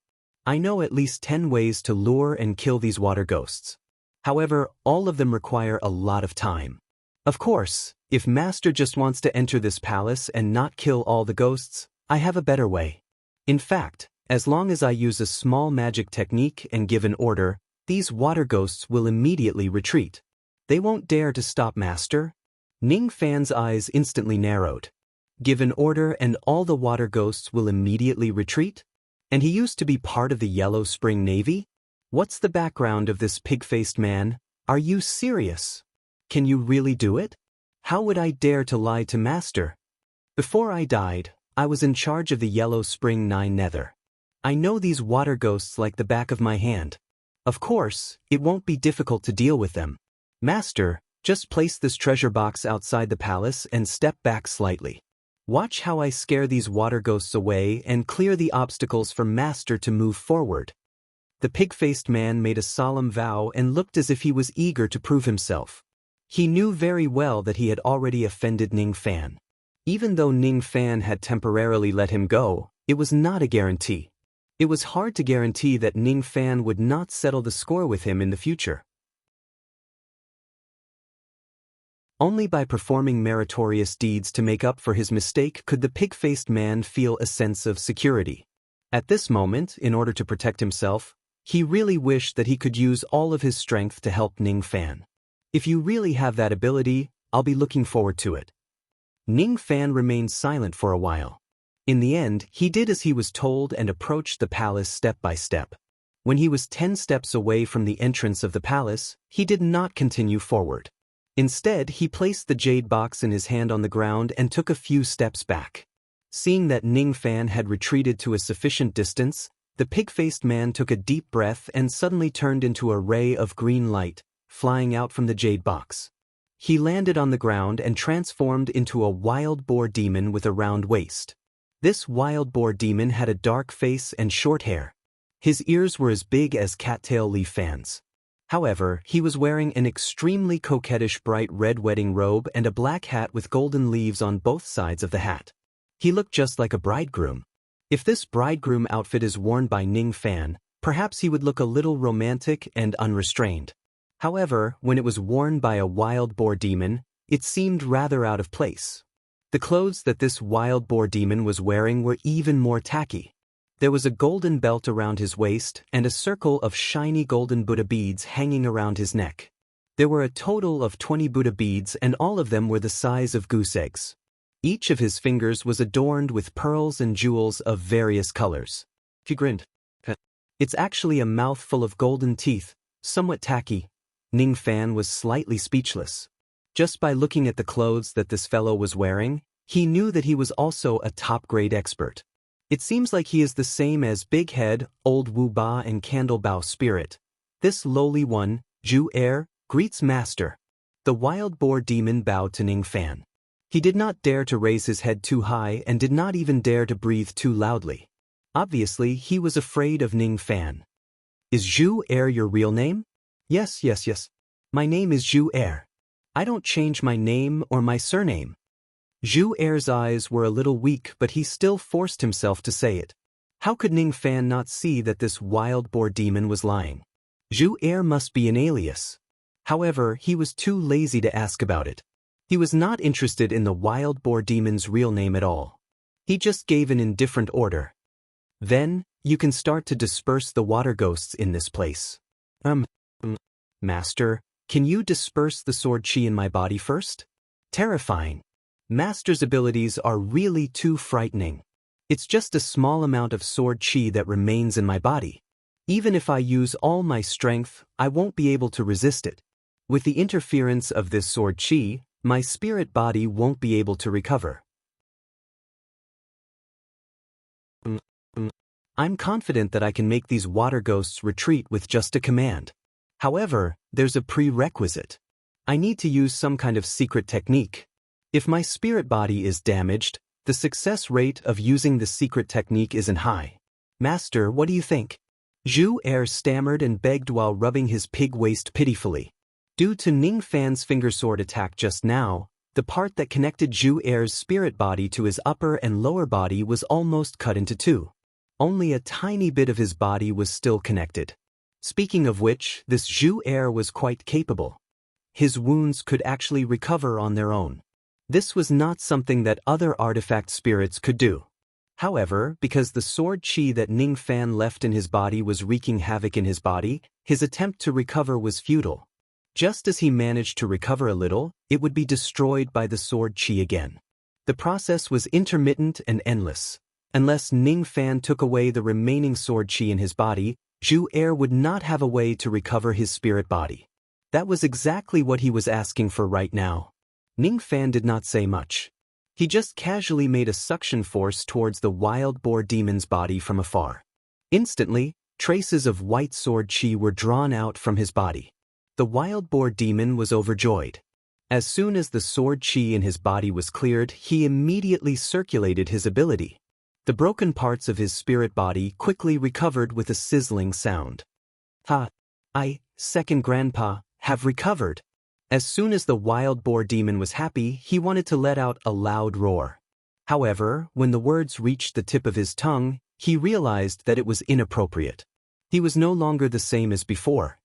I know at least 10 ways to lure and kill these water ghosts. However, all of them require a lot of time. Of course, if Master just wants to enter this palace and not kill all the ghosts, I have a better way. In fact, as long as I use a small magic technique and give an order, these water ghosts will immediately retreat. They won't dare to stop Master." Ning Fan's eyes instantly narrowed. Give an order and all the water ghosts will immediately retreat? And he used to be part of the Yellow Spring Navy? What's the background of this pig-faced man? Are you serious? Can you really do it? How would I dare to lie to Master? Before I died, I was in charge of the Yellow Spring 9 Nether. I know these water ghosts like the back of my hand. Of course, it won't be difficult to deal with them. Master, just place this treasure box outside the palace and step back slightly. Watch how I scare these water ghosts away and clear the obstacles for Master to move forward." The pig-faced man made a solemn vow and looked as if he was eager to prove himself. He knew very well that he had already offended Ning Fan. Even though Ning Fan had temporarily let him go, it was not a guarantee. It was hard to guarantee that Ning Fan would not settle the score with him in the future. Only by performing meritorious deeds to make up for his mistake could the pig-faced man feel a sense of security. At this moment, in order to protect himself, he really wished that he could use all of his strength to help Ning Fan. "If you really have that ability, I'll be looking forward to it." Ning Fan remained silent for a while. In the end, he did as he was told and approached the palace step by step. When he was 10 steps away from the entrance of the palace, he did not continue forward. Instead, he placed the jade box in his hand on the ground and took a few steps back. Seeing that Ning Fan had retreated to a sufficient distance, the pig-faced man took a deep breath and suddenly turned into a ray of green light, flying out from the jade box. He landed on the ground and transformed into a wild boar demon with a round waist. This wild boar demon had a dark face and short hair. His ears were as big as cattail leaf fans. However, he was wearing an extremely coquettish bright red wedding robe and a black hat with golden leaves on both sides of the hat. He looked just like a bridegroom. If this bridegroom outfit is worn by Ning Fan, perhaps he would look a little romantic and unrestrained. However, when it was worn by a wild boar demon, it seemed rather out of place. The clothes that this wild boar demon was wearing were even more tacky. There was a golden belt around his waist and a circle of shiny golden Buddha beads hanging around his neck. There were a total of 20 Buddha beads and all of them were the size of goose eggs. Each of his fingers was adorned with pearls and jewels of various colors. He grinned. "It's actually a mouthful of golden teeth, somewhat tacky." Ning Fan was slightly speechless. Just by looking at the clothes that this fellow was wearing, he knew that he was also a top-grade expert. It seems like he is the same as Big Head, Old Wu Ba and Candle Bao Spirit. This lowly one, Zhu Er, greets Master. The wild boar demon bowed to Ning Fan. He did not dare to raise his head too high and did not even dare to breathe too loudly. Obviously, he was afraid of Ning Fan. Is Zhu Er your real name? Yes. My name is Zhu Er. I don't change my name or my surname. Zhu Er's eyes were a little weak, but he still forced himself to say it. How could Ning Fan not see that this wild boar demon was lying? Zhu Er must be an alias. However, he was too lazy to ask about it. He was not interested in the wild boar demon's real name at all. He just gave an indifferent order. Then, you can start to disperse the water ghosts in this place. Master, can you disperse the sword chi in my body first? Terrifying. Master's abilities are really too frightening. It's just a small amount of sword chi that remains in my body. Even if I use all my strength, I won't be able to resist it. With the interference of this sword chi, my spirit body won't be able to recover. I'm confident that I can make these water ghosts retreat with just a command. However, there's a prerequisite. I need to use some kind of secret technique. If my spirit body is damaged, the success rate of using the secret technique isn't high. Master, what do you think? Zhu Er stammered and begged while rubbing his pig waist pitifully. Due to Ning Fan's finger sword attack just now, the part that connected Zhu Er's spirit body to his upper and lower body was almost cut into two. Only a tiny bit of his body was still connected. Speaking of which, this Zhu Er was quite capable. His wounds could actually recover on their own. This was not something that other artifact spirits could do. However, because the sword chi that Ning Fan left in his body was wreaking havoc in his body, his attempt to recover was futile. Just as he managed to recover a little, it would be destroyed by the sword chi again. The process was intermittent and endless. Unless Ning Fan took away the remaining sword chi in his body, Zhu Er would not have a way to recover his spirit body. That was exactly what he was asking for right now. Ning Fan did not say much. He just casually made a suction force towards the wild boar demon's body from afar. Instantly, traces of white sword chi were drawn out from his body. The wild boar demon was overjoyed. As soon as the sword chi in his body was cleared, he immediately circulated his ability. The broken parts of his spirit body quickly recovered with a sizzling sound. I, second grandpa, have recovered. As soon as the wild boar demon was happy, he wanted to let out a loud roar. However, when the words reached the tip of his tongue, he realized that it was inappropriate. He was no longer the same as before.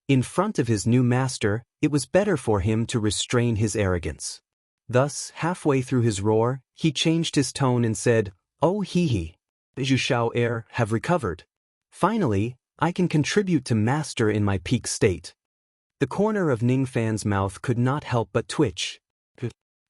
In front of his new master, it was better for him to restrain his arrogance. Thus, halfway through his roar, he changed his tone and said, "Oh he, Zhu Shao Er, have recovered. Finally, I can contribute to master in my peak state." The corner of Ning Fan's mouth could not help but twitch.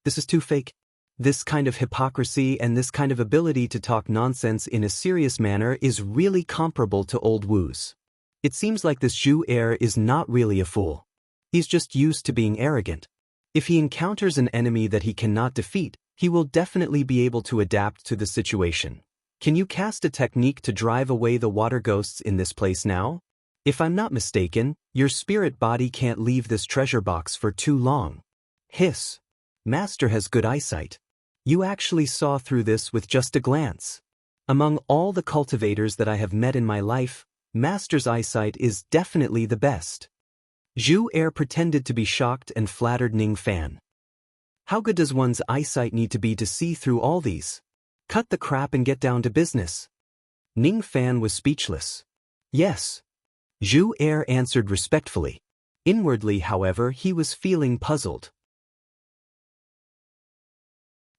This is too fake. This kind of hypocrisy and this kind of ability to talk nonsense in a serious manner is really comparable to old Wu's. It seems like this Zhu Er is not really a fool. He's just used to being arrogant. If he encounters an enemy that he cannot defeat, he will definitely be able to adapt to the situation. Can you cast a technique to drive away the water ghosts in this place now? If I'm not mistaken, your spirit body can't leave this treasure box for too long. Hiss. Master has good eyesight. You actually saw through this with just a glance. Among all the cultivators that I have met in my life, Master's eyesight is definitely the best. Zhu Er pretended to be shocked and flattered Ning Fan. How good does one's eyesight need to be to see through all these? Cut the crap and get down to business. Ning Fan was speechless. Yes. Zhu Er answered respectfully. Inwardly, however, he was feeling puzzled.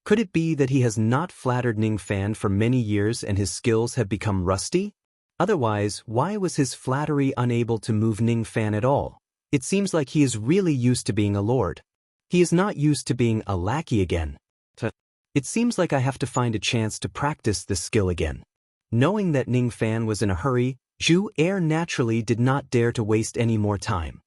Could it be that he has not flattered Ning Fan for many years and his skills have become rusty? Otherwise, why was his flattery unable to move Ning Fan at all? It seems like he is really used to being a lord. He is not used to being a lackey again. It seems like I have to find a chance to practice this skill again. Knowing that Ning Fan was in a hurry, Zhu Er naturally did not dare to waste any more time.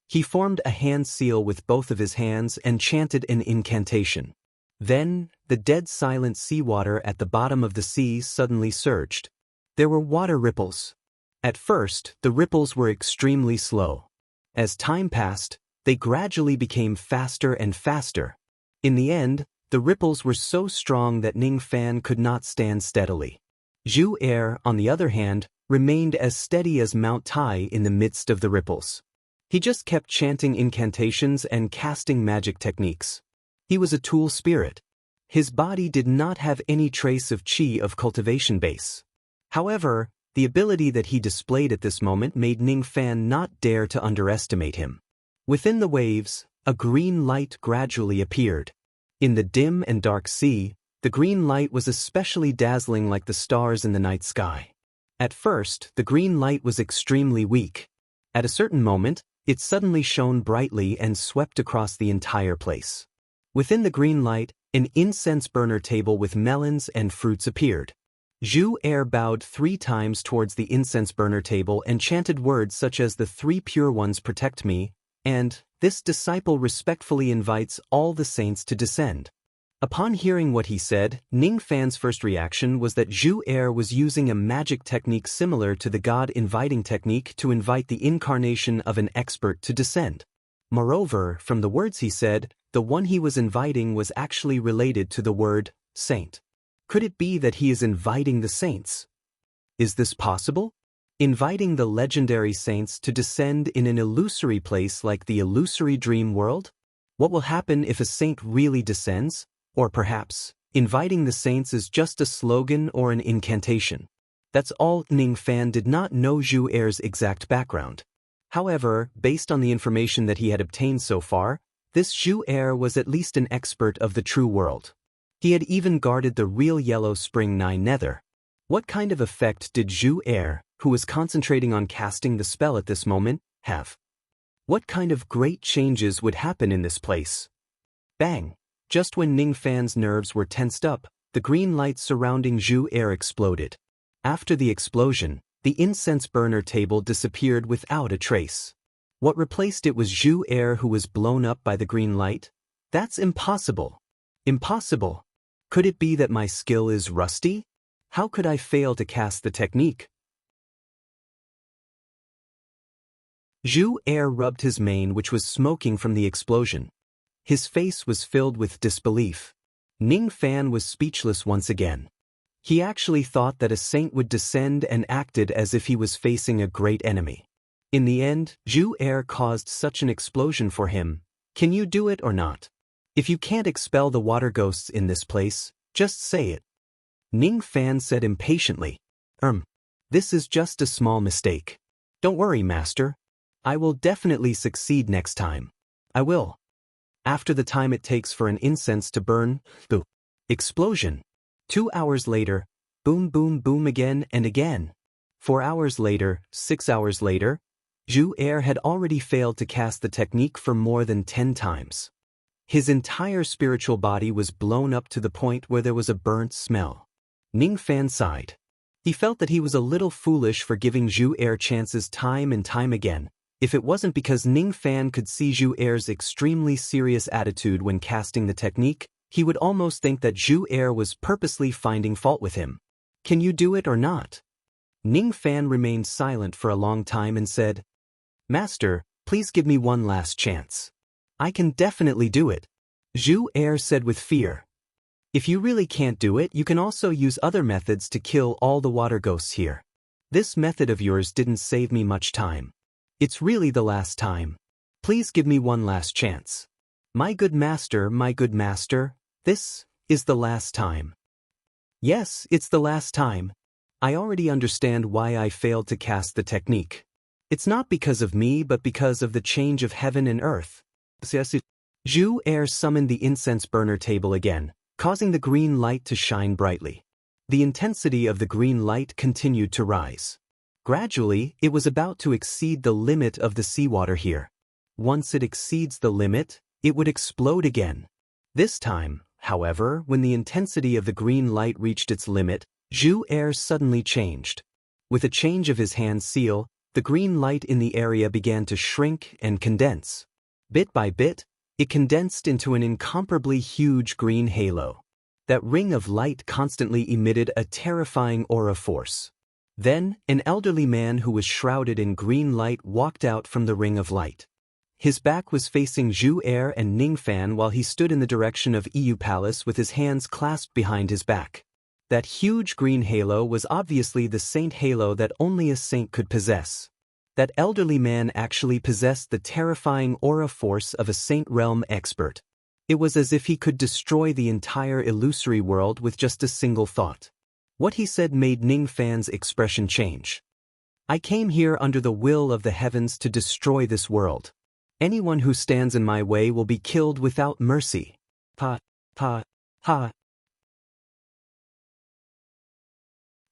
He formed a hand seal with both of his hands and chanted an incantation. Then, the dead silent seawater at the bottom of the sea suddenly surged. There were water ripples. At first, the ripples were extremely slow. As time passed, they gradually became faster and faster. In the end, the ripples were so strong that Ning Fan could not stand steadily. Zhu Er, on the other hand, remained as steady as Mount Tai in the midst of the ripples. He just kept chanting incantations and casting magic techniques. He was a tool spirit. His body did not have any trace of qi of cultivation base. However, the ability that he displayed at this moment made Ning Fan not dare to underestimate him. Within the waves, a green light gradually appeared. In the dim and dark sea, the green light was especially dazzling like the stars in the night sky. At first, the green light was extremely weak. At a certain moment, it suddenly shone brightly and swept across the entire place. Within the green light, an incense burner table with melons and fruits appeared. Zhu Er bowed 3 times towards the incense burner table and chanted words such as "The 3 pure ones protect me," and "This disciple respectfully invites all the saints to descend." Upon hearing what he said, Ning Fan's first reaction was that Zhu Er was using a magic technique similar to the God-inviting technique to invite the incarnation of an expert to descend. Moreover, from the words he said, the one he was inviting was actually related to the word saint. Could it be that he is inviting the saints? Is this possible? Inviting the legendary saints to descend in an illusory place like the illusory dream world? What will happen if a saint really descends? Or perhaps, inviting the saints is just a slogan or an incantation. That's all. Ning Fan did not know Zhu Er's exact background. However, based on the information that he had obtained so far, this Zhu Er was at least an expert of the true world. He had even guarded the real Yellow Spring 9 nether. What kind of effect did Zhu Er, who was concentrating on casting the spell at this moment, have? What kind of great changes would happen in this place? Bang! Just when Ning Fan's nerves were tensed up, the green light surrounding Zhu Er exploded. After the explosion, the incense burner table disappeared without a trace. What replaced it was Zhu Er, who was blown up by the green light? That's impossible. Impossible. Could it be that my skill is rusty? How could I fail to cast the technique? Zhu Er rubbed his mane, which was smoking from the explosion. His face was filled with disbelief. Ning Fan was speechless once again. He actually thought that a saint would descend and acted as if he was facing a great enemy. In the end, Zhu Er caused such an explosion for him. Can you do it or not? If you can't expel the water ghosts in this place, just say it. Ning Fan said impatiently. This is just a small mistake. Don't worry, master. I will definitely succeed next time. I will. After the time it takes for an incense to burn, boom. Explosion. 2 hours later, boom boom boom again and again. 4 hours later, 6 hours later, Zhu Er had already failed to cast the technique for more than 10 times. His entire spiritual body was blown up to the point where there was a burnt smell. Ning Fan sighed. He felt that he was a little foolish for giving Zhu Er chances time and time again. If it wasn't because Ning Fan could see Zhu Er's extremely serious attitude when casting the technique, he would almost think that Zhu Er was purposely finding fault with him. Can you do it or not? Ning Fan remained silent for a long time and said, Master, please give me one last chance. I can definitely do it. Zhu Er said with fear. If you really can't do it, you can also use other methods to kill all the water ghosts here. This method of yours didn't save me much time. It's really the last time. Please give me one last chance. My good master, this is the last time. Yes, it's the last time. I already understand why I failed to cast the technique. It's not because of me but because of the change of heaven and earth. Zhu Er summoned the incense burner table again, causing the green light to shine brightly. The intensity of the green light continued to rise. Gradually, it was about to exceed the limit of the seawater here. Once it exceeds the limit, it would explode again. This time, however, when the intensity of the green light reached its limit, Zhu Er suddenly changed. With a change of his hand seal, the green light in the area began to shrink and condense. Bit by bit, it condensed into an incomparably huge green halo. That ring of light constantly emitted a terrifying aura force. Then, an elderly man who was shrouded in green light walked out from the ring of light. His back was facing Zhu Er and Ningfan while he stood in the direction of EU Palace with his hands clasped behind his back. That huge green halo was obviously the saint halo that only a saint could possess. That elderly man actually possessed the terrifying aura force of a saint realm expert. It was as if he could destroy the entire illusory world with just a single thought. What he said made Ningfan's expression change. I came here under the will of the heavens to destroy this world. Anyone who stands in my way will be killed without mercy. Ha, ha, ha.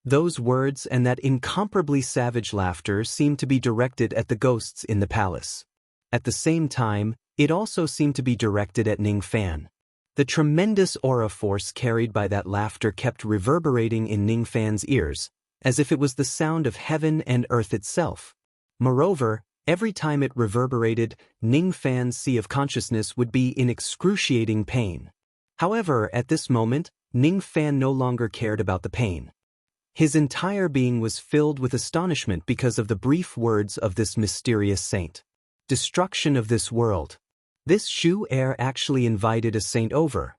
Those words and that incomparably savage laughter seemed to be directed at the ghosts in the palace. At the same time, it also seemed to be directed at Ningfan. The tremendous aura force carried by that laughter kept reverberating in Ningfan's ears, as if it was the sound of heaven and earth itself. Moreover, every time it reverberated, Ningfan's sea of consciousness would be in excruciating pain. However, at this moment, Ningfan no longer cared about the pain. His entire being was filled with astonishment because of the brief words of this mysterious saint. Destruction of this world. This Zhu Er actually invited a saint over.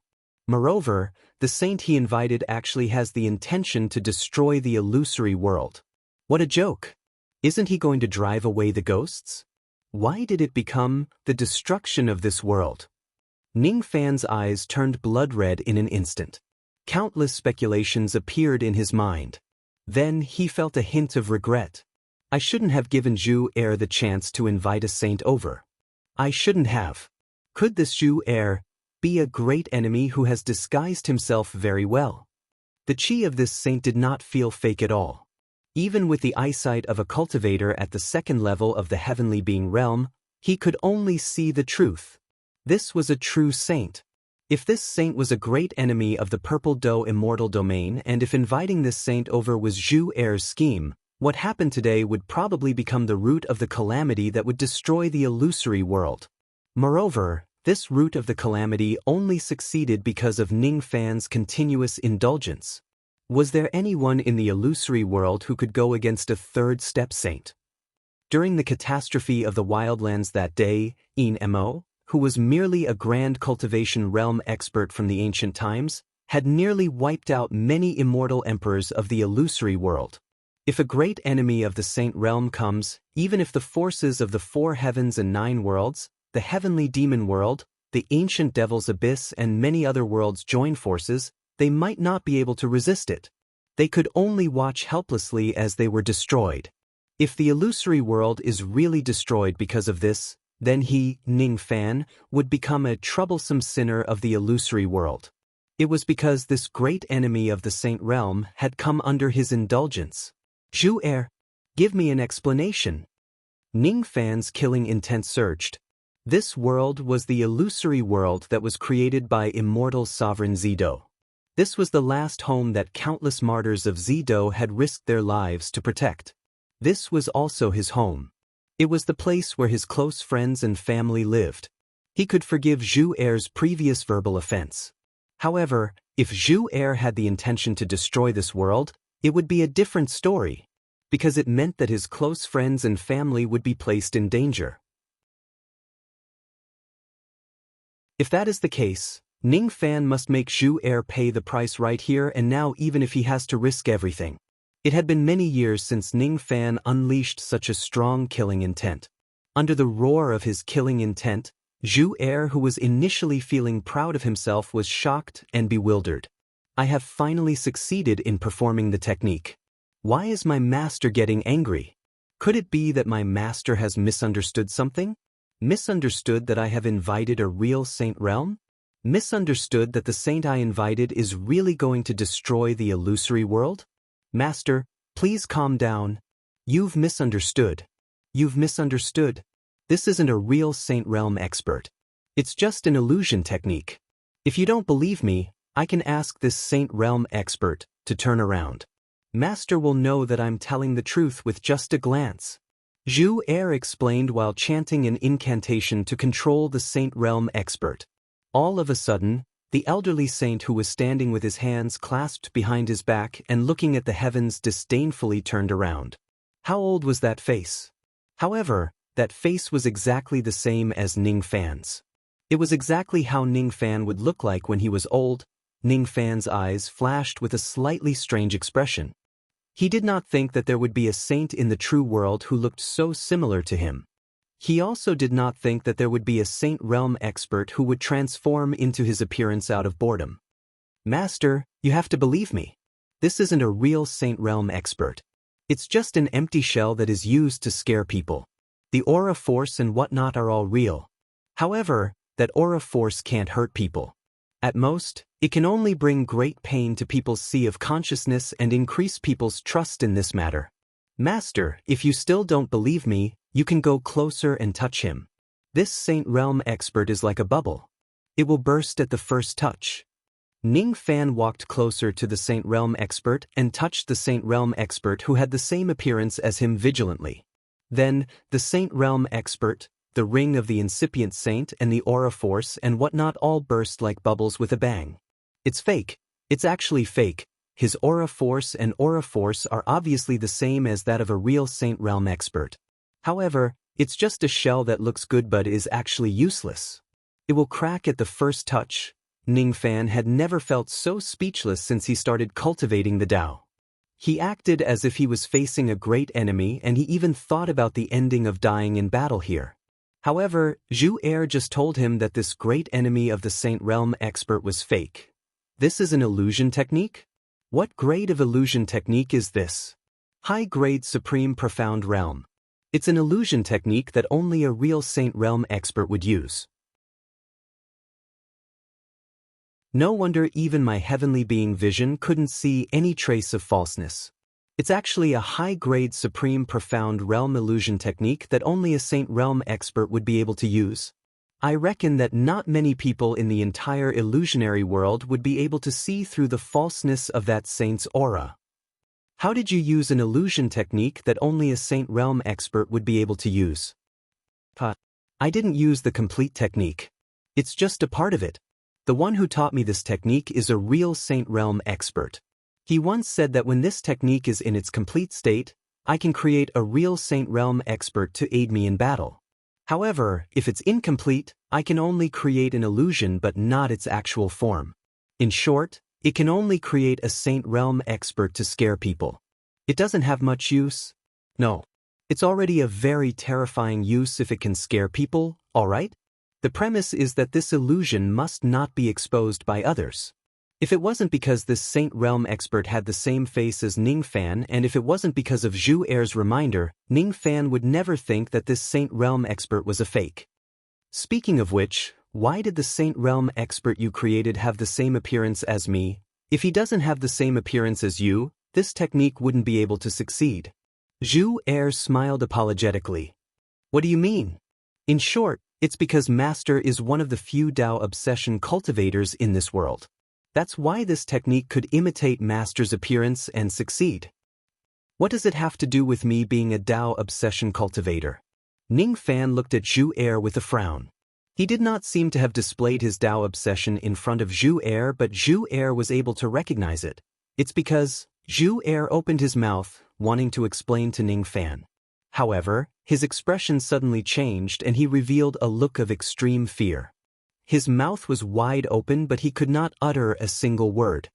Moreover, the saint he invited actually has the intention to destroy the illusory world. What a joke! Isn't he going to drive away the ghosts? Why did it become the destruction of this world? Ningfan's eyes turned blood red in an instant. Countless speculations appeared in his mind. Then he felt a hint of regret. I shouldn't have given Zhu Er the chance to invite a saint over. I shouldn't have. Could this Zhu Er be a great enemy who has disguised himself very well? The chi of this saint did not feel fake at all. Even with the eyesight of a cultivator at the second level of the heavenly being realm, he could only see the truth. This was a true saint. If this saint was a great enemy of the Purple Dough immortal domain and if inviting this saint over was Zhu Er's scheme, what happened today would probably become the root of the calamity that would destroy the illusory world. Moreover, this root of the calamity only succeeded because of Ningfan's continuous indulgence. Was there anyone in the illusory world who could go against a third-step saint? During the catastrophe of the wildlands that day, Mo, who was merely a grand cultivation realm expert from the ancient times, had nearly wiped out many immortal emperors of the illusory world. If a great enemy of the saint realm comes, even if the forces of the 4 heavens and 9 worlds, the heavenly demon world, the ancient devil's abyss and many other worlds join forces, they might not be able to resist it. They could only watch helplessly as they were destroyed. If the illusory world is really destroyed because of this, then he, Ningfan, would become a troublesome sinner of the illusory world. It was because this great enemy of the saint realm had come under his indulgence. Zhu Er, give me an explanation. Ningfan's killing intent surged. This world was the illusory world that was created by immortal sovereign Zido. This was the last home that countless martyrs of Zido had risked their lives to protect. This was also his home. It was the place where his close friends and family lived. He could forgive Zhu Er's previous verbal offense. However, if Zhu Er had the intention to destroy this world, it would be a different story, because it meant that his close friends and family would be placed in danger. If that is the case, Ningfan must make Zhu Er pay the price right here and now, even if he has to risk everything. It had been many years since Ningfan unleashed such a strong killing intent. Under the roar of his killing intent, Zhu Er, who was initially feeling proud of himself, was shocked and bewildered. I have finally succeeded in performing the technique. Why is my master getting angry? Could it be that my master has misunderstood something? Misunderstood that I have invited a real saint realm? Misunderstood that the saint I invited is really going to destroy the illusory world? Master, please calm down. You've misunderstood. You've misunderstood. This isn't a real saint realm expert. It's just an illusion technique. If you don't believe me, I can ask this saint realm expert to turn around. Master will know that I'm telling the truth with just a glance. Zhu Er explained while chanting an incantation to control the Saint Realm expert. All of a sudden, the elderly saint who was standing with his hands clasped behind his back and looking at the heavens disdainfully turned around. How old was that face? However, that face was exactly the same as Ning Fan's. It was exactly how Ning Fan would look like when he was old. Ning Fan's eyes flashed with a slightly strange expression. He did not think that there would be a saint in the true world who looked so similar to him. He also did not think that there would be a Saint Realm expert who would transform into his appearance out of boredom. Master, you have to believe me. This isn't a real Saint Realm expert. It's just an empty shell that is used to scare people. The aura force and whatnot are all real. However, that aura force can't hurt people. At most, it can only bring great pain to people's sea of consciousness and increase people's trust in this matter. Master, if you still don't believe me, you can go closer and touch him. This Saint Realm expert is like a bubble. It will burst at the first touch. Ning Fan walked closer to the Saint Realm expert and touched the Saint Realm expert who had the same appearance as him vigilantly. Then, the Saint Realm expert, the ring of the incipient saint and the aura force and whatnot all burst like bubbles with a bang. It's fake. It's actually fake. His aura force and aura force are obviously the same as that of a real Saint Realm expert. However, it's just a shell that looks good but is actually useless. It will crack at the first touch. Ning Fan had never felt so speechless since he started cultivating the Tao. He acted as if he was facing a great enemy and he even thought about the ending of dying in battle here. However, Zhu Er just told him that this great enemy of the Saint Realm expert was fake. This is an illusion technique? What grade of illusion technique is this? High-grade Supreme Profound Realm. It's an illusion technique that only a real Saint Realm expert would use. No wonder even my heavenly being vision couldn't see any trace of falseness. It's actually a high-grade Supreme Profound Realm illusion technique that only a Saint Realm expert would be able to use. I reckon that not many people in the entire illusionary world would be able to see through the falseness of that saint's aura. How did you use an illusion technique that only a Saint Realm expert would be able to use? I didn't use the complete technique. It's just a part of it. The one who taught me this technique is a real Saint Realm expert. He once said that when this technique is in its complete state, I can create a real Saint Realm expert to aid me in battle. However, if it's incomplete, I can only create an illusion but not its actual form. In short, it can only create a Saint Realm expert to scare people. It doesn't have much use. No. It's already a very terrifying use if it can scare people, alright? The premise is that this illusion must not be exposed by others. If it wasn't because this Saint Realm expert had the same face as Ning Fan and if it wasn't because of Zhu Er's reminder, Ning Fan would never think that this Saint Realm expert was a fake. Speaking of which, why did the Saint Realm expert you created have the same appearance as me? If he doesn't have the same appearance as you, this technique wouldn't be able to succeed. Zhu Er smiled apologetically. What do you mean? In short, it's because Master is one of the few Tao obsession cultivators in this world. That's why this technique could imitate Master's appearance and succeed. What does it have to do with me being a Tao obsession cultivator? Ning Fan looked at Zhu Er with a frown. He did not seem to have displayed his Tao obsession in front of Zhu Er, but Zhu Er was able to recognize it. It's because Zhu Er opened his mouth, wanting to explain to Ning Fan. However, his expression suddenly changed and he revealed a look of extreme fear. His mouth was wide open but he could not utter a single word.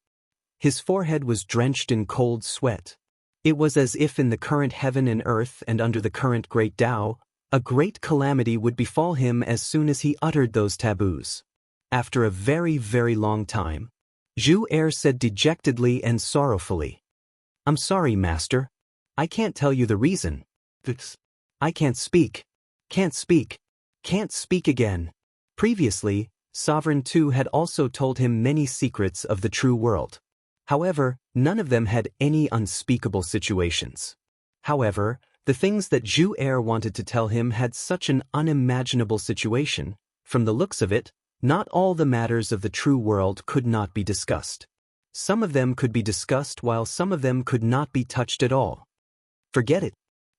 His forehead was drenched in cold sweat. It was as if in the current heaven and earth and under the current great Tao, a great calamity would befall him as soon as he uttered those taboos. After a very, very long time, Zhu Er said dejectedly and sorrowfully, "I'm sorry, Master. I can't tell you the reason. I can't speak. Can't speak. Can't speak again." Previously, Sovereign II had also told him many secrets of the true world. However, none of them had any unspeakable situations. However, the things that Zhu Er wanted to tell him had such an unimaginable situation. From the looks of it, not all the matters of the true world could not be discussed. Some of them could be discussed while some of them could not be touched at all. Forget it.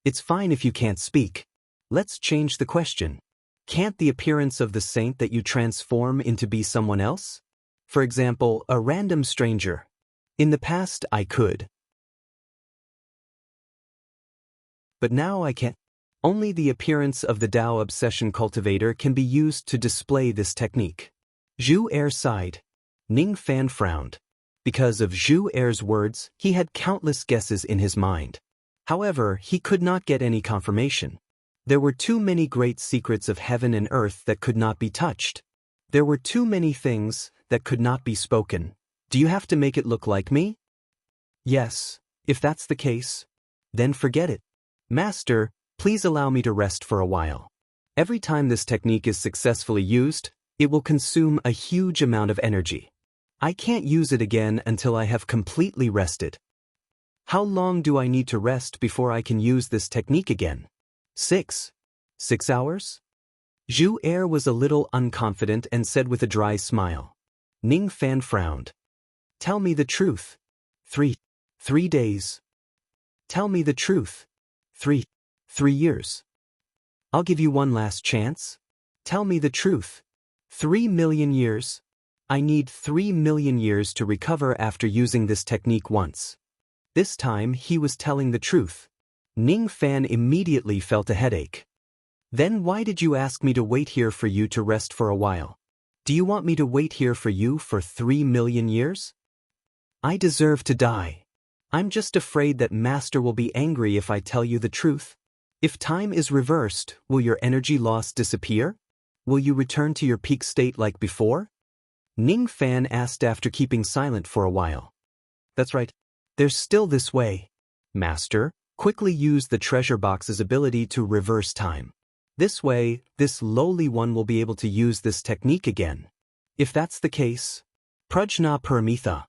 It's fine if you can't speak. Let's change the question. Can't the appearance of the saint that you transform into be someone else? For example, a random stranger. In the past, I could. But now I can't. Only the appearance of the Tao obsession cultivator can be used to display this technique. Zhu Er sighed. Ning Fan frowned. Because of Zhu Er's words, he had countless guesses in his mind. However, he could not get any confirmation. There were too many great secrets of heaven and earth that could not be touched. There were too many things that could not be spoken. Do you have to make it look like me? Yes, if that's the case. Then forget it. Master, please allow me to rest for a while. Every time this technique is successfully used, it will consume a huge amount of energy. I can't use it again until I have completely rested. How long do I need to rest before I can use this technique again? 6 hours? Zhu Er was a little unconfident and said with a dry smile. Ning Fan frowned. Tell me the truth. 3 days. Tell me the truth. 3 years. I'll give you one last chance. Tell me the truth. 3 million years. I need 3 million years to recover after using this technique once. This time he was telling the truth. Ning Fan immediately felt a headache. Then why did you ask me to wait here for you to rest for a while? Do you want me to wait here for you for 3 million years? I deserve to die. I'm just afraid that Master will be angry if I tell you the truth. If time is reversed, will your energy loss disappear? Will you return to your peak state like before? Ning Fan asked after keeping silent for a while. That's right. There's still this way. Master, quickly use the treasure box's ability to reverse time. This way, this lowly one will be able to use this technique again. If that's the case, Prajna Paramitha.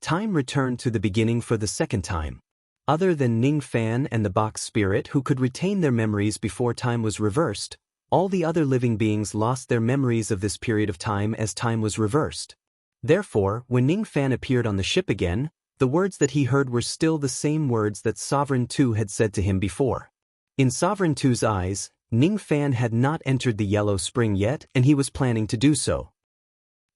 Time returned to the beginning for the second time. Other than Ning Fan and the box spirit who could retain their memories before time was reversed, all the other living beings lost their memories of this period of time as time was reversed. Therefore, when Ning Fan appeared on the ship again, the words that he heard were still the same words that Sovereign Tu had said to him before. In Sovereign Tu's eyes, Ning Fan had not entered the Yellow Spring yet, and he was planning to do so.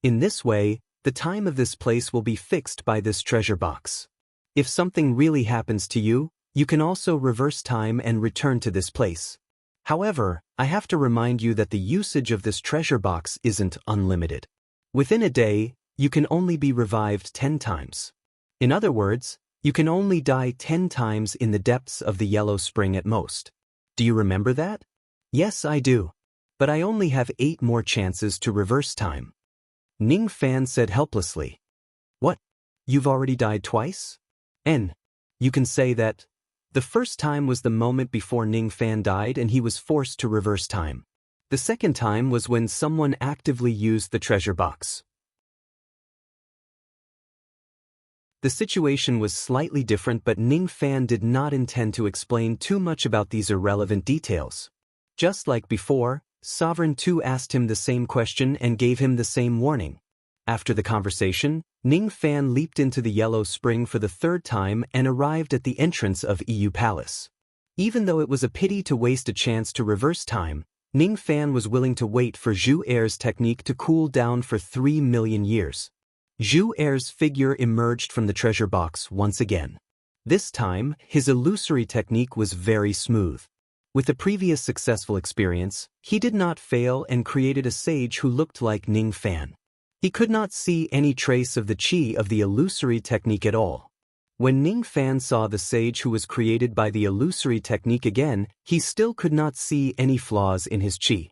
In this way, the time of this place will be fixed by this treasure box. If something really happens to you, you can also reverse time and return to this place. However, I have to remind you that the usage of this treasure box isn't unlimited. Within a day, you can only be revived 10 times. In other words, you can only die 10 times in the depths of the Yellow Spring at most. Do you remember that? Yes, I do. But I only have 8 more chances to reverse time. Ning Fan said helplessly. What? You've already died twice? You can say that the first time was the moment before Ning Fan died and he was forced to reverse time. The second time was when someone actively used the treasure box. The situation was slightly different, but Ning Fan did not intend to explain too much about these irrelevant details. Just like before, Sovereign Tu asked him the same question and gave him the same warning. After the conversation, Ning Fan leaped into the Yellow Spring for the 3rd time and arrived at the entrance of EU Palace. Even though it was a pity to waste a chance to reverse time, Ning Fan was willing to wait for Zhu Er's technique to cool down for 3 million years. Zhu Er's figure emerged from the treasure box once again. This time, his illusory technique was very smooth. With the previous successful experience, he did not fail and created a sage who looked like Ning Fan. He could not see any trace of the chi of the illusory technique at all. When Ning Fan saw the sage who was created by the illusory technique again, he still could not see any flaws in his chi.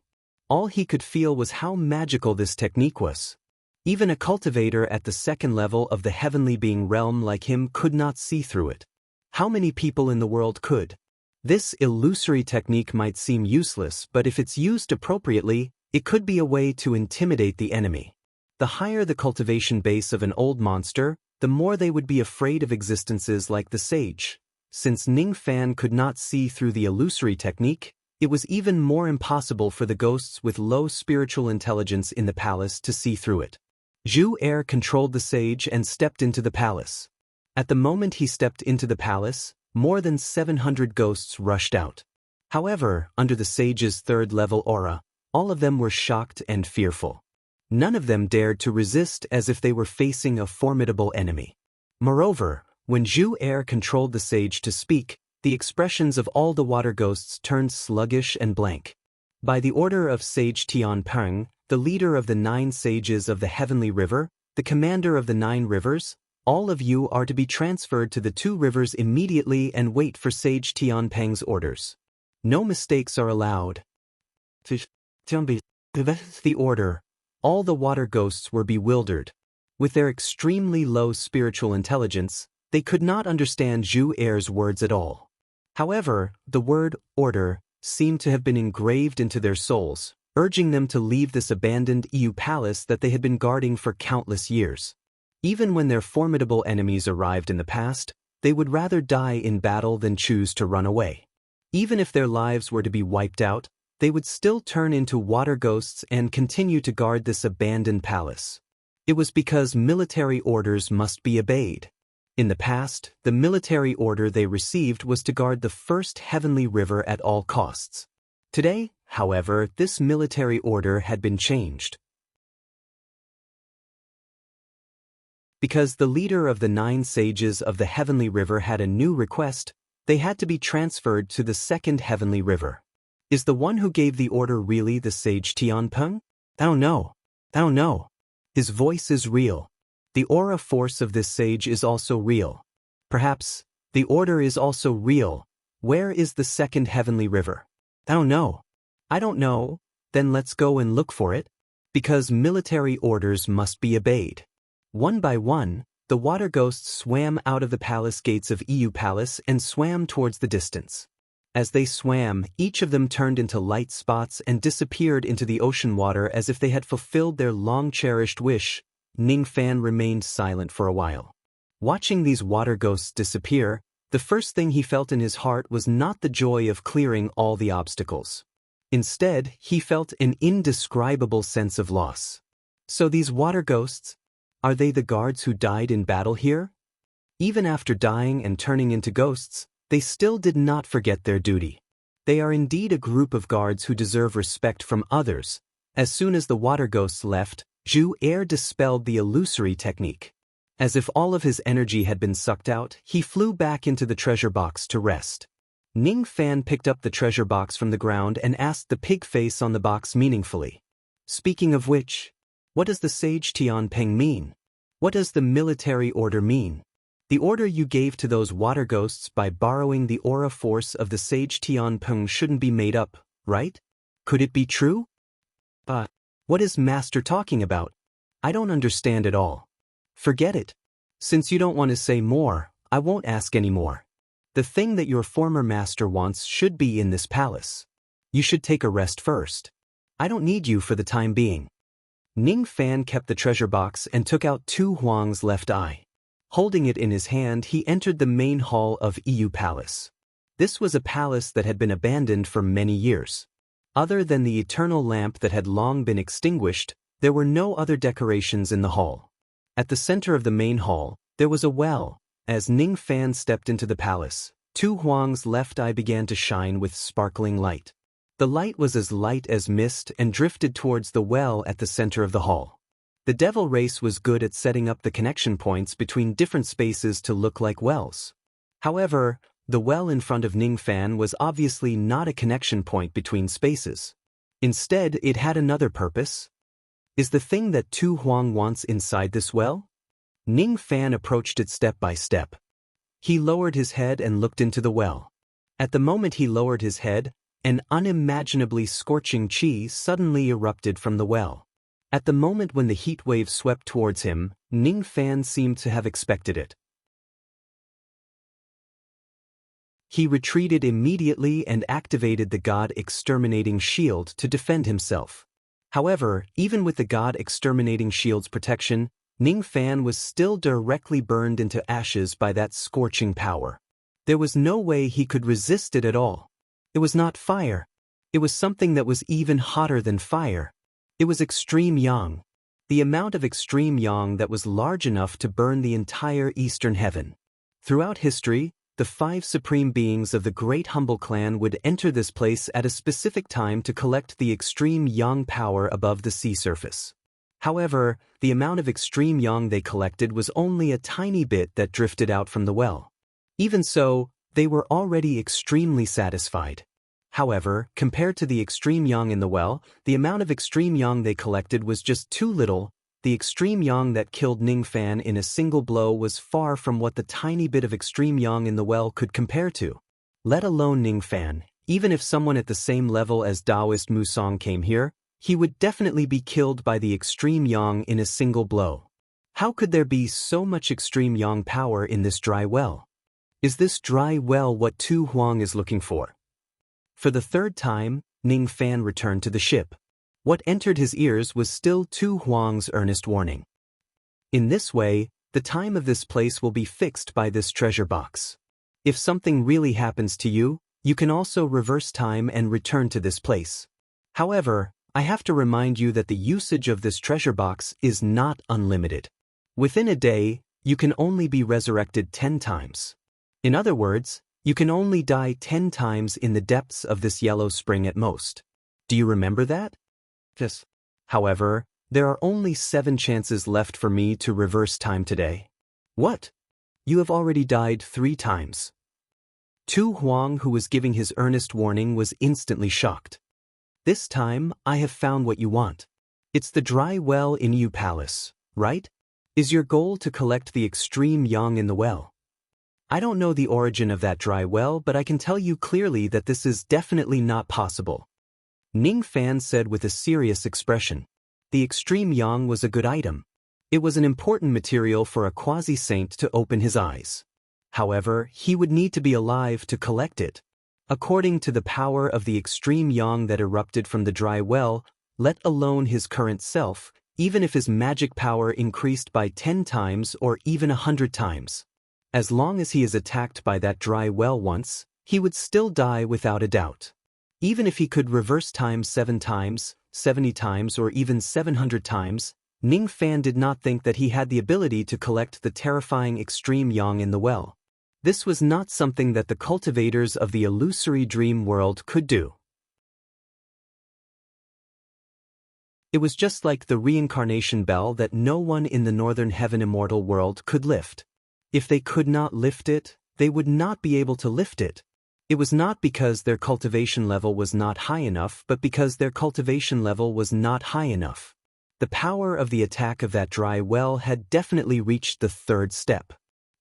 All he could feel was how magical this technique was. Even a cultivator at the 2nd level of the heavenly being realm like him could not see through it. How many people in the world could? This illusory technique might seem useless, but if it's used appropriately, it could be a way to intimidate the enemy. The higher the cultivation base of an old monster, the more they would be afraid of existences like the sage. Since Ning Fan could not see through the illusory technique, it was even more impossible for the ghosts with low spiritual intelligence in the palace to see through it. Zhu Er controlled the sage and stepped into the palace. At the moment he stepped into the palace, More than 700 ghosts rushed out. However, under the sage's third-level aura, all of them were shocked and fearful. None of them dared to resist as if they were facing a formidable enemy. Moreover, when Zhu Er controlled the sage to speak, the expressions of all the water ghosts turned sluggish and blank. By the order of Sage Tianpeng, the leader of the 9 sages of the Heavenly River, the commander of the 9 rivers, all of you are to be transferred to the 2 rivers immediately and wait for Sage Tianpeng's orders. No mistakes are allowed. The order. All the water ghosts were bewildered. With their extremely low spiritual intelligence, they could not understand Zhu Er's words at all. However, the word order seemed to have been engraved into their souls, urging them to leave this abandoned EU palace that they had been guarding for countless years. Even when their formidable enemies arrived in the past, they would rather die in battle than choose to run away. Even if their lives were to be wiped out, they would still turn into water ghosts and continue to guard this abandoned palace. It was because military orders must be obeyed. In the past, the military order they received was to guard the first heavenly river at all costs. Today, however, this military order had been changed. Because the leader of the 9 sages of the heavenly river had a new request, they had to be transferred to the second heavenly river. Is the one who gave the order really the sage Tianpeng? Thou know. His voice is real. The aura force of this sage is also real. Perhaps, the order is also real. Where is the second heavenly river? Thou know. I don't know. Then let's go and look for it. Because military orders must be obeyed. One by one, the water ghosts swam out of the palace gates of EU Palace and swam towards the distance. As they swam, each of them turned into light spots and disappeared into the ocean water as if they had fulfilled their long-cherished wish. Ning Fan remained silent for a while. Watching these water ghosts disappear, the first thing he felt in his heart was not the joy of clearing all the obstacles. Instead, he felt an indescribable sense of loss. So these water ghosts, are they the guards who died in battle here? Even after dying and turning into ghosts, they still did not forget their duty. They are indeed a group of guards who deserve respect from others. As soon as the water ghosts left, Zhu Er dispelled the illusory technique. As if all of his energy had been sucked out, he flew back into the treasure box to rest. Ning Fan picked up the treasure box from the ground and asked the pig face on the box meaningfully. Speaking of which, what does the sage Tianpeng mean? What does the military order mean? The order you gave to those water ghosts by borrowing the aura force of the sage Tianpeng shouldn't be made up, right? Could it be true? What is Master talking about? I don't understand at all. Forget it. Since you don't want to say more, I won't ask any more. The thing that your former master wants should be in this palace. You should take a rest first. I don't need you for the time being. Ning Fan kept the treasure box and took out Tu Huang's left eye. Holding it in his hand, he entered the main hall of EU Palace. This was a palace that had been abandoned for many years. Other than the eternal lamp that had long been extinguished, there were no other decorations in the hall. At the center of the main hall, there was a well. As Ning Fan stepped into the palace, Tu Huang's left eye began to shine with sparkling light. The light was as light as mist and drifted towards the well at the center of the hall. The devil race was good at setting up the connection points between different spaces to look like wells. However, the well in front of Ning Fan was obviously not a connection point between spaces. Instead, it had another purpose. Is the thing that Tu Huang wants inside this well? Ning Fan approached it step by step. He lowered his head and looked into the well. At the moment he lowered his head, an unimaginably scorching qi suddenly erupted from the well. At the moment when the heat wave swept towards him, Ning Fan seemed to have expected it. He retreated immediately and activated the God-exterminating shield to defend himself. However, even with the God-exterminating shield's protection, Ning Fan was still directly burned into ashes by that scorching power. There was no way he could resist it at all. It was not fire. It was something that was even hotter than fire. It was extreme yang. The amount of extreme yang that was large enough to burn the entire eastern heaven. Throughout history, the 5 supreme beings of the Great Humble Clan would enter this place at a specific time to collect the extreme yang power above the sea surface. However, the amount of extreme yang they collected was only a tiny bit that drifted out from the well. Even so, they were already extremely satisfied. However, compared to the extreme yang in the well, the amount of extreme yang they collected was just too little. The extreme yang that killed Ningfan in a single blow was far from what the tiny bit of extreme yang in the well could compare to. Let alone Ningfan, even if someone at the same level as Taoist Musang came here, he would definitely be killed by the extreme yang in a single blow. How could there be so much extreme yang power in this dry well? Is this dry well what Tu Huang is looking for? For the third time, Ningfan returned to the ship. What entered his ears was still Tu Huang's earnest warning. In this way, the time of this place will be fixed by this treasure box. If something really happens to you, you can also reverse time and return to this place. However, I have to remind you that the usage of this treasure box is not unlimited. Within a day, you can only be resurrected 10 times. In other words, you can only die 10 times in the depths of this yellow spring at most. Do you remember that? Yes. However, there are only 7 chances left for me to reverse time today. What? You have already died 3 times. Tu Huang, who was giving his earnest warning, was instantly shocked. This time, I have found what you want. It's the dry well in Yu Palace, right? Is your goal to collect the extreme yang in the well? I don't know the origin of that dry well, but I can tell you clearly that this is definitely not possible. Ningfan said with a serious expression. The extreme yang was a good item. It was an important material for a quasi-saint to open his eyes. However, he would need to be alive to collect it. According to the power of the extreme yang that erupted from the dry well, let alone his current self, even if his magic power increased by 10 times or even 100 times. As long as he is attacked by that dry well once, he would still die without a doubt. Even if he could reverse time 7 times, 70 times or even 700 times, Ningfan did not think that he had the ability to collect the terrifying extreme yang in the well. This was not something that the cultivators of the illusory dream world could do. It was just like the reincarnation bell that no one in the northern heaven immortal world could lift. If they could not lift it, they would not be able to lift it. It was not because their cultivation level was not high enough, but because their cultivation level was not high enough. The power of the attack of that dry well had definitely reached the 3rd step.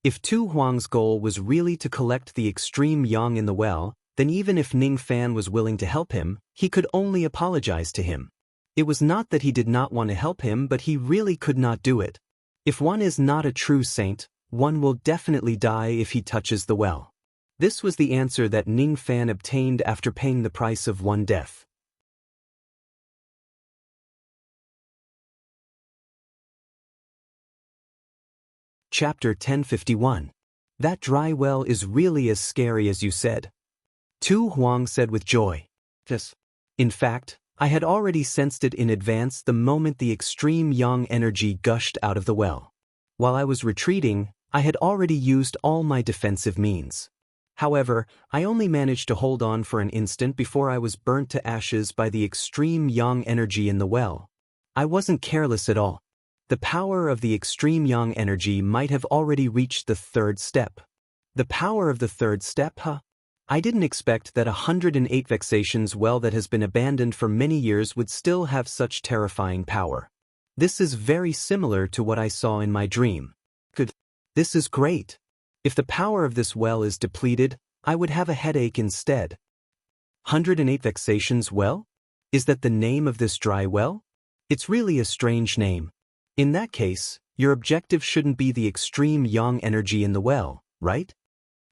If Tu Huang's goal was really to collect the extreme yang in the well, then even if Ningfan was willing to help him, he could only apologize to him. It was not that he did not want to help him, but he really could not do it. If one is not a true saint, one will definitely die if he touches the well. This was the answer that Ningfan obtained after paying the price of 1 death. Chapter 1051. That dry well is really as scary as you said. Tu Huang said with joy. Yes. In fact, I had already sensed it in advance the moment the extreme yang energy gushed out of the well. While I was retreating, I had already used all my defensive means. However, I only managed to hold on for an instant before I was burnt to ashes by the extreme yang energy in the well. I wasn't careless at all. The power of the extreme yang energy might have already reached the 3rd step. The power of the 3rd step, huh? I didn't expect that 108 vexations well that has been abandoned for many years would still have such terrifying power. This is very similar to what I saw in my dream. Good. This is great. If the power of this well is depleted, I would have a headache instead. 108 vexations well? Is that the name of this dry well? It's really a strange name. In that case, your objective shouldn't be the extreme yang energy in the well, right?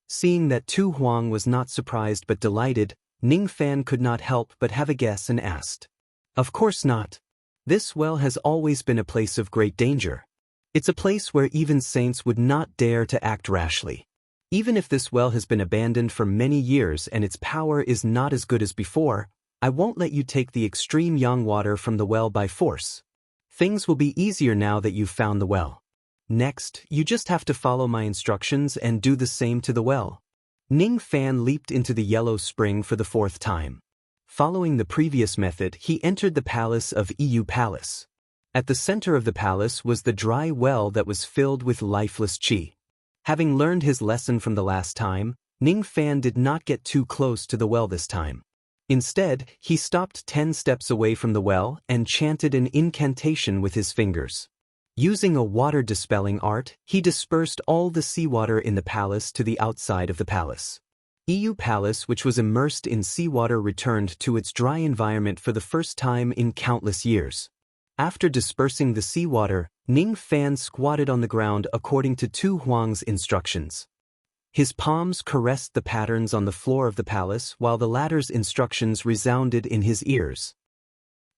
Seeing that Tu Huang was not surprised but delighted, Ningfan could not help but have a guess and asked. Of course not. This well has always been a place of great danger. It's a place where even saints would not dare to act rashly. Even if this well has been abandoned for many years and its power is not as good as before, I won't let you take the extreme yang water from the well by force. Things will be easier now that you've found the well. Next, you just have to follow my instructions and do the same to the well. Ning Fan leaped into the yellow spring for the fourth time. Following the previous method, he entered the palace of EU Palace. At the center of the palace was the dry well that was filled with lifeless qi. Having learned his lesson from the last time, Ning Fan did not get too close to the well this time. Instead, he stopped 10 steps away from the well and chanted an incantation with his fingers. Using a water-dispelling art, he dispersed all the seawater in the palace to the outside of the palace. EU Palace, which was immersed in seawater, returned to its dry environment for the first time in countless years. After dispersing the seawater, Ning Fan squatted on the ground according to Tu Huang's instructions. His palms caressed the patterns on the floor of the palace while the latter's instructions resounded in his ears.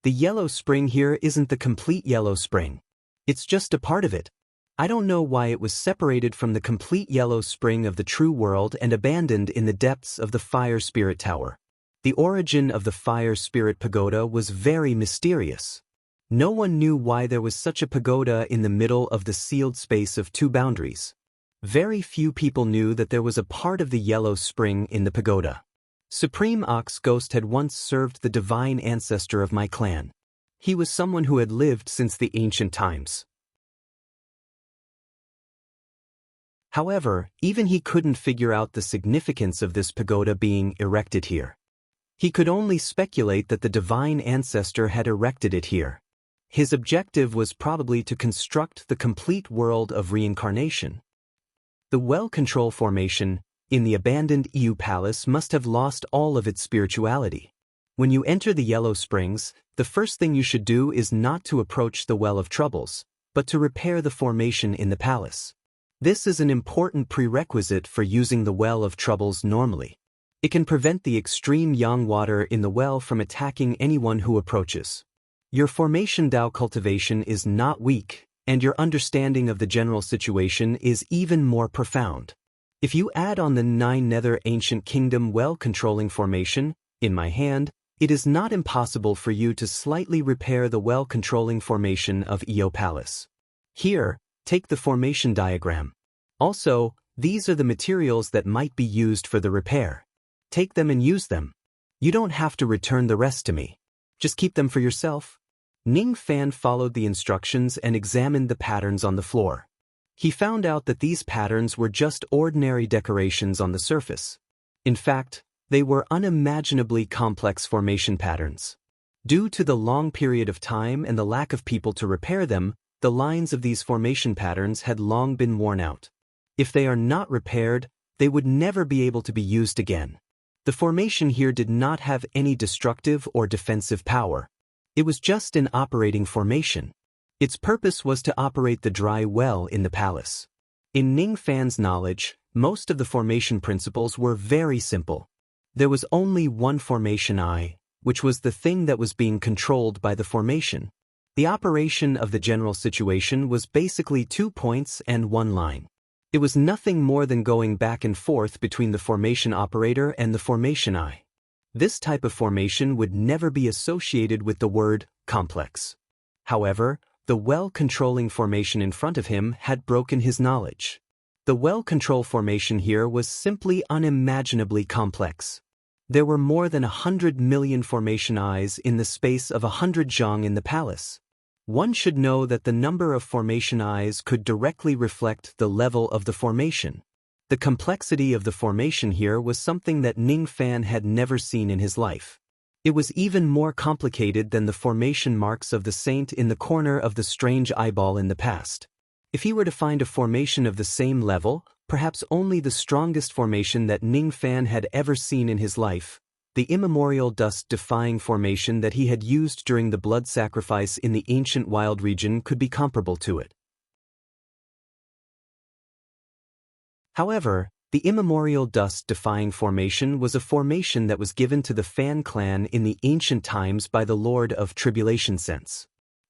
The yellow spring here isn't the complete yellow spring. It's just a part of it. I don't know why it was separated from the complete yellow spring of the true world and abandoned in the depths of the Fire Spirit Tower. The origin of the Fire Spirit Pagoda was very mysterious. No one knew why there was such a pagoda in the middle of the sealed space of two boundaries. Very few people knew that there was a part of the yellow spring in the pagoda. Supreme Ox Ghost had once served the divine ancestor of my clan. He was someone who had lived since the ancient times. However, even he couldn't figure out the significance of this pagoda being erected here. He could only speculate that the divine ancestor had erected it here. His objective was probably to construct the complete world of reincarnation. The well control formation in the abandoned EU Palace must have lost all of its spirituality. When you enter the Yellow Springs, the first thing you should do is not to approach the Well of Troubles, but to repair the formation in the palace. This is an important prerequisite for using the Well of Troubles normally. It can prevent the extreme yang water in the well from attacking anyone who approaches. Your formation Dao cultivation is not weak, and your understanding of the general situation is even more profound. If you add on the 9 Nether Ancient Kingdom well-controlling formation, in my hand, it is not impossible for you to slightly repair the well-controlling formation of Eo Palace. Here, take the formation diagram. Also, these are the materials that might be used for the repair. Take them and use them. You don't have to return the rest to me. Just keep them for yourself. Ning Fan followed the instructions and examined the patterns on the floor. He found out that these patterns were just ordinary decorations on the surface. In fact, they were unimaginably complex formation patterns. Due to the long period of time and the lack of people to repair them, the lines of these formation patterns had long been worn out. If they are not repaired, they would never be able to be used again. The formation here did not have any destructive or defensive power. It was just an operating formation. Its purpose was to operate the dry well in the palace. In Ning Fan's knowledge, most of the formation principles were very simple. There was only one formation I, which was the thing that was being controlled by the formation. The operation of the general situation was basically 2 points and 1 line. It was nothing more than going back and forth between the formation operator and the formation I. This type of formation would never be associated with the word complex. However, the well-controlling formation in front of him had broken his knowledge. The well-control formation here was simply unimaginably complex. There were more than 100 million formation eyes in the space of 100 zhang in the palace. One should know that the number of formation eyes could directly reflect the level of the formation. The complexity of the formation here was something that Ning Fan had never seen in his life. It was even more complicated than the formation marks of the saint in the corner of the strange eyeball in the past. If he were to find a formation of the same level, perhaps only the strongest formation that Ning Fan had ever seen in his life, the immemorial dust-defying formation that he had used during the blood sacrifice in the ancient wild region, could be comparable to it. However, the immemorial dust-defying formation was a formation that was given to the Fan clan in the ancient times by the Lord of Tribulation Sense.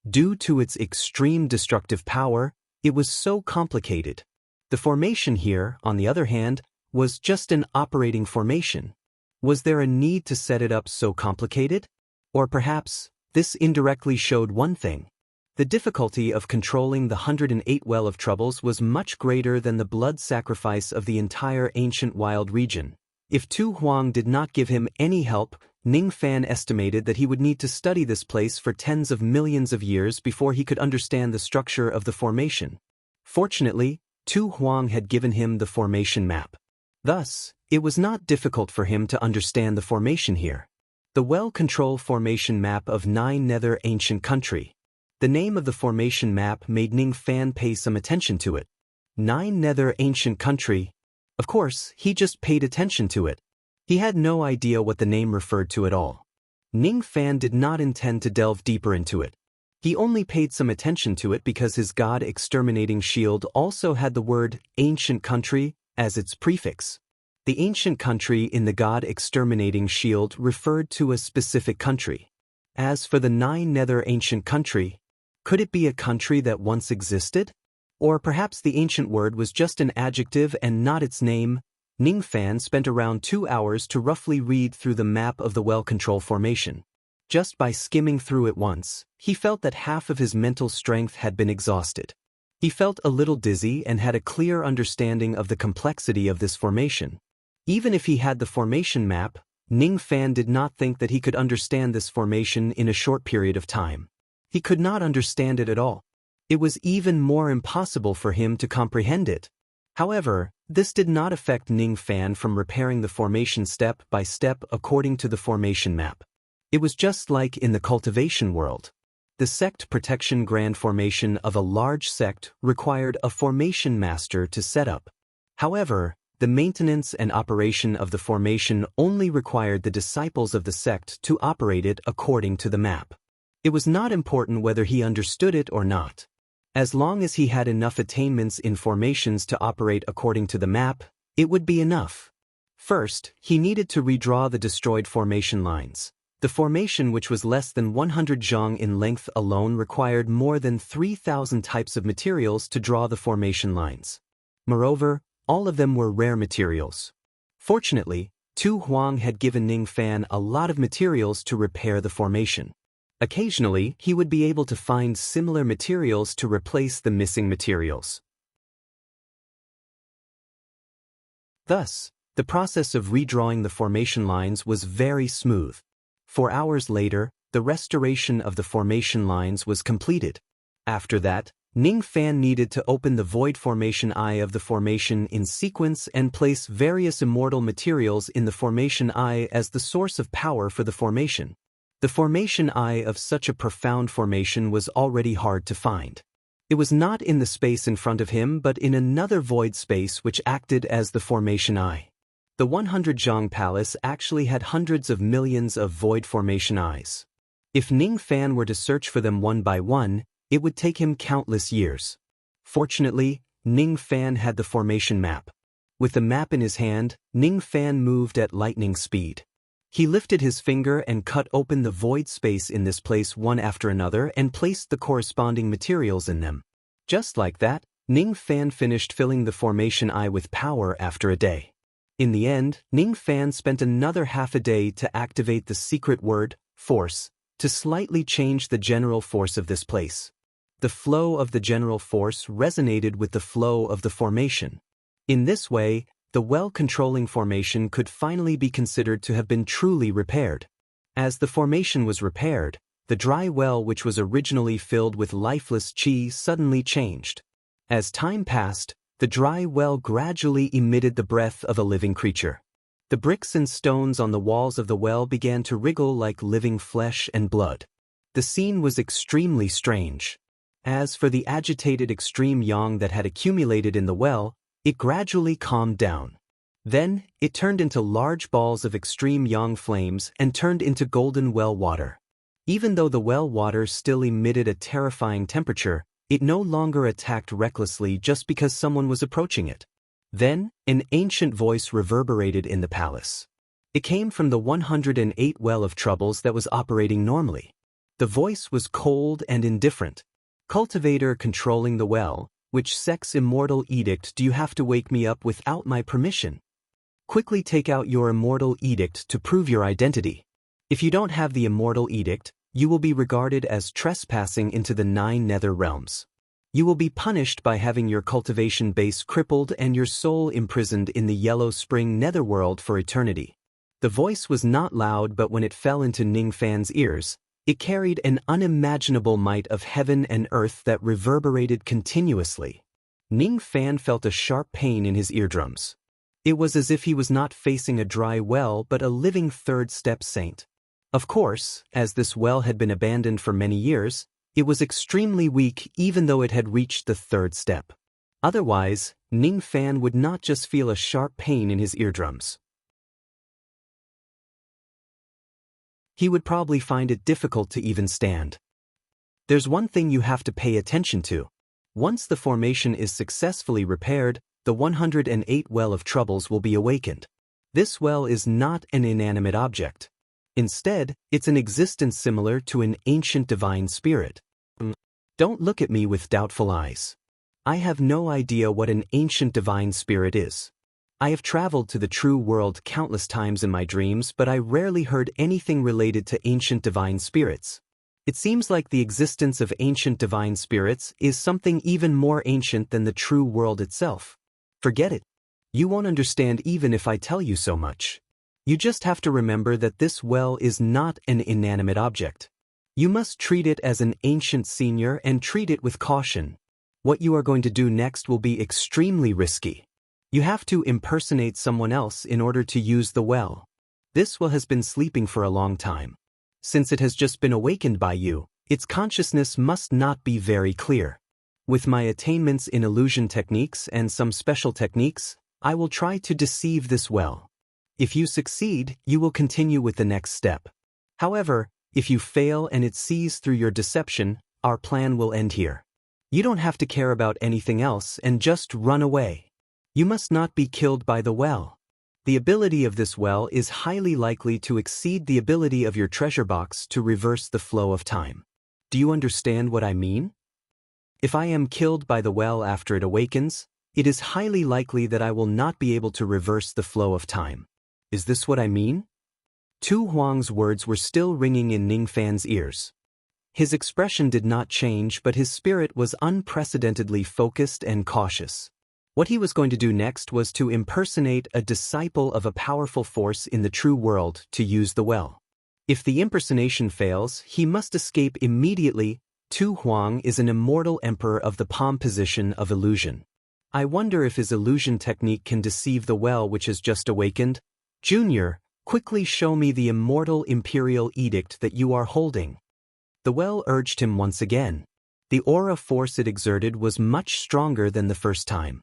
Due to its extreme destructive power, it was so complicated. The formation here, on the other hand, was just an operating formation. Was there a need to set it up so complicated? Or perhaps, this indirectly showed one thing. The difficulty of controlling the 108 Well of Troubles was much greater than the blood sacrifice of the entire ancient wild region. If Tu Huang did not give him any help, Ning Fan estimated that he would need to study this place for tens of millions of years before he could understand the structure of the formation. Fortunately, Tu Huang had given him the formation map. Thus, it was not difficult for him to understand the formation here. The well-controlled formation map of Nine Nether Ancient Country. The name of the formation map made Ning Fan pay some attention to it. Nine Nether Ancient Country. Of course, he just paid attention to it. He had no idea what the name referred to at all. Ning Fan did not intend to delve deeper into it. He only paid some attention to it because his God-exterminating shield also had the word Ancient Country as its prefix. The ancient country in the God-exterminating shield referred to a specific country. As for the Nine Nether Ancient Country, could it be a country that once existed? Or perhaps the ancient word was just an adjective and not its name? Ning Fan spent around 2 hours to roughly read through the map of the well-controlled formation. Just by skimming through it once, he felt that half of his mental strength had been exhausted. He felt a little dizzy and had a clear understanding of the complexity of this formation. Even if he had the formation map, Ning Fan did not think that he could understand this formation in a short period of time. He could not understand it at all. It was even more impossible for him to comprehend it. However, this did not affect Ning Fan from repairing the formation step by step according to the formation map. It was just like in the cultivation world. The sect protection grand formation of a large sect required a formation master to set up. However, the maintenance and operation of the formation only required the disciples of the sect to operate it according to the map. It was not important whether he understood it or not. As long as he had enough attainments in formations to operate according to the map, it would be enough. First, he needed to redraw the destroyed formation lines. The formation, which was less than 100 zhang in length alone, required more than 3,000 types of materials to draw the formation lines. Moreover, all of them were rare materials. Fortunately, Tu Huang had given Ning Fan a lot of materials to repair the formation. Occasionally, he would be able to find similar materials to replace the missing materials. Thus, the process of redrawing the formation lines was very smooth. 4 hours later, the restoration of the formation lines was completed. After that, Ning Fan needed to open the void formation eye of the formation in sequence and place various immortal materials in the formation eye as the source of power for the formation. The formation eye of such a profound formation was already hard to find. It was not in the space in front of him but in another void space which acted as the formation eye. The 100 Zhang Palace actually had hundreds of millions of void formation eyes. If Ning Fan were to search for them one by one, it would take him countless years. Fortunately, Ning Fan had the formation map. With the map in his hand, Ning Fan moved at lightning speed. He lifted his finger and cut open the void space in this place one after another and placed the corresponding materials in them. Just like that, Ning Fan finished filling the formation eye with power after a day. In the end, Ning Fan spent another half a day to activate the secret word, force, to slightly change the general force of this place. The flow of the general force resonated with the flow of the formation. In this way, the well-controlling formation could finally be considered to have been truly repaired. As the formation was repaired, the dry well which was originally filled with lifeless qi suddenly changed. As time passed, the dry well gradually emitted the breath of a living creature. The bricks and stones on the walls of the well began to wriggle like living flesh and blood. The scene was extremely strange. As for the agitated extreme yang that had accumulated in the well, it gradually calmed down. Then, it turned into large balls of extreme yang flames and turned into golden well water. Even though the well water still emitted a terrifying temperature, it no longer attacked recklessly just because someone was approaching it. Then, an ancient voice reverberated in the palace. It came from the 108 Well of Troubles that was operating normally. The voice was cold and indifferent. Cultivator controlling the well, which sect's immortal edict do you have to wake me up without my permission? Quickly take out your immortal edict to prove your identity. If you don't have the immortal edict, you will be regarded as trespassing into the 9 nether realms. You will be punished by having your cultivation base crippled and your soul imprisoned in the Yellow Spring netherworld for eternity. The voice was not loud, but when it fell into Ning Fan's ears, it carried an unimaginable might of heaven and earth that reverberated continuously. Ning Fan felt a sharp pain in his eardrums. It was as if he was not facing a dry well but a living third-step saint. Of course, as this well had been abandoned for many years, it was extremely weak even though it had reached the 3rd step. Otherwise, Ning Fan would not just feel a sharp pain in his eardrums. He would probably find it difficult to even stand. There's one thing you have to pay attention to. Once the formation is successfully repaired, the 108 Well of Troubles will be awakened. This well is not an inanimate object. Instead, it's an existence similar to an ancient divine spirit. Don't look at me with doubtful eyes. I have no idea what an ancient divine spirit is. I have traveled to the true world countless times in my dreams, but I rarely heard anything related to ancient divine spirits. It seems like the existence of ancient divine spirits is something even more ancient than the true world itself. Forget it. You won't understand even if I tell you so much. You just have to remember that this well is not an inanimate object. You must treat it as an ancient senior and treat it with caution. What you are going to do next will be extremely risky. You have to impersonate someone else in order to use the well. This well has been sleeping for a long time. Since it has just been awakened by you, its consciousness must not be very clear. With my attainments in illusion techniques and some special techniques, I will try to deceive this well. If you succeed, you will continue with the next step. However, if you fail and it sees through your deception, our plan will end here. You don't have to care about anything else and just run away. You must not be killed by the well. The ability of this well is highly likely to exceed the ability of your treasure box to reverse the flow of time. Do you understand what I mean? If I am killed by the well after it awakens, it is highly likely that I will not be able to reverse the flow of time. Is this what I mean? Tu Huang's words were still ringing in Ning Fan's ears. His expression did not change, but his spirit was unprecedentedly focused and cautious. What he was going to do next was to impersonate a disciple of a powerful force in the true world to use the well. If the impersonation fails, he must escape immediately. Tu Huang is an immortal emperor of the palm position of illusion. I wonder if his illusion technique can deceive the well which has just awakened. Junior, quickly show me the immortal imperial edict that you are holding. The well urged him once again. The aura force it exerted was much stronger than the first time.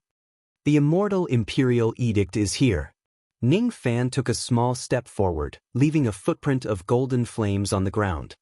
The immortal imperial edict is here. Ning Fan took a small step forward, leaving a footprint of golden flames on the ground.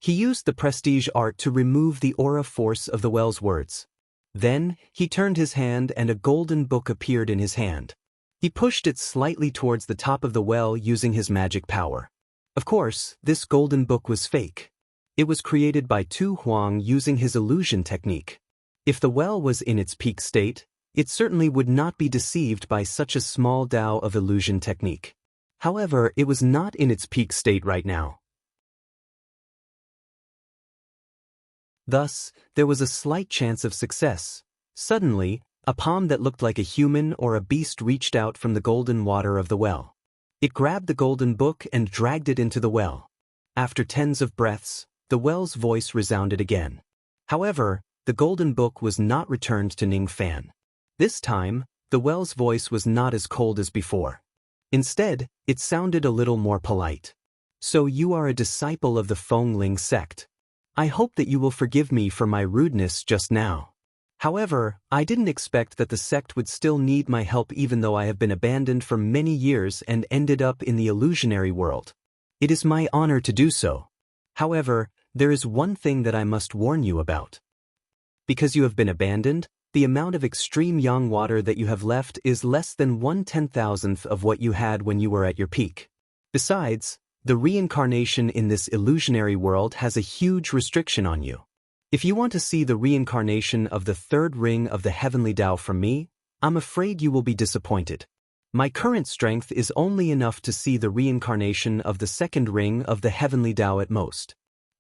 He used the prestige art to remove the aura force of the well's words. Then, he turned his hand and a golden book appeared in his hand. He pushed it slightly towards the top of the well using his magic power. Of course, this golden book was fake. It was created by Tu Huang using his illusion technique. If the well was in its peak state, it certainly would not be deceived by such a small Dao of illusion technique. However, it was not in its peak state right now. Thus, there was a slight chance of success. Suddenly, a palm that looked like a human or a beast reached out from the golden water of the well. It grabbed the golden book and dragged it into the well. After tens of breaths, the well's voice resounded again. However, the golden book was not returned to Ning Fan. This time, the well's voice was not as cold as before. Instead, it sounded a little more polite. So you are a disciple of the Fengling sect. I hope that you will forgive me for my rudeness just now. However, I didn't expect that the sect would still need my help even though I have been abandoned for many years and ended up in the illusionary world. It is my honor to do so. However, there is one thing that I must warn you about. Because you have been abandoned, the amount of extreme yang water that you have left is less than 1/10,000th of what you had when you were at your peak. Besides, the reincarnation in this illusionary world has a huge restriction on you. If you want to see the reincarnation of the 3rd ring of the heavenly Tao from me, I'm afraid you will be disappointed. My current strength is only enough to see the reincarnation of the 2nd ring of the heavenly Tao at most.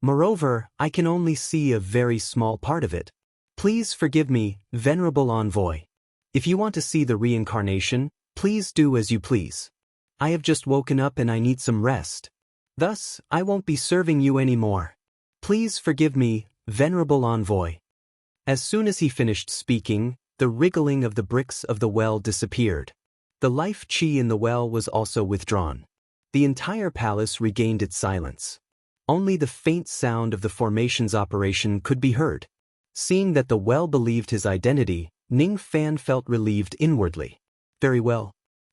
Moreover, I can only see a very small part of it. Please forgive me, venerable envoy. If you want to see the reincarnation, please do as you please. I have just woken up and I need some rest. Thus, I won't be serving you anymore. Please forgive me, venerable envoy. As soon as he finished speaking, the wriggling of the bricks of the well disappeared. The life chi in the well was also withdrawn. The entire palace regained its silence. Only the faint sound of the formation's operation could be heard. Seeing that the well believed his identity, Ning Fan felt relieved inwardly. Very well.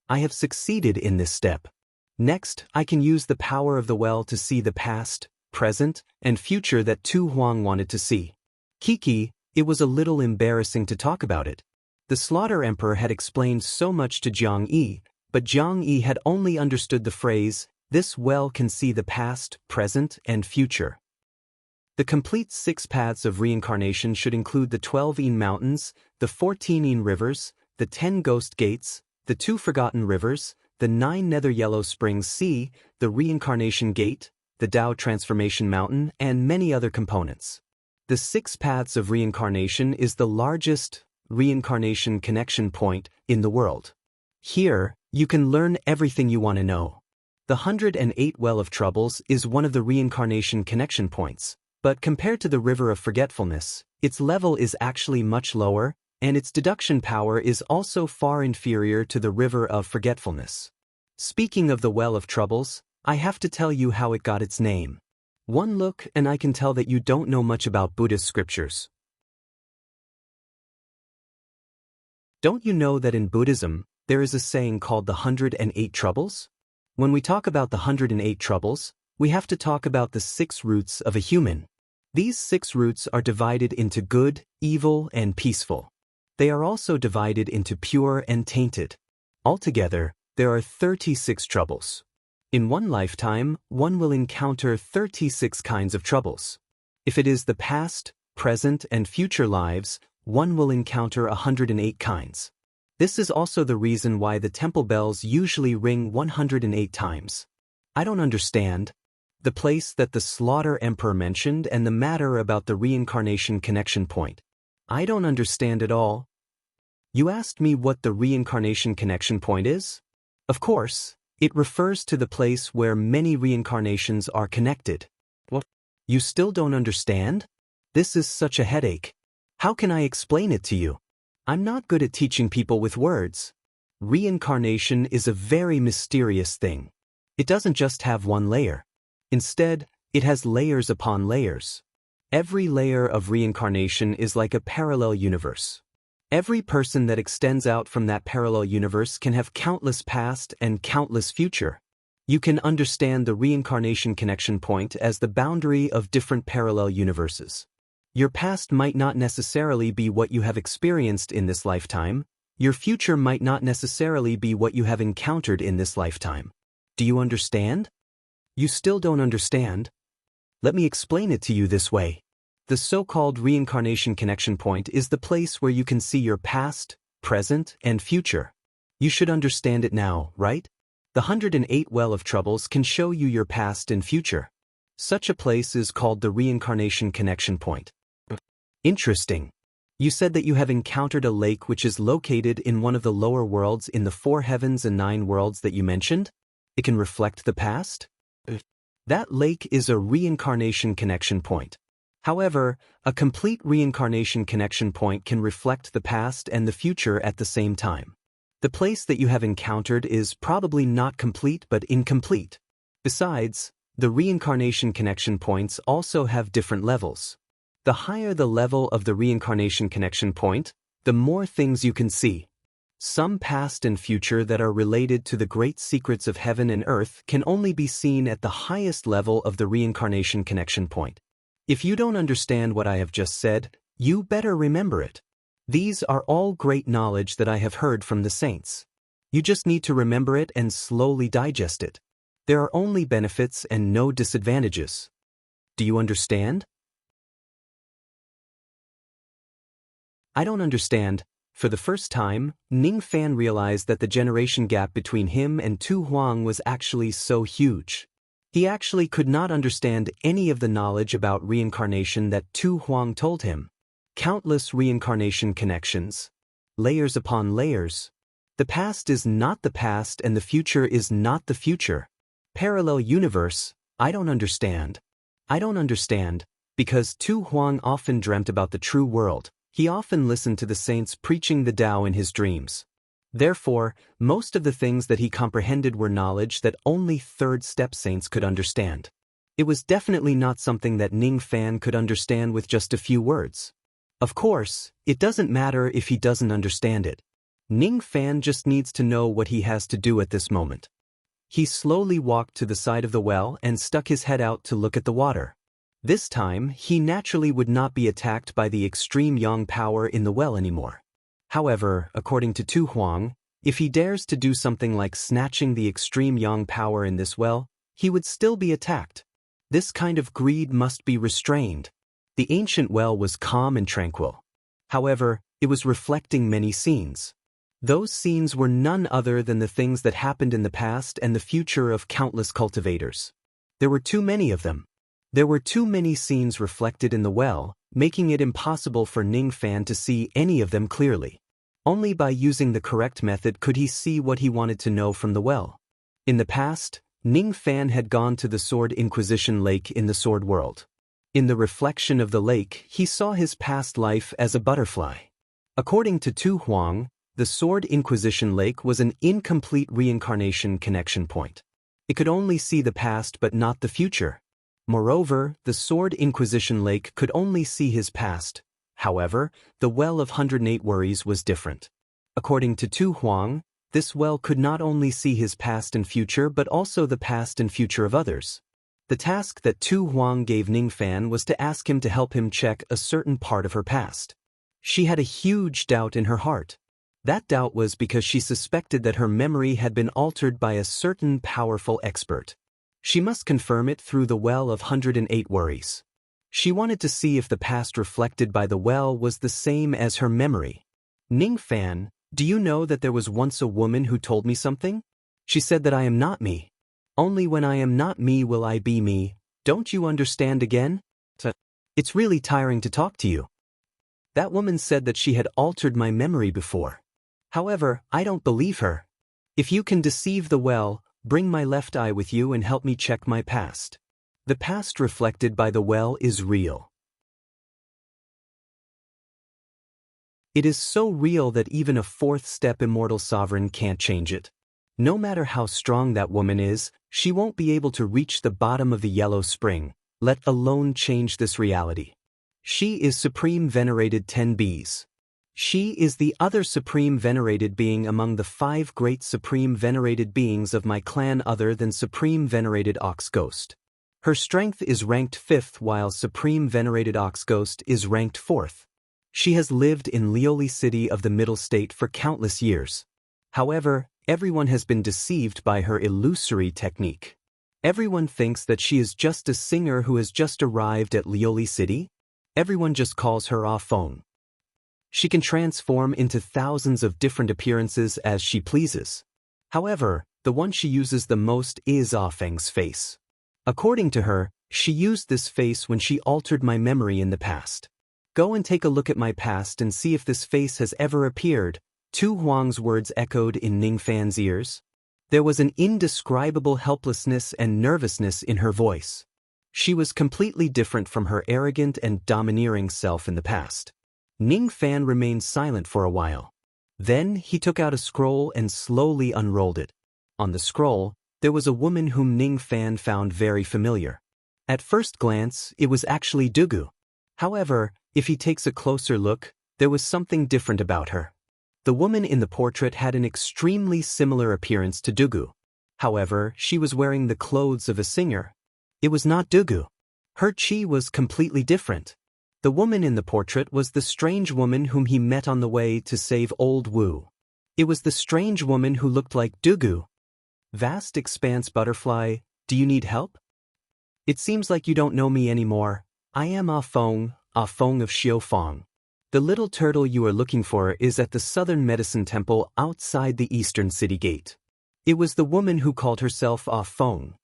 I have succeeded in this step. Next, I can use the power of the well to see the past, present, and future that Tu Huang wanted to see. Kiki, it was a little embarrassing to talk about it. The Slaughter Emperor had explained so much to Jiang Yi, but Jiang Yi had only understood the phrase, "This well can see the past, present, and future." The complete 6 paths of reincarnation should include the 12 Yin mountains, the 14 Yin rivers, the 10 ghost gates, the 2 forgotten rivers, the 9 nether yellow springs sea, the reincarnation gate, the Tao transformation mountain, and many other components. The 6 paths of reincarnation is the largest reincarnation connection point in the world. Here, you can learn everything you want to know. The 108 Well of Troubles is one of the reincarnation connection points, but compared to the River of Forgetfulness, its level is actually much lower, and its deduction power is also far inferior to the River of Forgetfulness. Speaking of the Well of Troubles, I have to tell you how it got its name. One look and I can tell that you don't know much about Buddhist scriptures. Don't you know that in Buddhism, there is a saying called the 108 Troubles? When we talk about the 108 Troubles, we have to talk about the 6 roots of a human. These 6 roots are divided into good, evil, and peaceful. They are also divided into pure and tainted. Altogether, there are 36 troubles. In one lifetime, one will encounter 36 kinds of troubles. If it is the past, present, and future lives, one will encounter 108 kinds. This is also the reason why the temple bells usually ring 108 times. I don't understand. The place that the Slaughter Emperor mentioned and the matter about the reincarnation connection point. I don't understand at all. You asked me what the reincarnation connection point is? Of course, it refers to the place where many reincarnations are connected. What? You still don't understand? This is such a headache. How can I explain it to you? I'm not good at teaching people with words. Reincarnation is a very mysterious thing. It doesn't just have one layer. Instead, it has layers upon layers. Every layer of reincarnation is like a parallel universe. Every person that extends out from that parallel universe can have countless past and countless future. You can understand the reincarnation connection point as the boundary of different parallel universes. Your past might not necessarily be what you have experienced in this lifetime. Your future might not necessarily be what you have encountered in this lifetime. Do you understand? You still don't understand? Let me explain it to you this way. The so-called reincarnation connection point is the place where you can see your past, present, and future. You should understand it now, right? The 108 Well of Troubles can show you your past and future. Such a place is called the reincarnation connection point. Interesting. You said that you have encountered a lake which is located in one of the lower worlds in the 4 heavens and 9 worlds that you mentioned? It can reflect the past? That lake is a reincarnation connection point. However, a complete reincarnation connection point can reflect the past and the future at the same time. The place that you have encountered is probably not complete but incomplete. Besides, the reincarnation connection points also have different levels. The higher the level of the reincarnation connection point, the more things you can see. Some past and future that are related to the great secrets of heaven and earth can only be seen at the highest level of the reincarnation connection point. If you don't understand what I have just said, you better remember it. These are all great knowledge that I have heard from the saints. You just need to remember it and slowly digest it. There are only benefits and no disadvantages. Do you understand? I don't understand. For the first time, Ning Fan realized that the generation gap between him and Tu Huang was actually so huge. He actually could not understand any of the knowledge about reincarnation that Tu Huang told him. Countless reincarnation connections. Layers upon layers. The past is not the past and the future is not the future. Parallel universe, I don't understand. I don't understand, because Tu Huang often dreamt about the true world. He often listened to the saints preaching the Tao in his dreams. Therefore, most of the things that he comprehended were knowledge that only third-step saints could understand. It was definitely not something that Ning Fan could understand with just a few words. Of course, it doesn't matter if he doesn't understand it. Ning Fan just needs to know what he has to do at this moment. He slowly walked to the side of the well and stuck his head out to look at the water. This time, he naturally would not be attacked by the extreme yang power in the well anymore. However, according to Tu Huang, if he dares to do something like snatching the extreme yang power in this well, he would still be attacked. This kind of greed must be restrained. The ancient well was calm and tranquil. However, it was reflecting many scenes. Those scenes were none other than the things that happened in the past and the future of countless cultivators. There were too many of them. There were too many scenes reflected in the well, making it impossible for Ning Fan to see any of them clearly. Only by using the correct method could he see what he wanted to know from the well. In the past, Ning Fan had gone to the Sword Inquisition Lake in the Sword World. In the reflection of the lake, he saw his past life as a butterfly. According to Tu Huang, the Sword Inquisition Lake was an incomplete reincarnation connection point. It could only see the past but not the future. Moreover, the Sword Inquisition Lake could only see his past. However, the well of 108 worries was different. According to Tu Huang, this well could not only see his past and future but also the past and future of others. The task that Tu Huang gave Ning Fan was to ask him to help him check a certain part of her past. She had a huge doubt in her heart. That doubt was because she suspected that her memory had been altered by a certain powerful expert. She must confirm it through the well of 108 worries. She wanted to see if the past reflected by the well was the same as her memory. Ning Fan, do you know that there was once a woman who told me something? She said that I am not me. Only when I am not me will I be me. Don't you understand again? It's really tiring to talk to you. That woman said that she had altered my memory before. However, I don't believe her. If you can deceive the well, bring my left eye with you and help me check my past. The past reflected by the well is real. It is so real that even a fourth-step immortal sovereign can't change it. No matter how strong that woman is, she won't be able to reach the bottom of the yellow spring, let alone change this reality. She is Supreme Venerated 10 Bs. She is the other Supreme Venerated being among the 5 great Supreme Venerated beings of my clan other than Supreme Venerated Ox Ghost. Her strength is ranked 5th while Supreme Venerated Ox Ghost is ranked 4th. She has lived in Lioli City of the Middle State for countless years. However, everyone has been deceived by her illusory technique. Everyone thinks that she is just a singer who has just arrived at Lioli City. Everyone just calls her Ah Feng. She can transform into thousands of different appearances as she pleases. However, the one she uses the most is Ah Feng's face. According to her, she used this face when she altered my memory in the past. Go and take a look at my past and see if this face has ever appeared. Tu Huang's words echoed in Ning Fan's ears. There was an indescribable helplessness and nervousness in her voice. She was completely different from her arrogant and domineering self in the past. Ning Fan remained silent for a while. Then he took out a scroll and slowly unrolled it. On the scroll, there was a woman whom Ning Fan found very familiar. At first glance, it was actually Dugu. However, if he takes a closer look, there was something different about her. The woman in the portrait had an extremely similar appearance to Dugu. However, she was wearing the clothes of a singer. It was not Dugu. Her chi was completely different. The woman in the portrait was the strange woman whom he met on the way to save Old Wu. It was the strange woman who looked like Dugu. Vast expanse butterfly, do you need help? It seems like you don't know me anymore. I am Ah Feng of Xiufeng. The little turtle you are looking for is at the Southern Medicine Temple outside the Eastern City Gate. It was the woman who called herself Ah Feng.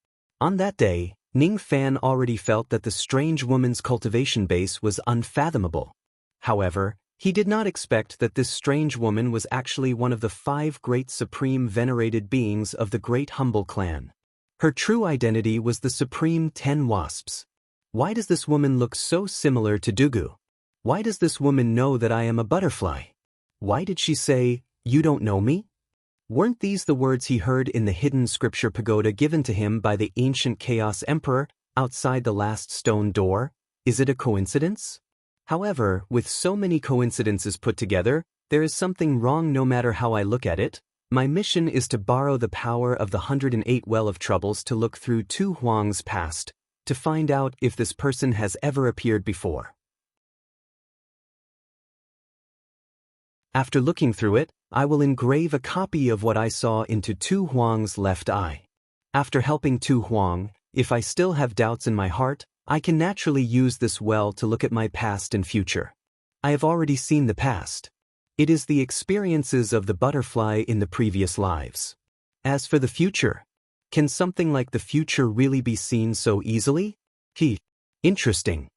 On that day, Ning Fan already felt that the strange woman's cultivation base was unfathomable. However, he did not expect that this strange woman was actually one of the 5 great supreme venerated beings of the Great Humble Clan. Her true identity was the Supreme 10 Wasps. Why does this woman look so similar to Dugu? Why does this woman know that I am a butterfly? Why did she say, "You don't know me"? Weren't these the words he heard in the hidden scripture pagoda given to him by the ancient Chaos Emperor outside the last stone door? Is it a coincidence? However, with so many coincidences put together, there is something wrong no matter how I look at it. My mission is to borrow the power of the 108 Well of Troubles to look through Tu Huang's past, to find out if this person has ever appeared before. After looking through it, I will engrave a copy of what I saw into Tu Huang's left eye. After helping Tu Huang, if I still have doubts in my heart, I can naturally use this well to look at my past and future. I have already seen the past. It is the experiences of the butterfly in the previous lives. As for the future, can something like the future really be seen so easily? Interesting.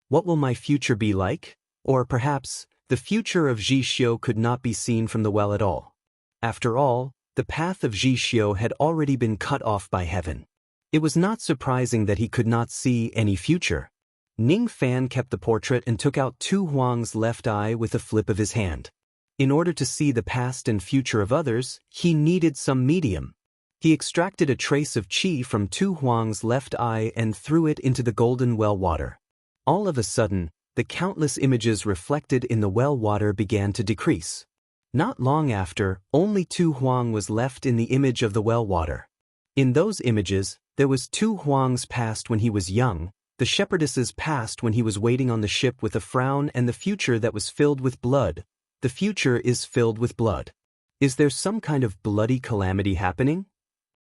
What will my future be like? Or perhaps, the future of Ji Xiu could not be seen from the well at all. After all, the path of Ji Xiu had already been cut off by heaven. It was not surprising that he could not see any future. Ning Fan kept the portrait and took out Tu Huang's left eye with a flip of his hand. In order to see the past and future of others, he needed some medium. He extracted a trace of qi from Tu Huang's left eye and threw it into the golden well water. All of a sudden, the countless images reflected in the well water began to decrease. Not long after, only Tu Huang was left in the image of the well water. In those images, there was Tu Huang's past when he was young, the shepherdess's past when he was waiting on the ship with a frown, and the future that was filled with blood. The future is filled with blood. Is there some kind of bloody calamity happening?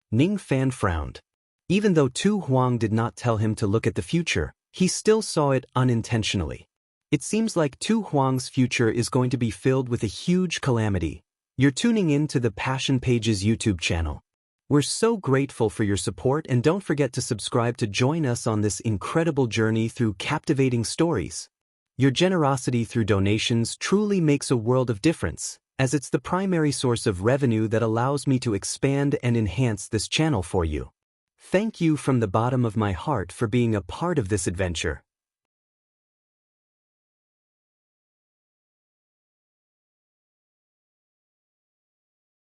Ning Fan frowned. Even though Tu Huang did not tell him to look at the future, he still saw it unintentionally. It seems like Tu Huang's future is going to be filled with a huge calamity. You're tuning in to the Passion Pages YouTube channel. We're so grateful for your support, and don't forget to subscribe to join us on this incredible journey through captivating stories. Your generosity through donations truly makes a world of difference, as it's the primary source of revenue that allows me to expand and enhance this channel for you. Thank you from the bottom of my heart for being a part of this adventure.